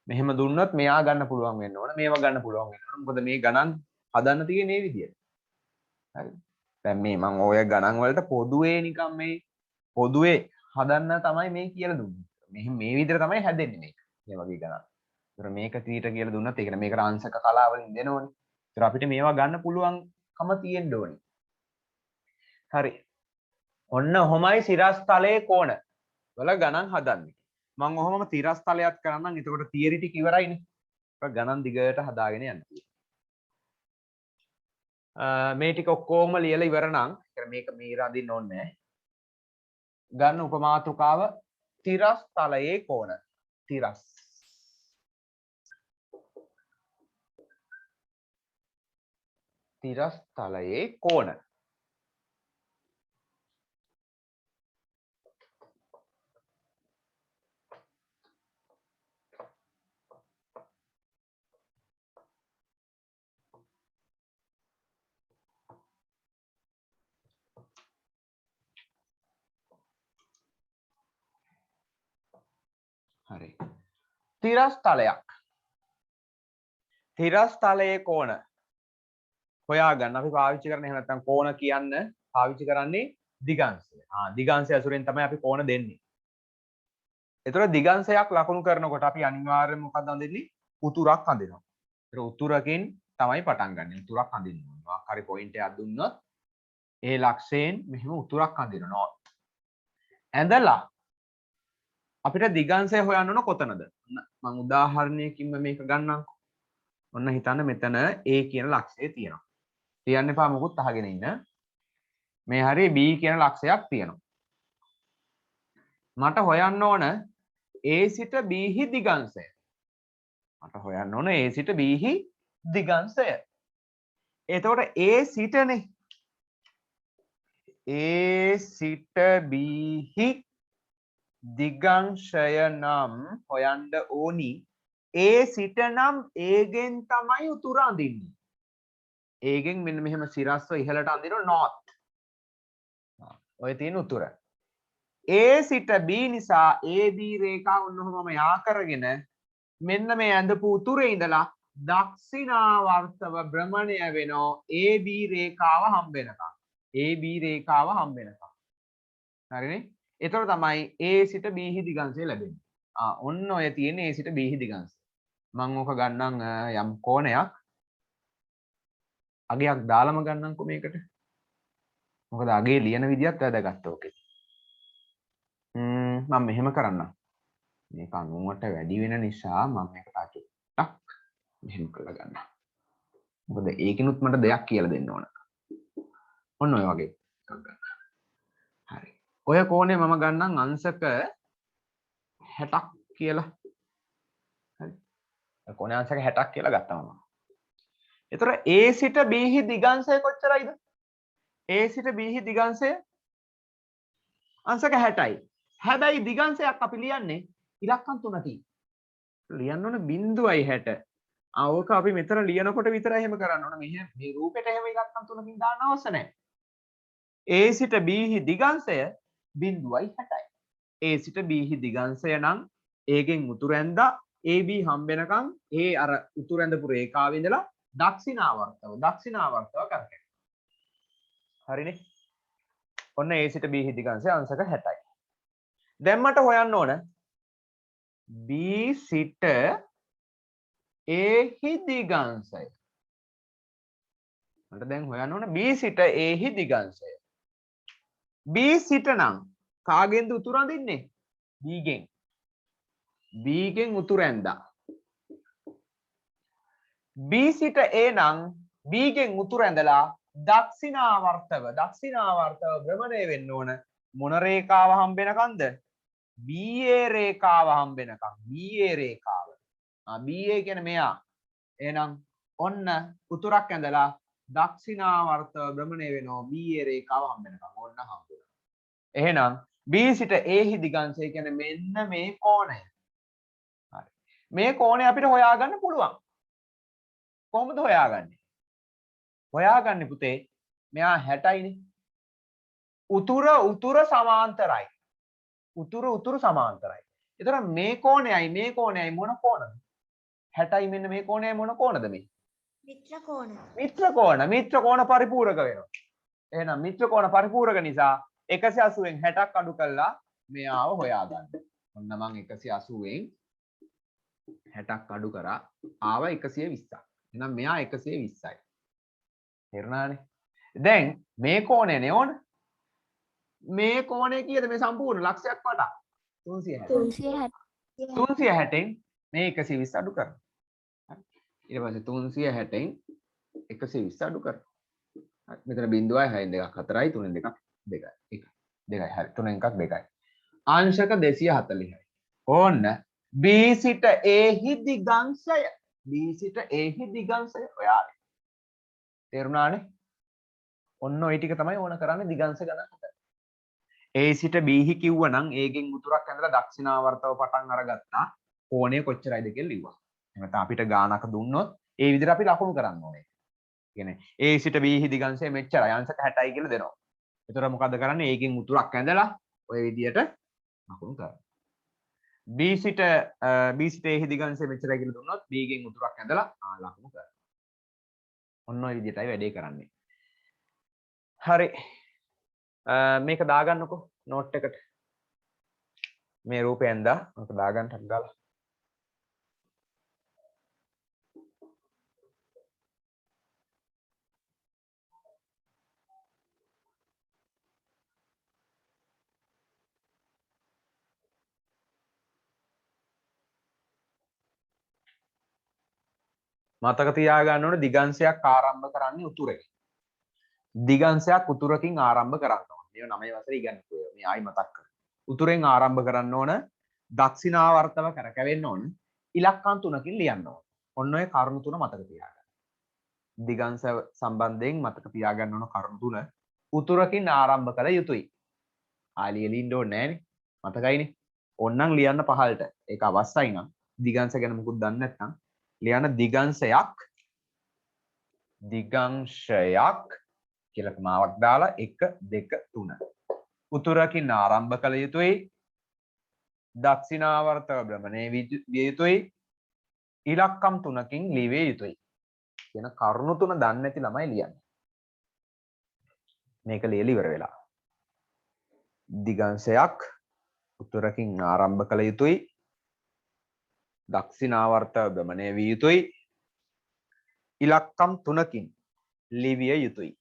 [SPEAKER 1] මෙහෙම දුන්නත් මෙයා ගන්න පුළුවන් වෙන්න ඕන. මේවා ගන්න පුළුවන් වෙන්න ඕන. මොකද මේ ගණන් හදන්න තියෙන්නේ මේ විදියට. හරි. දැන් මේ මම ඔය ගණන් වලට පොදුවේ නිකන් මේ පොදුවේ හදන්න තමයි මේ කියලා දුන්නේ. මේ විදිහට තමයි හැදෙන්නේ මේක. මේ වගේ ගණන්. ඒතර මේක තීට කියලා දුන්නත් ඒක මේකට අංශක කලාවලින් දෙනවනේ. ඒතර අපිට මේවා ගන්න පුළුවන්කම තියෙන්න ඕනේ. හරි. ඔන්න ඔහොමයි සිරස්තලයේ කෝණ වල ගණන් හදන්නේ. මම ඔහොමම තිරස්තලයක් කරන්නම්. එතකොට තියරි ටික ඉවරයිනේ. ඒක ගණන් දිගට හදාගෙන යන්න තියෙනවා. මේ ටික ඔක්කොම ලියලා ඉවර නම් මේක මේ රඳින්න ඕනේ නැහැ. ගන්න උපමාතෘකාව තිරස්තලයේ කෝණ. තිරස්. තිරස්තලයේ කෝණ. හරි. තිරස්තලයක්. තිරස්තලයේ කෝණ හොයාගන්න අපි පාවිච්චි කරන්නේ එහෙම නැත්නම් කෝණ කියන්න පාවිච්චි කරන්නේ දිගංශය. දිගංශය අසුරෙන් තමයි අපි කෝණ දෙන්නේ. ඒතර දිගංශයක් ලකුණු කරනකොට අපි අනිවාර්යයෙන් මොකක්ද අඳින්නේ? උතුරක් අඳිනවා. ඒතර උතුරකින් තමයි පටන් ගන්න. උතුරක් අඳින්න ඕනේ. මොකක් හරි පොයින්ට් එකක් දුන්නොත් ඒ ලක්ෂයෙන් මෙහෙම උතුරක් අඳිනවා. ඇඳලා අපිට දිගංශය හොයන්න ඕන කොතනද? මම උදාහරණයකින්ම මේක ගන්නම්කෝ. ඔන්න හිතන්න මෙතන A කියන ලක්ෂය තියෙනවා. තියන්න එපා මොකුත් අහගෙන ඉන්න. මේ හරිය B කියන ලක්ෂයක් තියෙනවා. මට හොයන්න ඕන A සිට B හි දිගංශය. මට හොයන්න ඕන A සිට B හි දිගංශය. එතකොට A සිටනේ. A සිට B හි දිගංශය නම් හොයන්න ඕනි. A සිට නම් A ගෙන් තමයි උතුර අඳින්නේ. A ගෙන් මෙන්න මෙහෙම සිරස්ව ඉහළට අඳිනවා north. ඔය තියෙන උතුර. A සිට B නිසා AB රේඛාව ඔන්නෝමම යා කරගෙන මෙන්න මේ ඇඳපු උතුරේ ඉඳලා දක්ෂිනාවර්තව භ්‍රමණය වෙනවා AB රේඛාව හම්බ වෙනකම්. AB රේඛාව හම්බ වෙනකම්. හරිනේ? එතකොට තමයි A සිට B හි දිගංශය ලැබෙන්නේ. ඔන්න ඔය තියෙන A සිට B හි දිගංශය. මම ඕක ගන්නම් යම් කෝණයක්. අගයක් දාලම ගන්නම්කො මේකට. මොකද අගේ ලියන විදියත් වැදගත් ඕකේ. මම මෙහෙම කරන්නම්. මේක 90ට වැඩි වෙන නිසා මම මේකට අචුට්ටක් මෙහෙම කරලා ගන්නම්. මොකද ඒකිනුත් මට දෙයක් කියලා දෙන්න ඕන. ඔන්න ඔය වගේ එකක් ගන්න. හරි. ඔය කෝණය මම ගන්නම් අංශක 60ක් කියලා. හරි. කෝණය අංශක 60ක් කියලා ගත්තා මම. ඒතර A සිට B හි දිගංශය කොච්චරයිද? A සිට B හි දිගංශය අංශක 60යි. හැබැයි දිගංශයක් අපි ලියන්නේ ඉලක්කම් 3කින්. ලියන්න ඕන 0.60. ඕක අපි මෙතන ලියනකොට විතරයි එහෙම කරන්න ඕන. මේ රූපෙට එහෙම ඉලක්කම් 3කින් දාන්න අවශ්‍ය නැහැ. A සිට B හි දිගංශය 0.60යි. A සිට B හි දිගංශය නම් A ගෙන් උතුර ඇඳලා AB හම්බ වෙනකන් ඒ අර උතුර ඇඳපු රේඛාවේ ඉඳලා දක්ෂිනාවර්තව කරකැවෙනවා. හරිනේ? ඔන්න A සිට B හි දිගංශය අංශක 60යි. දැන් මට හොයන්න ඕන B සිට A හි දිගංශය. මට දැන් හොයන්න ඕන B සිට A හි දිගංශය. B සිට නම් කාගෙන්ද උතුර අඳින්නේ? B ගෙන්. B ගෙන් උතුර ඇඳා. B සිට A නම් B ගෙන් උතුර ඇඳලා දක්ෂිනාවර්තව භ්‍රමණය වෙන්න ඕන. මොන රේඛාව හම්බ වෙනකන්ද? BA රේඛාව හම්බ වෙනකන්. BA රේඛාව. BA කියන්නේ මෙයා. එහෙනම් ඔන්න උතුරක් ඇඳලා දක්ෂිනාවර්තව භ්‍රමණය වෙනවා BA රේඛාව හම්බ වෙනකන්. ඔන්න හම්බ වෙනවා. එහෙනම් B සිට A හි දිගංශය කියන්නේ මෙන්න මේ කෝණය. හරි. මේ කෝණය අපිට හොයාගන්න පුළුවන්. කොහොමද හොයාගන්නේ? හොයාගන්නේ පුතේ මෙයා 60යිනේ. උතුර සමාන්තරයි. උතුර සමාන්තරයි. ඒතර මේ කෝණයයි මොන කෝණද? 60යි මෙන්න මේ කෝණයයි මොන කෝණද මේ?
[SPEAKER 2] මිත්‍ර කෝණ.
[SPEAKER 1] මිත්‍ර කෝණ පරිපූරක වෙනවා. එහෙනම් මිත්‍ර කෝණ පරිපූර්ණක නිසා 180න් 60ක් අඩු කළා මෙයාව හොයා ගන්න. ඔන්න මම 180න් 60ක් අඩු කරා ආව 120ක්. එහෙනම් මෙයා 120යි. තේරුණානේ? දැන් මේ කෝණයනේ ඕන. මේ කෝණය කීයද මේ සම්පූර්ණ ලක්ෂයක් වටා? 360. 360න් මේ 120 අඩු කරනවා. ඊට පස්සේ 360න් 120 අඩු කරනවා. මෙතන බිඳුවයි 6න් 2ක් 4යි 3න් 2ක් 2යි 1යි 2යි හරි 3න් 1ක් 2යි. අංශක 240යි. ඕන්න B සිට A හි දිගංශය B සිට A හි දිගංශය ඔයාලේ. තේරුණානේ? ඔන්න ওই ටික තමයි ඕන කරන්නේ දිගංශ ගණන් හදන්න. A සිට B හි කිව්වනම් A ගෙන් උතුරක් ඇඳලා දක්ෂිනාවර්තව පටන් අරගත්තා. කෝණය කොච්චරයිද කියලා ලිව්වා. එහෙනම් අපිට ගානක් දුන්නොත් ඒ විදිහට අපි ලකුණු කරන්න ඕනේ. කියන්නේ A සිට B හි දිගංශය මෙච්චරයි අංශක 60යි කියලා දෙනවා. එතකොට මොකද කරන්නේ? A ගෙන් උතුරක් ඇඳලා ඔය විදිහට ලකුණු කරනවා. B සිට A හි දිගංශය මෙච්චරයි කියලා දුන්නොත් B ගෙන් උතුරක් ඇඳලා ලකුණු කරනවා. ඔන්න ඔය විදිහටයි වැඩේ කරන්නේ. හරි. මේක දාගන්නකෝ නෝට් එකට. මේ රූපය ඇඳලා මේක දාගන්න ටක් ගාලා. මතක තියාගන්න ඕනේ දිගංශයක් ආරම්භ කරන්නේ උතුරෙන්. දිගංශයක් උතුරකින් ආරම්භ කරන්න ඕනේ. මේව 9 වසරේ ඉගෙනපු ඒවා. මේ ආයි මතක් කරගන්න. උතුරෙන් ආරම්භ කරන්න ඕන දක්ෂිනාවර්තව කරකැවෙන්න ඕන ඉලක්කම් 3කින් ලියන්න ඕන. ඔන්න ඔය කරුණු 3 මතක තියාගන්න. දිගංශ සම්බන්ධයෙන් මතක තියාගන්න ඕන කරුණු 3 උතුරකින් ආරම්භ කළ යුතුයි. ආලිය ලින්න ඕනේ නෑනේ. මතකයිනේ. ඕන්නම් ලියන්න පහළට. ඒක අවශ්‍යයි නම් දිගංශ ගැන මුකුත් දන්නේ නැත්නම් ලියන්න දිගංශයක් කියලා මාවක් දාලා 1 2 3 උතුරකින් ආරම්භ කළ යුතුයි දක්ෂිනාවර්තව භ්‍රමණය විය යුතුයි ඉලක්කම් 3කින් ලිවිය යුතුයි කියන කරුණු 3 දන්නේ නැති ළමයි ලියන්නේ මේක ලියලා ඉවර වෙලා දිගංශයක් උතුරකින් ආරම්භ කළ යුතුයි දක්ෂිනාවර්තව භ්‍රමණය විය යුතුයි ඉලක්කම් 3කින් ලිවිය යුතුයි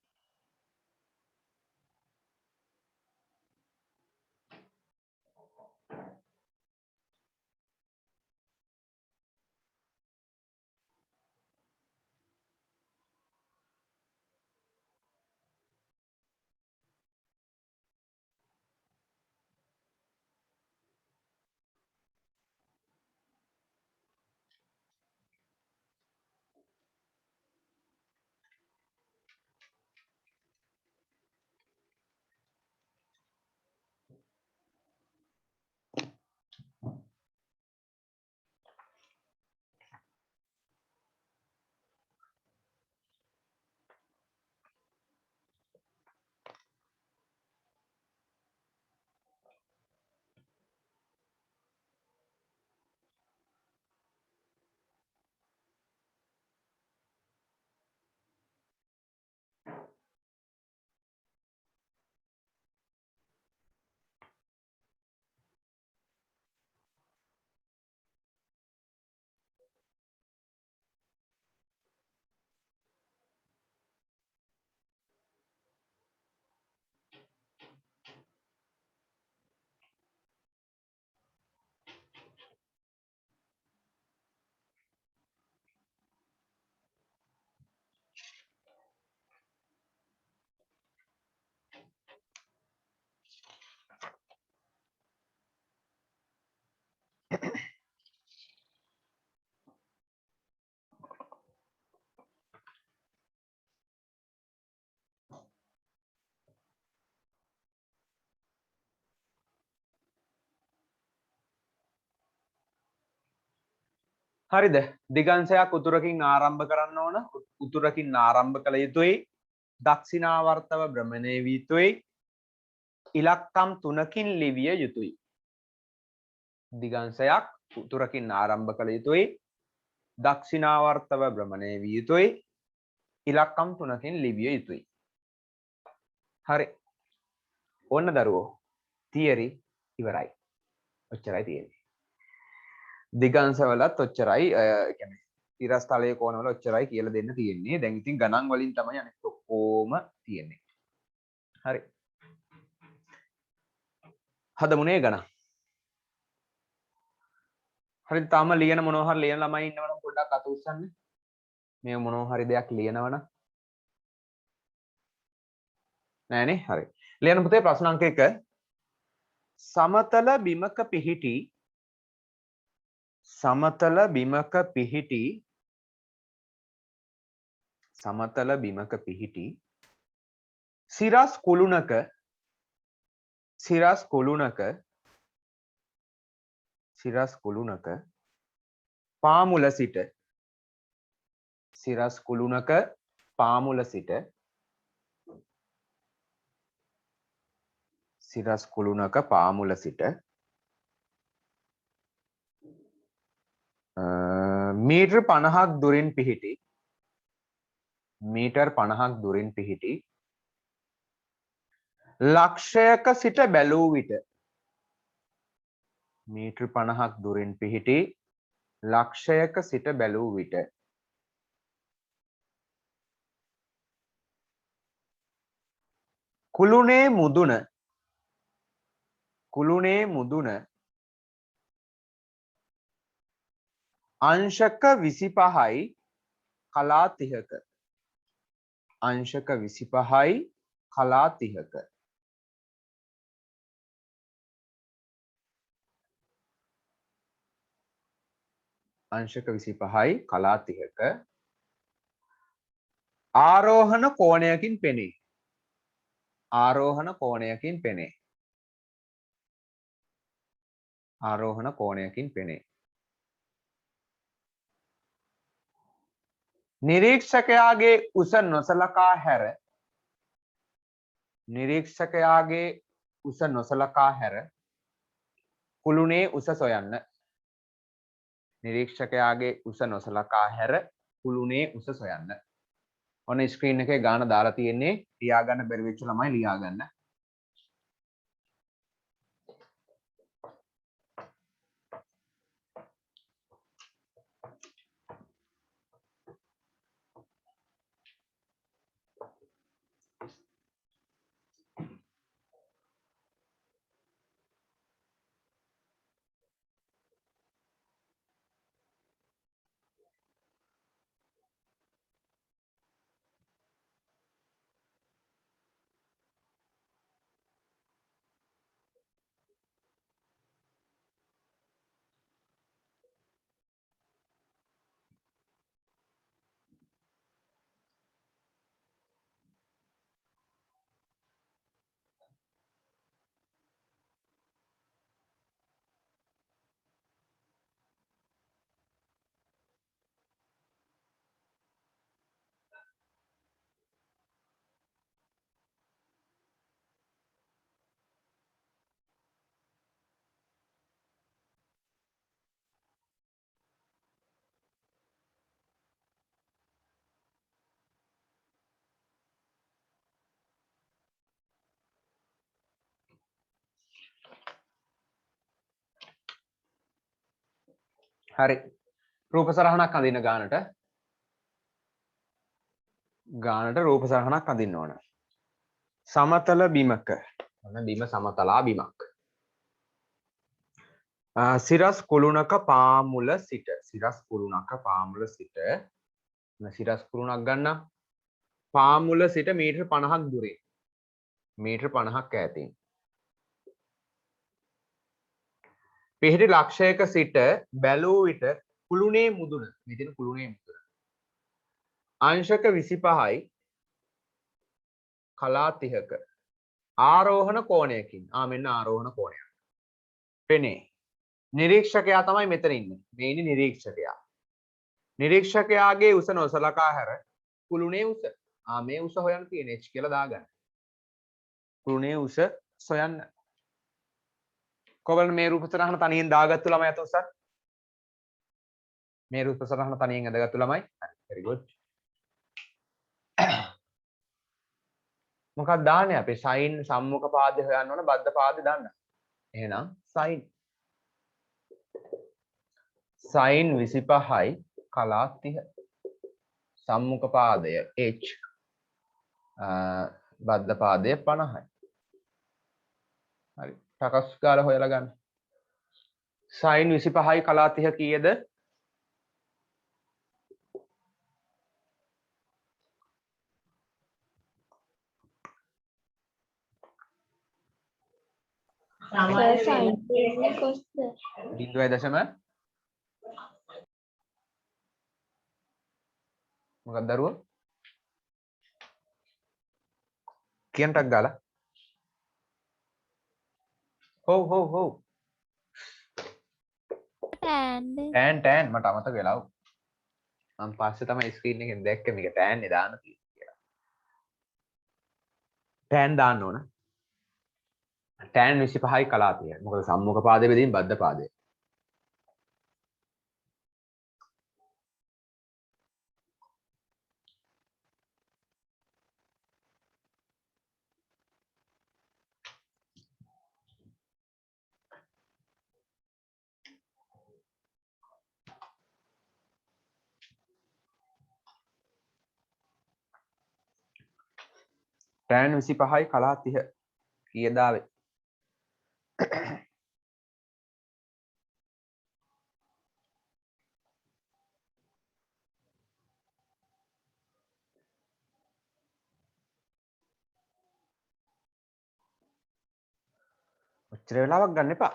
[SPEAKER 1] හරිද දිගංශයක් උතුරකින් ආරම්භ කරන්න ඕන උතුරකින් ආරම්භ කළ යුතුයි දක්ෂිනාවර්තව භ්‍රමණය විය යුතුයි ඉලක්කම් 3කින් ලිවිය යුතුයි දිගංශයක් උතුරකින් ආරම්භ කළ යුතුයි දක්ෂිනාවර්තව භ්‍රමණය විය යුතුයි ඉලක්කම් 3කින් ලිවිය යුතුයි හරි. ඔන්න දරුවෝ. තියරි ඉවරයි. ඔච්චරයි තියෙන්නේ. දිගංශවලත් ඔච්චරයි. ඒ කියන්නේ තිරස්තලයේ කෝණවල ඔච්චරයි කියලා දෙන්න තියෙන්නේ. දැන් ඉතින් ගණන් වලින් තමයි අනිත් ඔක්කොම තියෙන්නේ. හරි. හදමුනේ ගණන්. හරි තාම ලියන මොනවා හරි ලියන ළමයි ඉන්නවනම් පොඩ්ඩක් අත උස්සන්න. මේ මොනවා හරි දෙයක් ලියනවනම්. නෑනේ. හරි. ලියන පුතේ ප්‍රශ්න අංක 1. සමතල බිමක පිහිටි සමතල බිමක පිහිටි සිරස් කුළුණක පාමුල සිට මීටර් 50ක් දුරින් පිහිටි ලක්ෂයක සිට බැලූ විට මීටර් 50ක් දුරින් පිහිටි ලක්ෂයක සිට බැලූ විට කුළුණේ මුදුන අංශක 25යි කලා 30ක අංශක 25යි කලා 30ක අංශක 25යි කලා 30ක ආරෝහණ කෝණයකින් පෙනේ. නිරීක්ෂකයාගේ උස නොසලකා හැර කුළුණේ උස සොයන්න. ඔන්න ස්ක්‍රීන් එකේ ගාන දාලා තියෙන්නේ. ලියා ගන්න බැරි වෙච්ච ළමයි ලියා ගන්න. හරි. රූප සරහනක් අඳින්න ගානට රූප සරහනක් අඳින්න ඕන. සමතල බිමක. ඔන්න බිම සමතලා බිමක්. සිරස් කුළුණක පාමුල සිට සිරස් කුළුණක් ගන්න. පාමුල සිට මීටර් 50ක් දුරින්. මීටර් 50ක් ඈතින්. පිහිටි ලක්ෂයක සිට බැලූ විට කුළුණේ මුදුන අංශක 25යි කලා 30ක ආරෝහණ කෝණයකින් මෙන්න ආරෝහණ කෝණයක් පෙනේ. නිරීක්ෂකයා තමයි මෙතන ඉන්නේ. මේ ඉන්නේ නිරීක්ෂකයා. නිරීක්ෂකයාගේ උස නොසලකා හැර කුළුණේ උස මේ උස හොයන්න තියෙන h කියලා දාගන්න. කුළුණේ උස සොයන්න. කොහොමද මේ රූප සටහන තනියෙන් දාගත්තු ළමයි අත උසක්? මේ රූප සටහන තනියෙන් ඇඳගත්තු ළමයි. හරි very good. මොකක්ද දාන්නේ අපි sin සම්මුඛ පාදය හොයන්න ඕන බද්ධ පාදේ දාන්න. එහෙනම් sin 25යි කලා 30 සම්මුඛ පාදය h බද්ධ පාදය 50යි. හරි. සකස් කාලා හොයලා ගන්න. sin 25යි කලා 30 කීයද?
[SPEAKER 2] සර් සයින් දෙන්නේ කොස්ද?
[SPEAKER 1] 0.0 මොකක්ද දරුවෝ? කියන්ටක් ගාලා. හොව්. tan මට අමතක වෙලා වුණා. මම පස්සේ තමයි ස්ක්‍රීන් එකෙන් දැක්කේ මේක tan නේ දාන්න තියෙන්නේ කියලා. tan දාන්න ඕන. tan 25යි කලා 30. මොකද සම්මුඛ පාදයේ බෙදීම බද්ධ පාදයේ. tan 25යි කලා 30 කීයද ආවේ? ඔච්චර වෙලාවක් ගන්න එපා.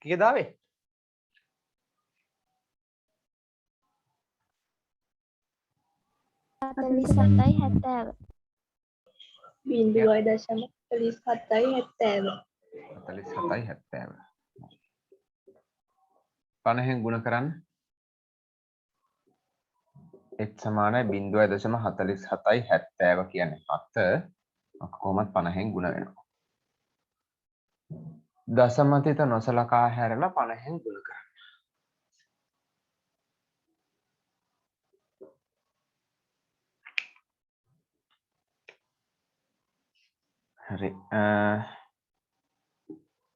[SPEAKER 1] කීයද ආවේ?
[SPEAKER 2] බිංදුවයි දශම 47යි 70.
[SPEAKER 1] 47යි 70. 50න් ගුණ කරන්න. h සමානයි 0.47යි 70 කියන්නේ 7. කොහොමත් 50න් ගුණ වෙනවා. දසමතිත නොසලකා හැරලා 50න් ගුණ කරන්න. හරි.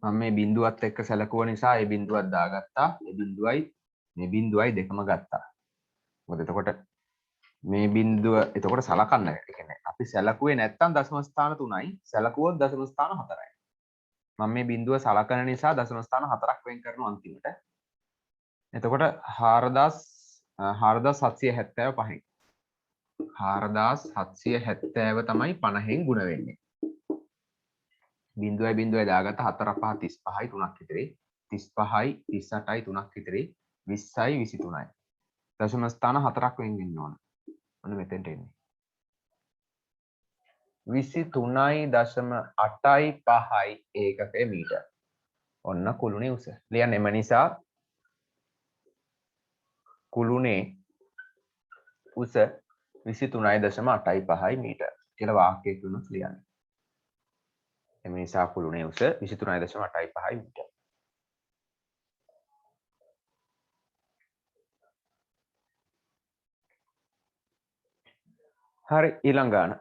[SPEAKER 1] මම මේ බිඳුවත් එක්ක සැලකුව නිසා ඒ බිඳුවක් දාගත්තා. ඒ බිඳුවයි මේ බිඳුවයි දෙකම ගත්තා. මොකද එතකොට මේ බිඳුව එතකොට සලකන්න. ඒ කියන්නේ අපි සැලකුවේ නැත්තම් දශම ස්ථාන 3යි. සැලකුවොත් දශම ස්ථාන 4යි. මම මේ බිඳුව සලකන නිසා දශම ස්ථාන 4ක් වෙන් කරනවා අන්තිමට. එතකොට 4775න් 4770 තමයි 50න් ගුණ වෙන්නේ. බිඳුවයි බිඳුවයි දාගත්ත 4 5 35යි 3ක් ඉතිරි 35යි 38යි 3ක් ඉතිරි 20යි 23යි. දශම ස්ථාන 4ක් වෙන් වෙන්න ඕන. ඔන්න මෙතෙන්ට එන්නේ. 23.85යි ඒකකය මීටර්. ඔන්න කුළුණේ උස. ලියන්න එම නිසා කුළුණේ උස 23.85යි මීටර් කියලා වාක්‍යයක් තුනක් ලියන්න. එම නිසා කුළුණේ උස 23.85යි මීටර්. හරි ඊළඟ ගාන.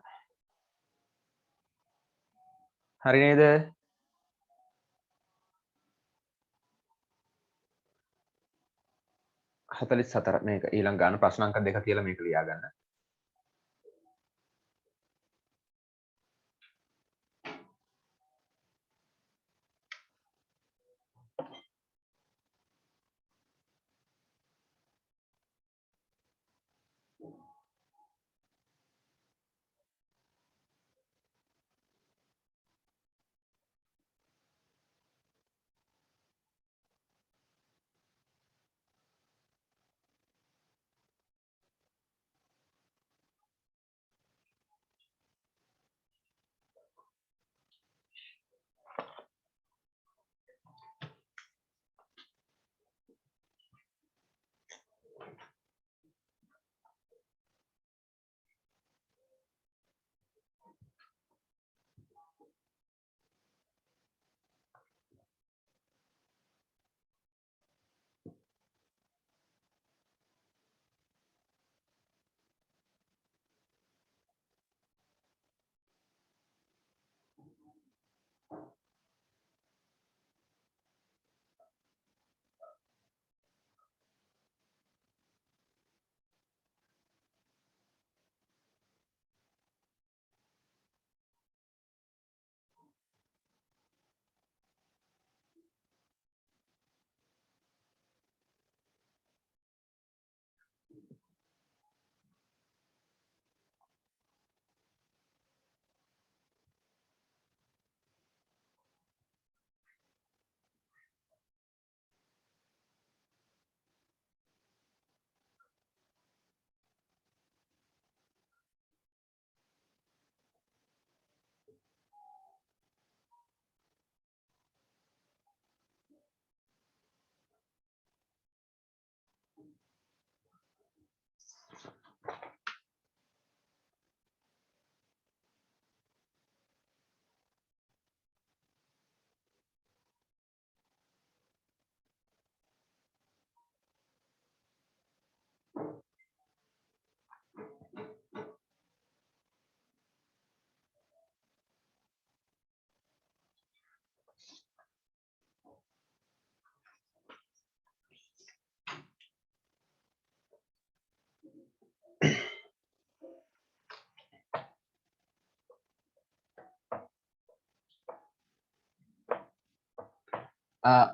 [SPEAKER 1] හරි නේද? හතලිස් හතර මේක ඊළඟ ගාන ප්‍රශ්න අංක 2 කියලා මේක ලියා ගන්න.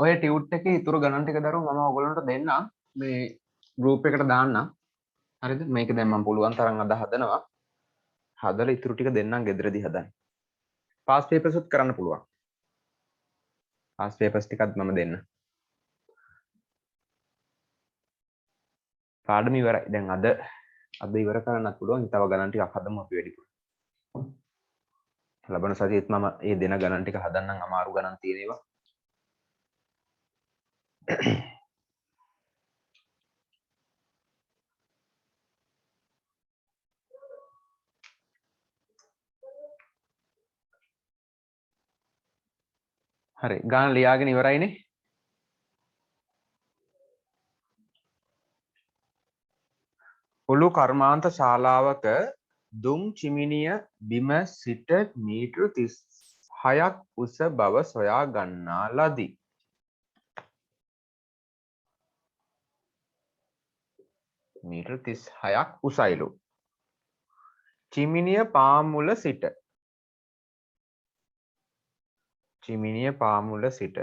[SPEAKER 1] ඔය ටියුට් එකේ ඉතුරු ගණන් ටික දරුවෝ මම ඔයගොල්ලන්ට දෙන්නම් මේ ගෲප් එකට දාන්නම්. හරිද? මේක දැන් මම පුළුවන් තරම් අද හදනවා. හදලා ඉතුරු ටික දෙන්නම් ගෙදරදී හදන්න. පාස් පේපර්ස් උත් කරන්න පුළුවන්. පාස් පේපර්ස් ටිකත් මම දෙන්න. පාඩම ඉවරයි. දැන් අද ඉවර කරන්නත් පුළුවන්. තව ගණන් ටිකක් හදමු අපි වැඩිපුර. ලබන සතියේත් මම මේ දෙන ගණන් ටික හදන්නම් අමාරු ගණන් තියෙන ඒවා. හරි ගාන ලියාගෙන ඉවරයිනේ. පොළු කර්මාන්ත ශාලාවක දුම් චිමිනිය බිම සිට මීටර 36ක් උස බව සොයා ගන්නා ලදී. මීටර 36ක් උසයිලු. චිමිනිය පාමුල සිට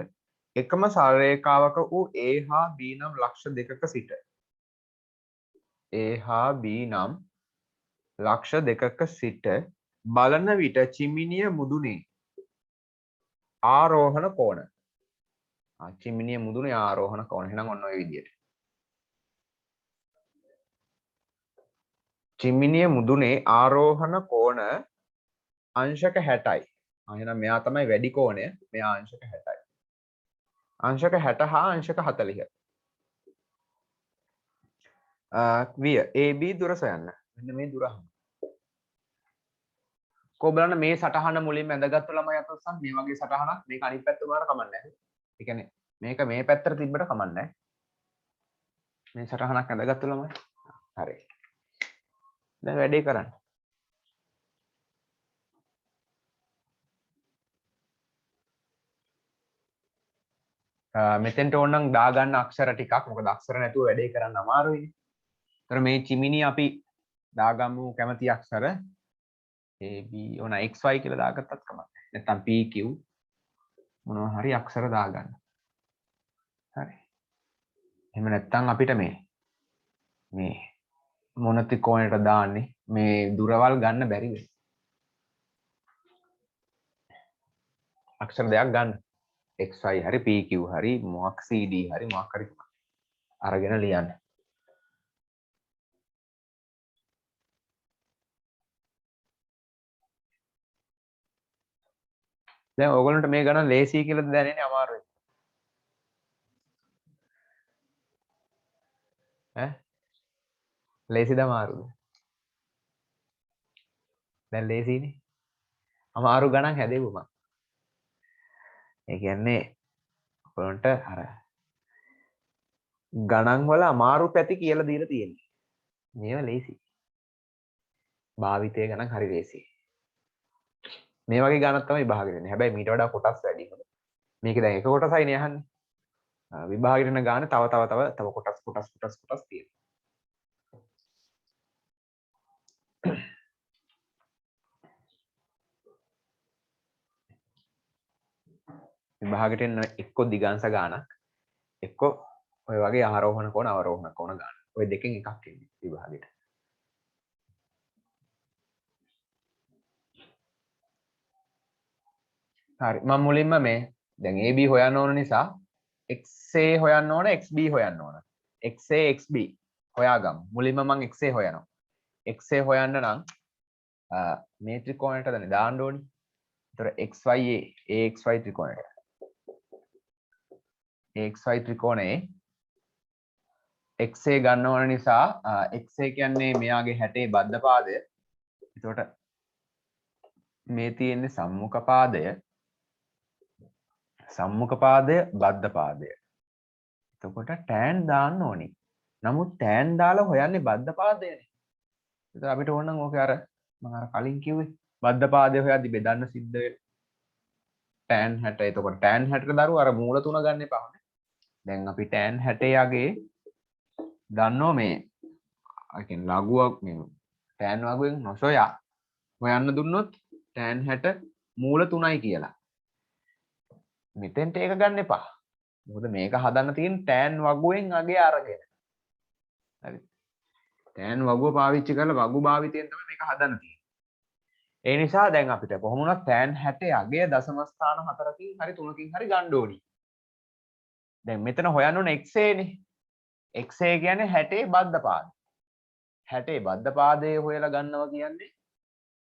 [SPEAKER 1] එකම සරලරේඛාවක වූ A හා B නම් ලක්ෂ දෙකක සිට A හා B නම් ලක්ෂ දෙකක සිට බලන විට චිමිනිය මුදුනේ ආරෝහණ කෝණ. චිමිනිය මුදුනේ ආරෝහණ කෝණ. එහෙනම් ඔන්න ඔය විදියට. චිමිනිය මුදුනේ ආරෝහණ කෝණ අංශක 60යි. එහෙනම් මෙයා තමයි වැඩි කෝණය. මෙයා අංශක 60යි. අංශක 60 හා අංශක 40. විය AB දුර සොයන්න. මෙන්න මේ දුර අහන්න. කො බලන්න මේ සටහන මුලින්ම ඇඳගත්තු ළමයි අතොස්සන් මේ වගේ සටහනක් මේක අනිත් පැත්ත උනාට කමක් නැහැ. ඒ කියන්නේ මේක මේ පැත්තට තිබ්බට කමක් නැහැ. මේ සටහනක් ඇඳගත්තු ළමයි. හරි. දැන් වැඩේ කරන්න. මෙතෙන්ට ඕනනම් දාගන්න අක්ෂර ටිකක්. මොකද අක්ෂර නැතුව වැඩේ කරන්න අමාරුයි. ඒතර මේ චිමිනි අපි දාගමු කැමති අක්ෂර AB ඕන XY කියලා දාගත්තත් කමක් නැහැ. නැත්නම් PQ මොනවා හරි අක්ෂර දාගන්න. හරි. එහෙම නැත්නම් අපිට මේ මොන ත්‍රිකෝණයට දාන්නේ මේ දුරවල් ගන්න බැරි වෙයි. අක්ෂර දෙකක් ගන්න. XY හරි PQ හරි මොකක් CD හරි මොකක් හරි අරගෙන ලියන්න. දැන් ඕගොල්ලන්ට මේ ගණන් ලේසි කියලාද දැනෙන්නේ අමාරුයි? ඈ? ලේසිද අමාරුද? දැන් ලේසිනේ. අමාරු ගණන් හැදෙව්වා මම. ඒ කියන්නේ ඔයගොල්ලන්ට අර ගණන් වල අමාරු පැති කියලා දීලා තියෙන්නේ. මේවා ලේසි. භාවිතය ගණන් හරි ලේසි. මේ වගේ ගණන් තමයි විභාගෙට එන්නේ. හැබැයි මීට වඩා කොටස් වැඩි. මේක දැන් එක කොටසයිනේ අහන්නේ. විභාගෙට එන ගානේ තව කොටස් තියෙනවා. විභාගෙට එන්න එක්ක දිගංශ ගානක් එක්ක ඔය වගේ ආරෝහණ කෝණ අවරෝහණ කෝණ ගන්න. ඔය දෙකෙන් එකක් එන්නේ විභාගෙට. හරි මම මුලින්ම මේ දැන් AB හොයන්න ඕන නිසා XA හොයන්න ඕන XB හොයන්න ඕන. XA XB හොයාගමු. මුලින්ම මම XA හොයනවා. XA හොයන්න නම් මේ ත්‍රිකෝණයට දාන්න ඕනි. ඒතර XYA AXY ත්‍රිකෝණයට. AXY ත්‍රිකෝණයේ XA ගන්න ඕන නිසා XA කියන්නේ මෙයාගේ 60 බද්ධ පාදය. එතකොට මේ තියෙන්නේ සම්මුඛ පාදය බද්ධ පාදය. එතකොට tan දාන්න ඕනි. නමුත් tan දාලා හොයන්නේ බද්ධ පාදයනේ. ඒතර අපිට ඕන නම් ඕකේ අර මම අර කලින් කිව්වේ බද්ධ පාදය හොයද්දි බෙදන්න සිද්ධ වෙන tan 60. එතකොට tan 60ට දරුවෝ අර මූල තුන ගන්න එපා. දැන් අපි tan 60 යගේ දන්නෝ මේ අකින් ලඝුවක් මේ tan වගුවෙන් නොසොයා හොයන්න දුන්නොත් tan 60 මූල 3යි කියලා. මෙතෙන්ට ඒක ගන්න එපා. මොකද මේක හදන්න තියෙන tan වගුවෙන් අගේ අරගෙන. හරි. tan වගුව පාවිච්චි කරලා වගු භාවිතයෙන් තමයි මේක හදන්න තියෙන්නේ. ඒ නිසා දැන් අපිට කොහොම වුණත් tan 60 අගය දශම ස්ථාන 4කින් හරි 3කින් හරි ගන්න ඕනි. දැන් මෙතන හොයන්න ඕනේ xa නේ. xa කියන්නේ 60 බද්ධ පාද. 60 බද්ධ පාදයේ හොයලා ගන්නවා කියන්නේ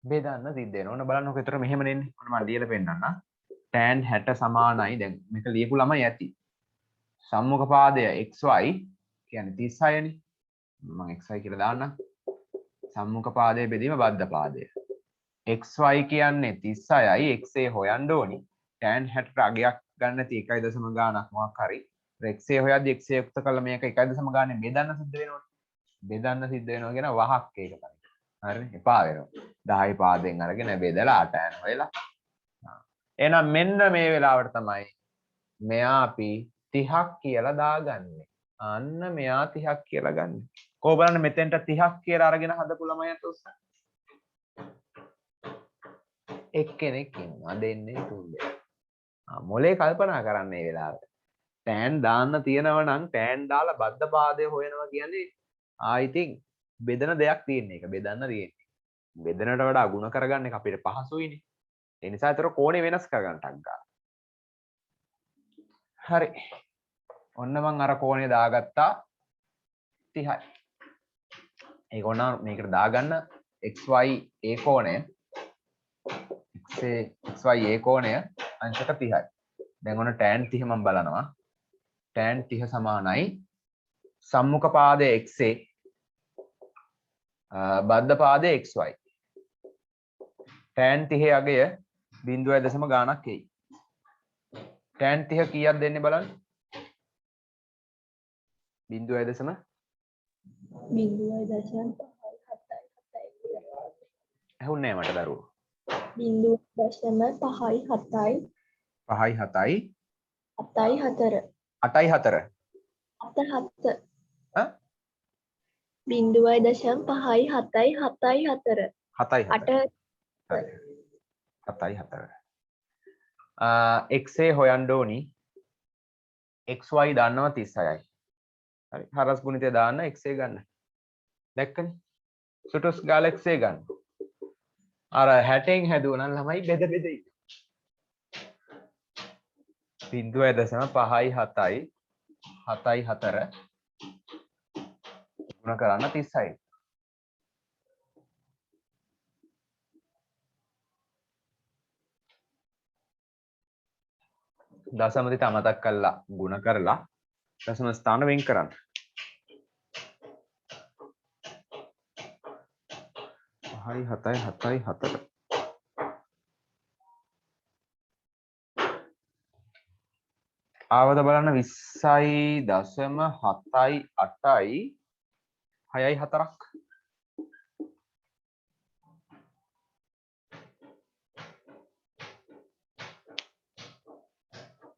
[SPEAKER 1] බෙදන්න සිද්ධ වෙනවා. ඔන්න බලන්නකො ඒතර මෙහෙම නෙන්නේ. ඔන්න මම ලියලා පෙන්නන්න. tan 60 සමානයි දැන් මේක ලියපු ළමයි ඇති. සම්මුඛ පාදය xy කියන්නේ 36 නේ. මම xy කියලා දාන්නම්. සම්මුඛ පාදයේ බෙදීම බද්ධ පාදය. xy කියන්නේ 36යි xa හොයන්න ඕනි. tan 60ට අගයක් ගන්න නැති 1 ගානක් මොකක් හරි. xa හොයද්දි xa යුක්ත කළා මේක 1 ගානේ බෙදන්න සිද්ධ වෙනවනේ. බෙදන්න සිද්ධ වෙනවා කියන වහක් ඒක තමයි. හරිනේ? එපා වෙනවා. 10යි පාදයෙන් අරගෙන බෙදලා tan හොයලා. එහෙනම් මෙන්න මේ වෙලාවට තමයි මෙයා අපි 30ක් කියලා දාගන්නේ. අන්න මෙයා 30ක් කියලා ගන්න. කොහොම බලන්න මෙතෙන්ට 30ක් කියලා අරගෙන හදපු ළමයට උස්ස. එක්කෙනෙක් ඉන්නවා දෙන්නේ තුන් දෙනෙක්. මොලේ කල්පනා කරන්න මේ වෙලාවට. tan දාන්න තියෙනවා නම් tan දාලා බද්ධ පාදය හොයනවා කියන්නේ ඉතින් බෙදන දෙයක් තියෙන එක. බෙදන්න තියෙන්නේ. බෙදනට වඩා ගුණ කරගන්න එක අපිට පහසුයිනේ. ඒ නිසා ඒතර කෝණේ වෙනස් කරගන්න ටක් ගන්න. හරි. ඔන්න මං අර කෝණය දාගත්තා 30යි. ඒක ඔන්න මේකට දාගන්න xy a කෝණය xy a කෝණය අංශක 30යි. දැන් ඔන්න tan 30 මම බලනවා. tan 30 සමානයි සම්මුඛ පාදයේ xa බද්ධ පාදයේ xy. tan 30 අගය 0.0 ගානක් එයි. tan 30 කීයක් දෙන්නේ බලන්න. 0.0 ඇහුන්නේ නැහැ මට දරුවෝ.
[SPEAKER 2] 0.5යි 7යි
[SPEAKER 1] 5යි 7යි
[SPEAKER 2] 7යි 4
[SPEAKER 1] 8යි 4
[SPEAKER 2] 0.5යි 7යි 7යි 4
[SPEAKER 1] 7යි 4 7යි 4 xa හොයන්න ඕනි xy දන්නවා 36යි. හරි හරස් ගුණිතය දාන්න xa ගන්න. දැක්කනේ? සුටුස් ගාලා xa ගන්න. අර 60න් හැදුවා නම් ළමයි බෙද බෙද ඉන්න. 0.5යි 7යි 7යි 4 ගුණ කරන්න 36යි. දශම දිට අමතක් කරලා ගුණ කරලා දශම ස්ථාන වෙන් කරන්න. හරි 7යි 7යි 4 ආවද බලන්න 20යි දශම 7යි 8යි 6යි 4ක්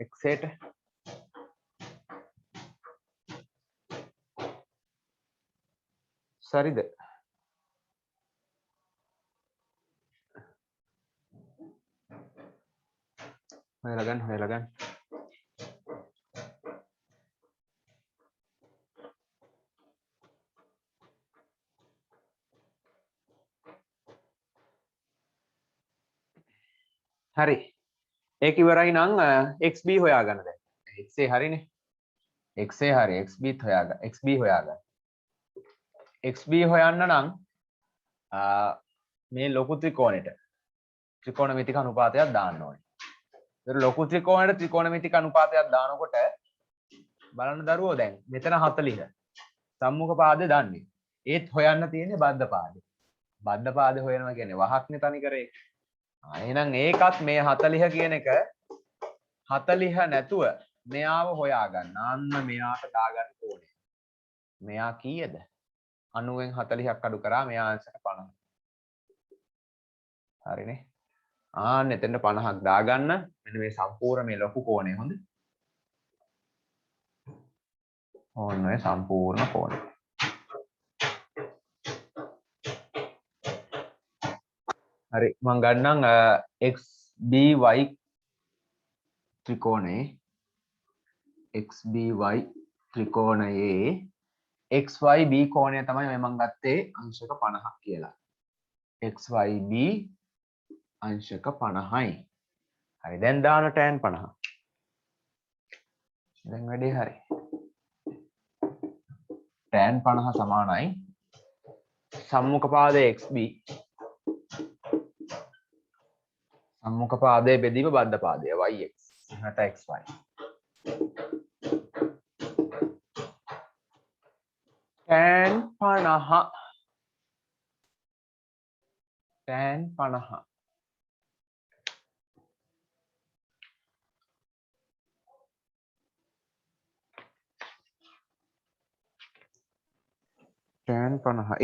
[SPEAKER 1] එක්සේට සරිද? හොයලා ගන්න හරි. ඒක ඉවරයි නම් xb හොයාගන්න දැන්. xa හරිනේ. xa හරි xb හොයාගන්න. xb හොයාගන්න. xb හොයන්න නම් මේ ලොකු ත්‍රිකෝණෙට ත්‍රිකෝණමිතික අනුපාතයක් දාන්න ඕනේ. ඒතර ලොකු ත්‍රිකෝණයට ත්‍රිකෝණමිතික අනුපාතයක් දානකොට බලන්න දරුවෝ දැන් මෙතන 40 සම්මුඛ පාදේ දන්නේ. ඒත් හොයන්න තියෙන්නේ බද්ධ පාදේ. බද්ධ පාදේ හොයනවා කියන්නේ වහක්නේ තනිකරේ. එහෙනම් ඒකත් මේ 40 කියන එක 40 නැතුව මෙයාව හොයාගන්න. අන්න මෙයාට දාගන්න ඕනේ. මෙයා කීයද? 90න් 40ක් අඩු කරා මෙයා අංශක 50. හරිනේ. ආන්න එතෙන්ට 50ක් දාගන්න. මෙන්න මේ සම්පූර්ණ මේ ලොකු කෝණය හොඳ. ඕන්න ඔය සම්පූර්ණ කෝණය. හරි මම ගන්නම් XBY ත්‍රිකෝණේ XBY ත්‍රිකෝණයේ XYB කෝණය තමයි මම ගත්තේ අංශක 50ක් කියලා. XYB අංශක 50යි. හරි දැන් දාන tan 50. දැන් වැඩේ හරි. tan 50 සමානයි සම්මුඛ පාදයේ XB සම්මුඛ පාදයේ බෙදීම බද්ධ පාදය YX නැත XY. tan 50 tan 50 tan 50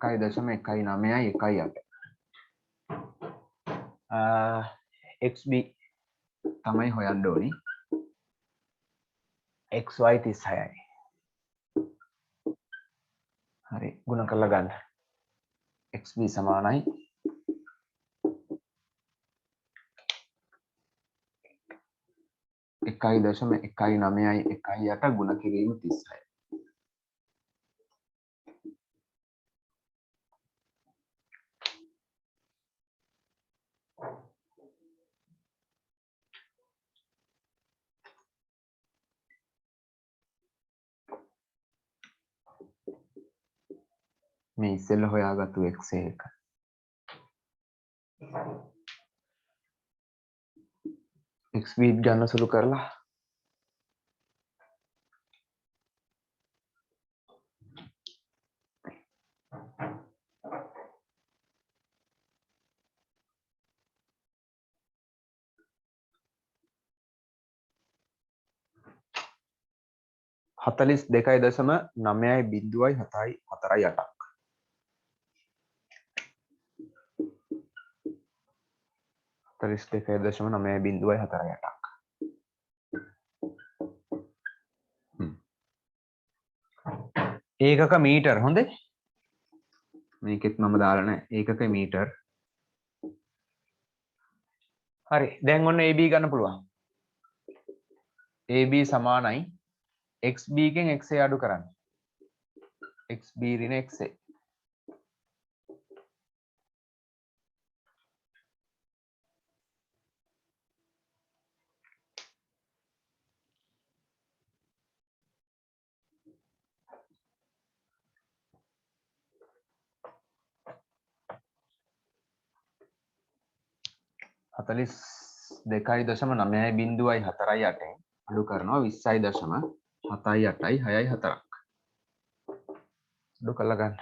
[SPEAKER 1] 1.19 XB තමයි හොයන්න ඕනි XY 36යි. හරි ගුණ කරලා ගන්න. XB සමානයි 1.19 ගුණ කිරීම 36. මේ ඉස්සෙල්ල හොයාගත්තු x එක XB ගන්න සුළු කරලා හතලිස් දෙකයි දශම නමයයි බිඳුවයි හතයි හතරයි අටක්. හතලිස් දෙකයි දශම නමයයි බිඳුවයි හතරයි අටක්. ඒකක මීටර් හොඳේ. මේකෙත් මම දාලා නැහැ. ඒකක මීටර්. හරි. දැන් ඔන්න AB ගන්න පුළුවන්. AB සමානයි XB කෙන් XA අඩු කරන්න. XB ඍණ XA. හතලිස් දෙකයි දශම නමයයි බිඳුවයි හතරයි අටෙන් අඩු කරනවා 20යි දශම 7යි 8යි 6යි 4ක්. අඩු කරලා ගන්න.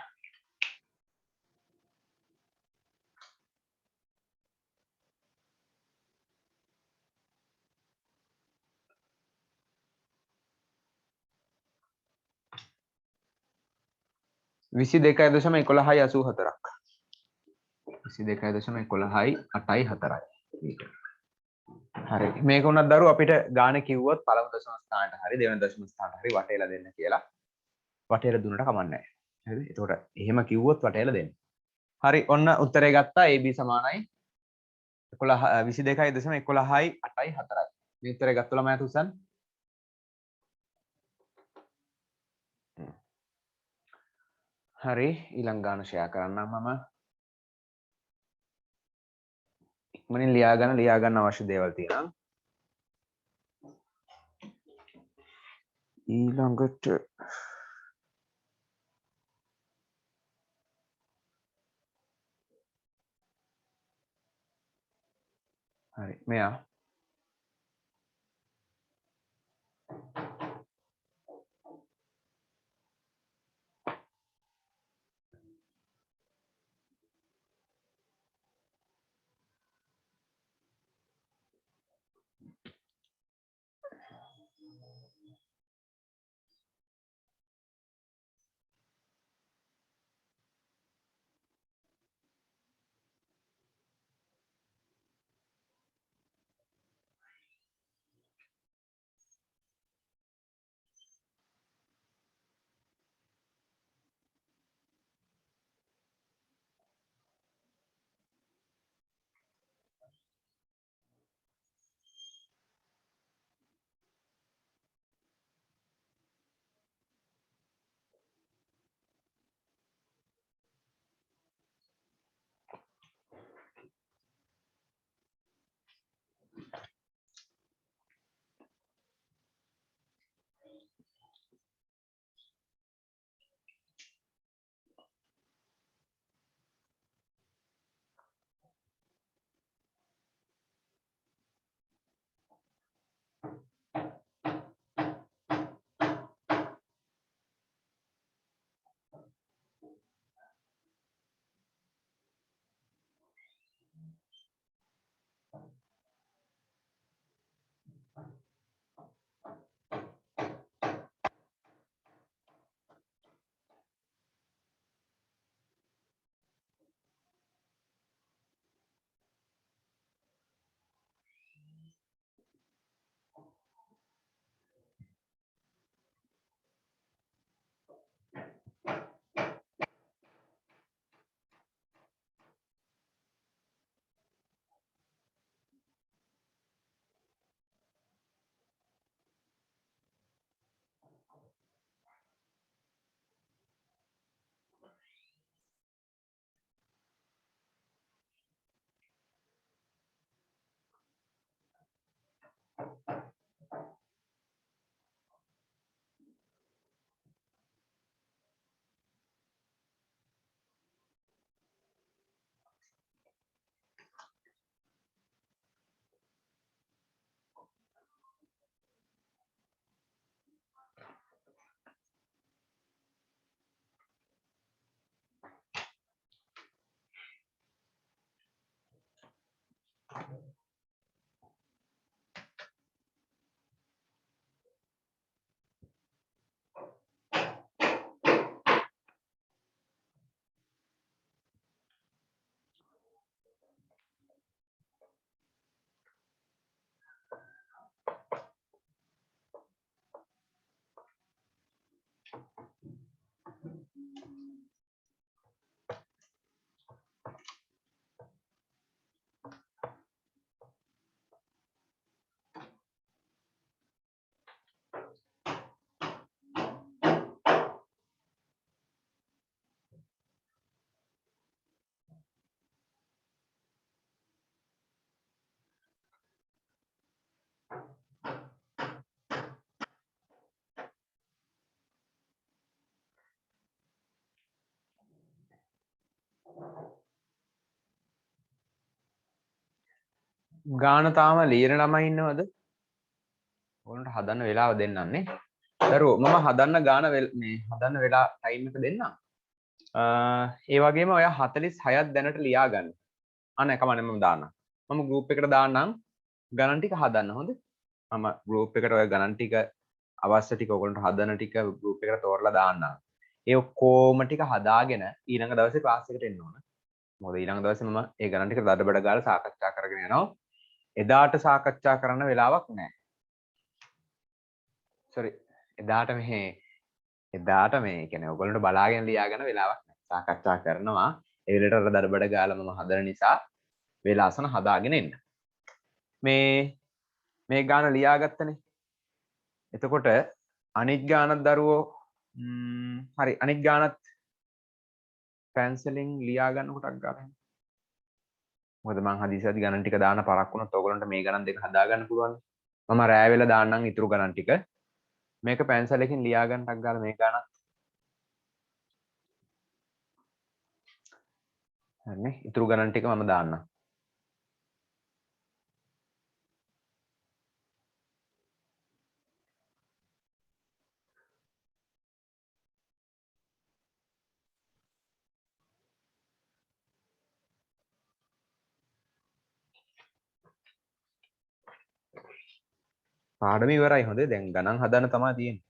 [SPEAKER 1] විසි දෙකයි දශම 11යි 84ක්. 22.11යි 8යි 4යි. හරි මේක උනත් දරුවෝ අපිට ගාන කිව්වොත් පළමු දශම ස්ථානට හරි දෙවෙනි දශම ස්ථානට හරි වටේලා දෙන්න කියලා වටේලා දුන්නට කමක් නැහැ. හරිද? එතකොට එහෙම කිව්වොත් වටේලා දෙන්න. හරි ඔන්න උත්තරේ ගත්තා AB සමානයි 22.11යි 8යි 4යි. මේ උත්තරේ ගත්ත ළමයා තුසන්. හරි ඊළඟ ගාන ෂෙයා කරන්නම් මම. ඉක්මනින් ලියා ගන්න අවශ්‍ය දේවල් තියෙනවා. ඊළඟට හරි මෙයා ගාන තාම ලියන ළමයි ඉන්නවද? ඕනට හදන්න වෙලාව දෙන්නන්නේ. දරුවෝ මම හදන්න ගාන මේ හදන්න වෙලා ටයිම් එක දෙන්නම්. ඒ වගේම ඔයා 46ක් දැනට ලියා ගන්න. අනේ කමන්නේ මම දාන්නම්. මම ගෲප් එකට දාන්නම් ගණන් ටික හදන්න හොඳ. මම ගෲප් එකට ඔය ගණන් ටික අවශ්‍ය ටික ඔයගොල්ලන්ට හදන ටික ගෲප් එකට තෝරලා දාන්නම්. ඒ ඔක්කොම ටික හදාගෙන ඊළඟ දවසේ ක්ලාස් එකට එන්න ඕන. මොකද ඊළඟ දවසේ මම ඒ ගණන් ටික දඩබඩ ගාලා සාකච්ඡා කරගෙන යනවා. එදාට සාකච්ඡා කරන්න වෙලාවක් නැහැ. sorry එදාට මේ කියන්නේ ඔයගොල්ලන්ට බලාගෙන ලියාගෙන වෙලාවක් නැහැ. සාකච්ඡා කරනවා. ඒ වෙලේට අර දඩබඩ ගාලා මම හදන නිසා වේලාසන හදාගෙන එන්න. මේ ගාන ලියාගත්තනේ. එතකොට අනිත් ගානත් දරුවෝ හරි අනිත් ගානත් පැන්සලින් ලියා ගන්න කොටක් ගන්න. මොකද මං හදිසියදී ගණන් ටික දාන පරක් වුණොත් ඔයගොල්ලන්ට මේ ගණන් දෙක හදා ගන්න පුළුවන්. මම රෑ වෙලා දාන්නම් ඉතුරු ගණන් ටික. මේක පැන්සලකින් ලියා ගන්නටක් ගාලා මේ ගණන්. හරිනේ ඉතුරු ගණන් ටික මම දාන්නම්. පාඩම ඉවරයි හොඳේ. දැන් ගණන් හදන්න තමයි තියෙන්නේ.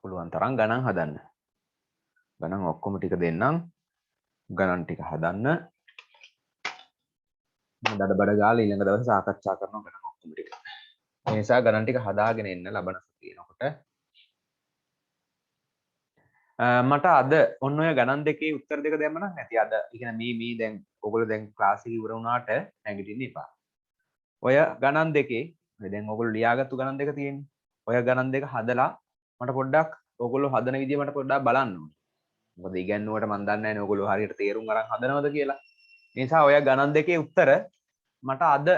[SPEAKER 1] පුළුවන් තරම් ගණන් හදන්න. ගණන් ඔක්කොම ටික දෙන්නම්. ගණන් ටික හදන්න. මම දඩබඩ ගාලා ඊළඟ දවසේ සාකච්ඡා කරනවා ගණන් ඔක්කොම ටික. ඒ නිසා ගණන් ටික හදාගෙන එන්න ලබන සතියේනකොට. මට අද ඔන්න ඔය ගණන් දෙකේ උත්තර දෙක දෙන්න නම් නැති අද. ඒ කියන්නේ මේ දැන් ඔයගොල්ලෝ දැන් ක්ලාස් එක ඉවර වුණාට නැගිටින්න එපා. ඔය ගණන් දෙකේ දැන් ඔයගොල්ලෝ ලියාගත්තු ගණන් දෙක තියෙන්නේ. ඔය ගණන් දෙක හදලා මට පොඩ්ඩක් ඔයගොල්ලෝ හදන විදිය මට පොඩ්ඩක් බලන්න ඕනේ. මොකද ඉගැන්නුවට මම දන්නේ නැහැ නේ ඔයගොල්ලෝ හරියට තේරුම් අරන් හදනවද කියලා. ඒ නිසා ඔය ගණන් දෙකේ උත්තර මට අද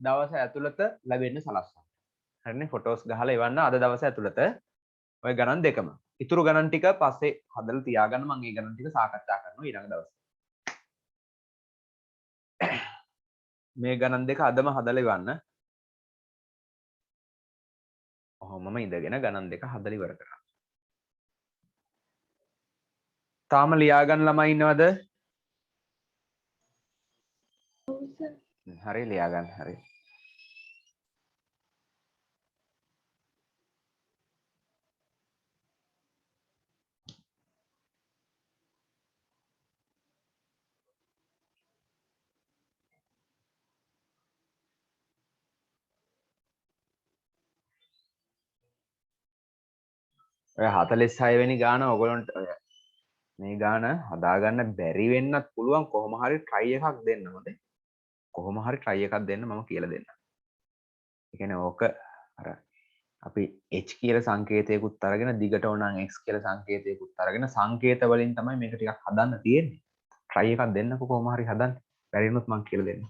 [SPEAKER 1] දවස ඇතුළත ලැබෙන්න සලස්වන්න. හරිනේ ෆොටෝස් ගහලා එවන්න අද දවස ඇතුළත ඔය ගණන් දෙකම. ඉතුරු ගණන් ටික පස්සේ හදලා තියාගන්න මම මේ ගණන් ටික සාකච්ඡා කරනවා ඊළඟ දවසේ. මේ ගණන් දෙක අදම හදලා ඉවන්න. ඔහොමම ඉඳගෙන ගණන් දෙක හදලා ඉවර කරනවා. තාම ලියාගන්න ළමයි ඉන්නවද? හරි ලියාගන්න හරි. ඔය 46 වෙනි ගාන ඔයගොල්ලන්ට මේ ගාන හදාගන්න බැරි වෙන්නත් පුළුවන් කොහොම හරි try එකක් දෙන්න හොඳේ. කොහොම හරි try එකක් දෙන්න මම කියලා දෙන්නම්. ඒ කියන්නේ ඕක අර අපි h කියලා සංකේතයකුත් අරගෙන දිගට ඕනනම් x කියලා සංකේතයකුත් අරගෙන සංකේත වලින් තමයි මේක ටිකක් හදන්න තියෙන්නේ. try එකක් දෙන්නකො කොහොම හරි හදන්න. බැරි වුණොත් මම කියලා දෙන්නම්.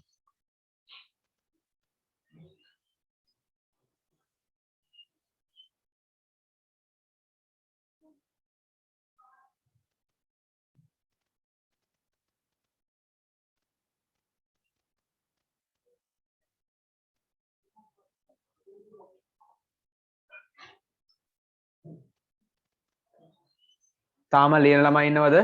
[SPEAKER 1] තාම ලියන ළමයි ඉන්නවද?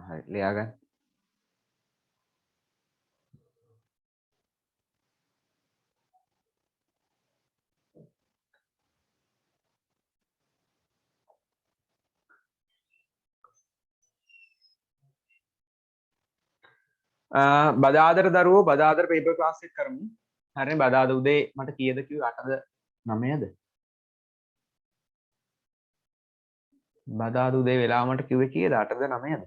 [SPEAKER 1] හරි ලියාගන්න. බදාදර දරුවෝ බදාදර පේපර් ක්ලාස් එක කරමු. හරිනේ බදාද උදේ මට කීයද කිව්වේ 8ද 9ද? බදාද උදේ වෙලාව මට කිව්වේ කීයද 8ද 9ද?